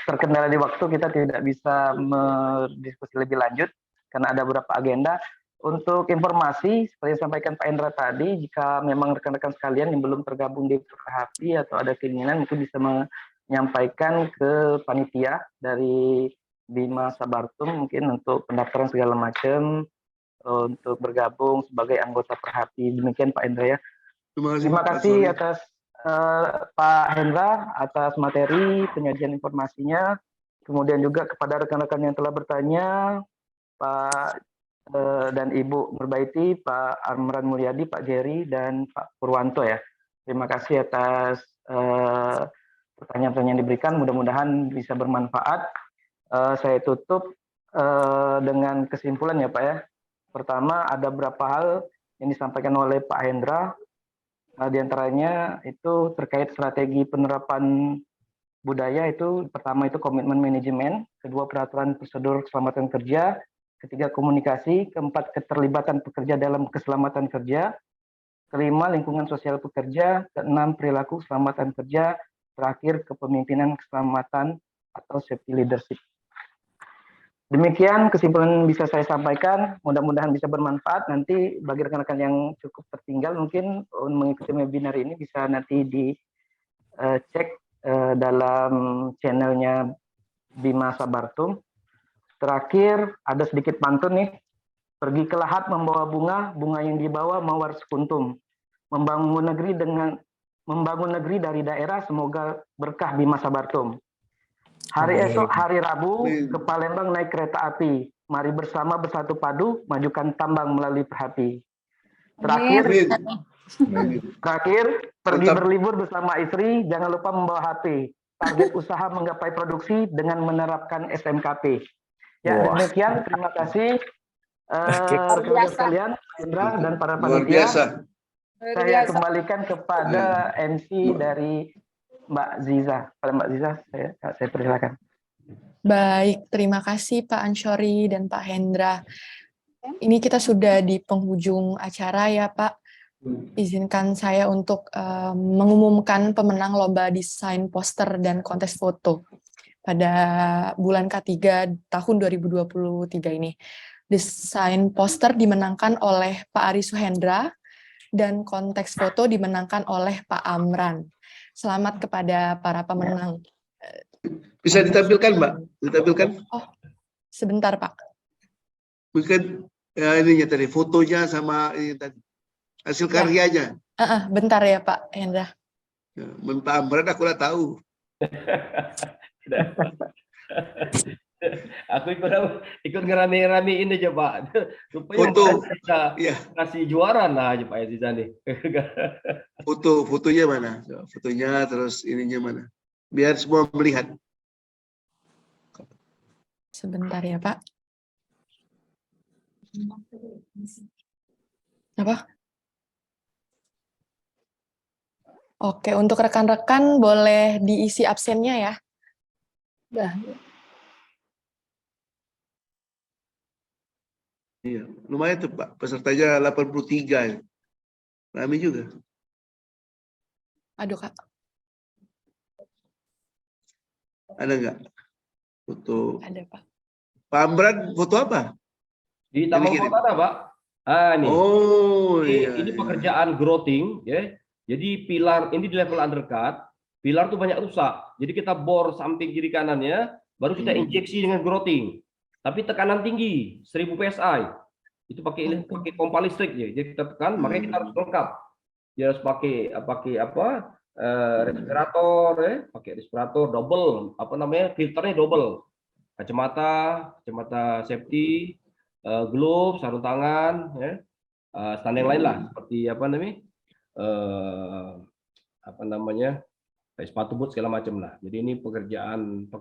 terkendala di waktu kita tidak bisa berdiskusi lebih lanjut karena ada beberapa agenda. Untuk informasi, seperti yang disampaikan Pak Hendra tadi, jika memang rekan-rekan sekalian yang belum tergabung di Perhapi atau ada keinginan, mungkin bisa menyampaikan ke panitia dari Bima Sabartum mungkin untuk pendaftaran segala macam untuk bergabung sebagai anggota Perhapi. Demikian Pak Hendra ya. Terima kasih atas Pak Hendra atas materi penyajian informasinya. Kemudian juga kepada rekan-rekan yang telah bertanya, Pak dan Ibu Nurbaiti, Pak Amran Mulyadi, Pak Jerry, dan Pak Purwanto ya. Terima kasih atas pertanyaan-pertanyaan yang diberikan. Mudah-mudahan bisa bermanfaat. Saya tutup dengan kesimpulan ya Pak ya. Pertama, ada beberapa hal yang disampaikan oleh Pak Hendra. Di antaranya itu terkait strategi penerapan budaya itu pertama itu komitmen manajemen, kedua peraturan prosedur keselamatan kerja, ketiga komunikasi, keempat keterlibatan pekerja dalam keselamatan kerja, kelima lingkungan sosial pekerja, keenam perilaku keselamatan kerja, terakhir kepemimpinan keselamatan atau safety leadership. Demikian kesimpulan bisa saya sampaikan, mudah-mudahan bisa bermanfaat. Nanti bagi rekan-rekan yang cukup tertinggal mungkin mengikuti webinar ini bisa nanti dicek dalam channelnya Bima Sabartum. Terakhir ada sedikit pantun nih, pergi ke lahat membawa bunga yang dibawa mawar sekuntum. Membangun negeri dari daerah, semoga berkah Bima Sabartum. Hari esok hari Rabu ke Palembang naik kereta api. Mari bersama bersatu padu majukan tambang melalui Perhati. Terakhir pergi berlibur bersama istri, jangan lupa membawa HP. Target usaha menggapai produksi dengan menerapkan SMKP. Ya, demikian terima kasih rekan-rekan sekalian, Indra dan para Luar panitia. biasa. Saya kembalikan kepada MC dari Mbak Ziza. Pada Mbak Ziza, saya persilakan. Baik, terima kasih Pak Ansyori dan Pak Hendra. Ini kita sudah di penghujung acara ya Pak. Izinkan saya untuk mengumumkan pemenang lomba desain poster dan kontes foto pada bulan K3 tahun 2023 ini. Desain poster dimenangkan oleh Pak Ari Suhendra dan konteks foto dimenangkan oleh Pak Amran. Selamat kepada para pemenang. Bisa ditampilkan, Mbak? Ditampilkan? Oh, sebentar, Pak. Mungkin ininya tadi, fotonya sama ini tadi. Hasil karyanya. Bentar ya, Pak Hendra. Pak Amran aku udah tahu. Aku ikut ngerame-ramein aja Pak, supaya foto bisa kasih juara lah aja Pak Aziza nih. Fotonya mana? Fotonya terus ininya mana? Biar semua melihat. Sebentar ya Pak. Apa? Oke, untuk rekan-rekan boleh diisi absennya ya. Iya, lumayan tuh Pak. Pesertanya 83. Rame juga. Aduh Kak. Ada nggak foto? Ada Pak. Pak Amran foto apa? Di Taman Kota Pak. Nih. Oh, ini pekerjaan growting ya. Jadi pilar ini di level undercut, pilar tuh banyak rusak. Jadi kita bor samping kiri kanannya, baru kita injeksi dengan growting. Tapi tekanan tinggi, 1000 PSI. Itu pakai pompa listrik ya. Jadi kita tekan, makanya kita harus lengkap. Dia harus pakai apa? Respirator ya, pakai respirator double, apa namanya? Filternya double. Kacamata safety, glove, sarung tangan ya. Stand yang lain lah seperti apa namanya? Sepatu boot segala macam lah. Jadi ini pekerjaan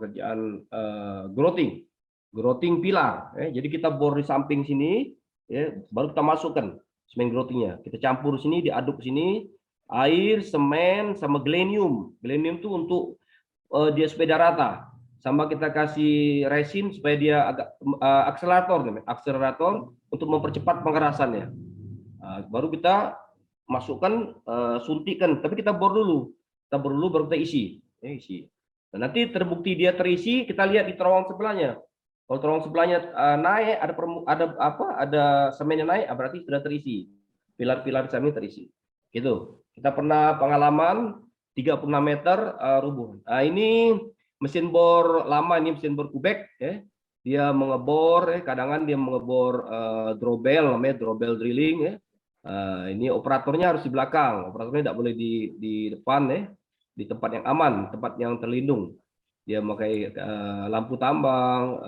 growting pilar. Jadi kita bor di samping sini, ya, baru kita masukkan semen growtingnya. Kita campur sini, diaduk sini, air, semen, sama glenium. Glenium itu untuk dia supaya rata. Sama kita kasih resin supaya dia agak akselerator untuk mempercepat pengerasannya. Baru kita masukkan, suntikan. Tapi kita bor dulu. Baru kita isi. Nah, nanti terbukti dia terisi, kita lihat di terowongan sebelahnya. Kalau terowongan sebelahnya naik, ada semennya naik, berarti sudah terisi. Pilar-pilar semen terisi. Gitu. Kita pernah pengalaman 36 meter rubuh. Nah, ini mesin bor lama, ini mesin bor kubek. Ya. Dia mengebor, kadang-kadang dia mengebor drawbell, namanya drawbell drilling. Ya. Ini operatornya harus di belakang. Operatornya tidak boleh di depan, ya. Di tempat yang aman, tempat yang terlindung. Dia memakai lampu tambang,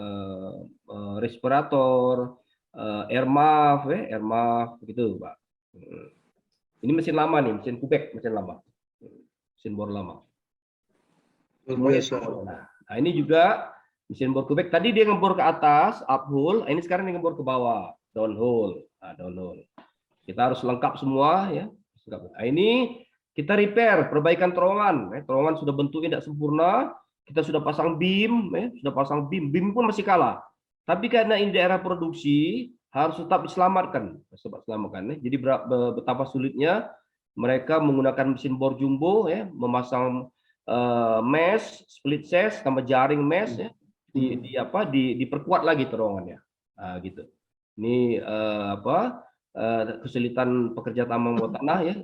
respirator, air muff, begitu, Pak. Ini mesin lama nih, mesin kubek, mesin lama, mesin bor lama. Nah, ini juga mesin bor kubek. Tadi dia ngebor ke atas, uphole. Ini sekarang dia ngebor ke bawah, downhole. Downhole. Kita harus lengkap semua, ya, Nah, ini kita repair, perbaikan terowongan. Terowongan sudah bentuknya tidak sempurna, kita sudah pasang beam, beam pun masih kalah. Tapi karena ini daerah produksi, harus tetap diselamatkan. Jadi betapa sulitnya mereka menggunakan mesin bor jumbo, memasang mesh, split sash, tambah jaring mesh, diperkuat lagi terowongannya. Nah, gitu. Ini kesulitan pekerja tambang bawah tanah ya.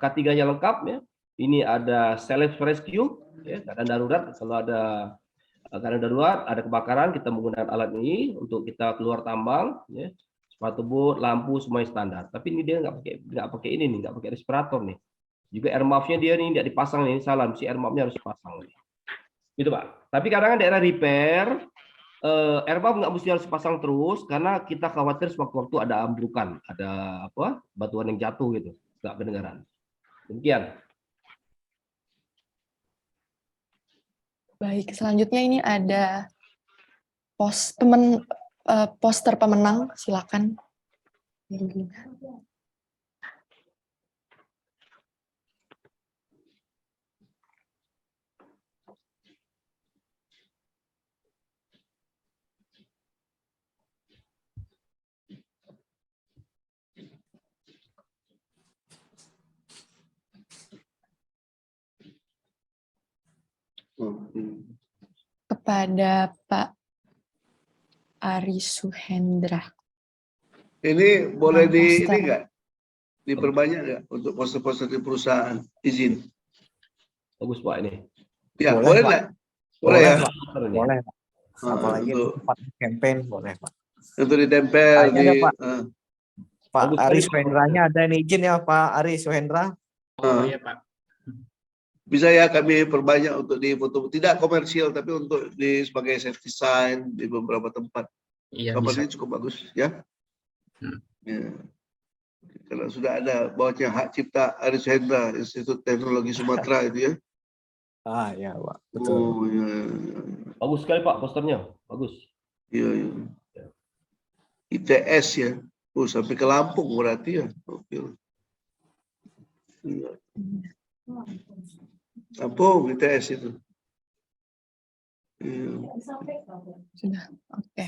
K3-nya lengkap ya. Ini ada self rescue ya, keadaan darurat. Kalau ada keadaan darurat, ada kebakaran, kita menggunakan alat ini untuk kita keluar tambang ya. Sepatu boot, lampu semuanya standar. Tapi ini dia nggak pakai ini nih, nggak pakai respirator nih. Juga air muff-nya dia nih nggak dipasang nih, salah, si air muff-nya harus dipasang nih. Gitu Pak. Tapi kadang-kadang daerah repair airbag nggak mesti harus pasang terus karena kita khawatir sewaktu-waktu ada ambrukan, ada batuan yang jatuh gitu, nggak kedengaran. Demikian. Baik, selanjutnya ini ada poster pemenang, silakan. Kepada Pak Aris Suhendra. Ini boleh Poster. ini nggak? Diperbanyak nggak untuk poster-poster di perusahaan? Izin. Bagus Pak ini. Ya, Boleh, boleh Pak. nggak? Boleh ya? Pak. Boleh, Pak. Apalagi untuk tempat campaign boleh, Pak. untuk ditempel Ada, di Pak. Pak Bagus Aris sekali, Pak. Suhendranya ada yang izin ya, Pak Aris Suhendra? iya, Pak. Bisa ya kami perbanyak untuk di foto, tidak komersial tapi untuk sebagai safety sign di beberapa tempat. Iya, Kapan bisa. ini cukup bagus ya. Ya. Kalau sudah ada bawahnya hak cipta Aris Suhendra, Institut Teknologi Sumatera itu ya. Ah ya, Pak. Betul. Oh ya. Bagus sekali Pak posternya, bagus. Iya. ITS ya. Oh sampai ke Lampung berarti ya. Oke. Iya. Lampung ITS itu. Iya. Sudah, oke.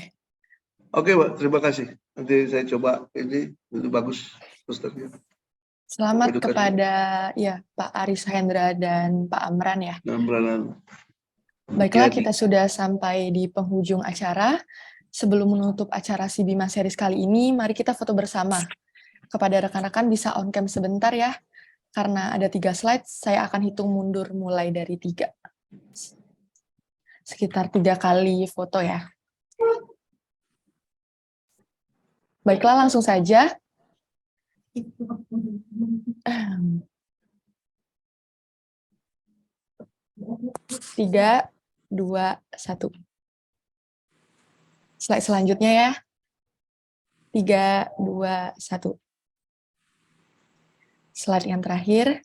Oke, Pak, terima kasih. Nanti saya coba itu bagus posternya. Selamat Edukasi. kepada Pak Aris Suhendra dan Pak Amran ya. Baiklah, kita sudah sampai di penghujung acara. Sebelum menutup acara Si Bima Series kali ini, mari kita foto bersama. Kepada rekan-rekan bisa on cam sebentar ya. Karena ada 3 slide, saya akan hitung mundur mulai dari 3. Sekitar 3 kali foto ya. Baiklah, langsung saja. 3, 2, 1. Slide selanjutnya ya. 3, 2, 1. Slide yang terakhir.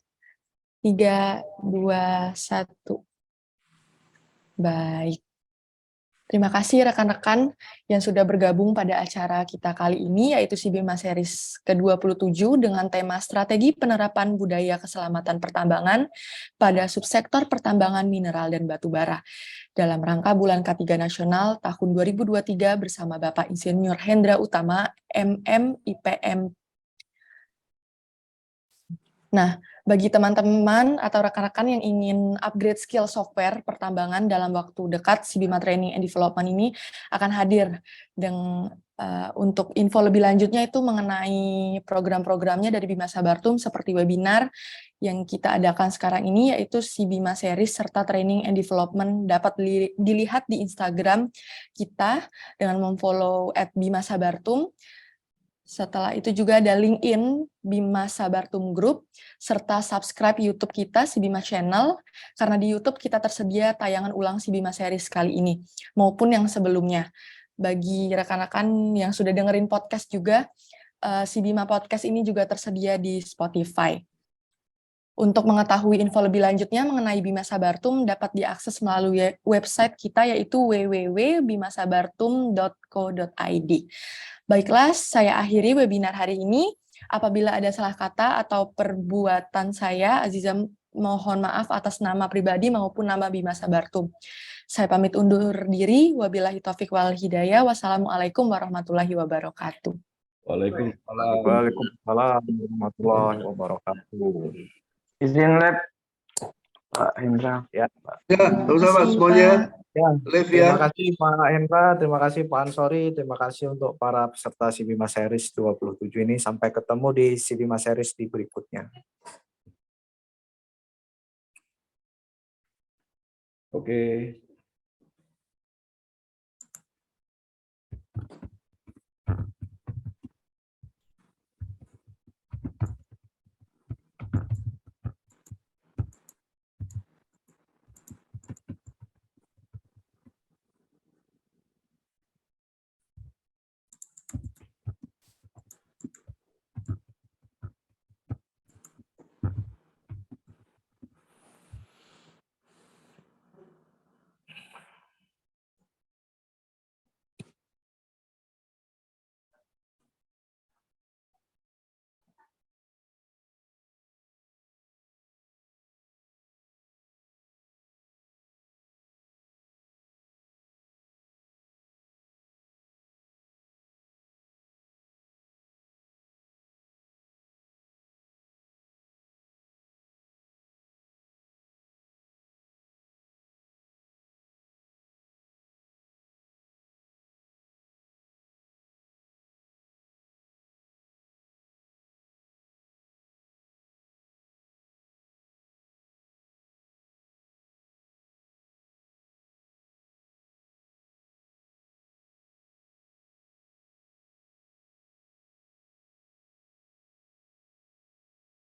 3, 2, 1. Baik. Terima kasih rekan-rekan yang sudah bergabung pada acara kita kali ini, yaitu Si Bima Series ke-27 dengan tema Strategi Penerapan Budaya Keselamatan Pertambangan pada Subsektor Pertambangan Mineral dan Batubara dalam rangka Bulan K3 Nasional tahun 2023 bersama Bapak Insinyur Hendra Utama, MM, IPM. Nah, bagi teman-teman atau rekan-rekan yang ingin upgrade skill software pertambangan dalam waktu dekat, Si Bima Training and Development ini akan hadir untuk info lebih lanjutnya itu mengenai program-programnya dari Bima Sabartum seperti webinar yang kita adakan sekarang ini, yaitu Si Bima Series serta Training and Development dapat dilihat di Instagram kita dengan memfollow @bimasabartum. Setelah itu juga ada LinkedIn Bima Sabartum Group, serta subscribe YouTube kita, Si Bima Channel, karena di YouTube kita tersedia tayangan ulang Si Bima Series kali ini, maupun yang sebelumnya. Bagi rekan-rekan yang sudah dengerin podcast juga, Si Bima Podcast ini juga tersedia di Spotify. Untuk mengetahui info lebih lanjutnya mengenai Bima Sabartum dapat diakses melalui website kita, yaitu www.bimasabartum.co.id. Baiklah, saya akhiri webinar hari ini. Apabila ada salah kata atau perbuatan saya, Aziza mohon maaf atas nama pribadi maupun nama Bima Sabartum. Saya pamit undur diri. Wabillahi taufik wal hidayah. Wassalamualaikum warahmatullahi wabarakatuh. Waalaikumsalam. Waalaikumsalam warahmatullahi wabarakatuh. Izin lab Pak Hendra. Ya, sama-sama semuanya. Ya, Live terima ya. kasih Pak Hendra, terima kasih Pak Ansori, terima kasih untuk para peserta Sibima Series 27 ini. Sampai ketemu di Sibima Series di berikutnya. Oke.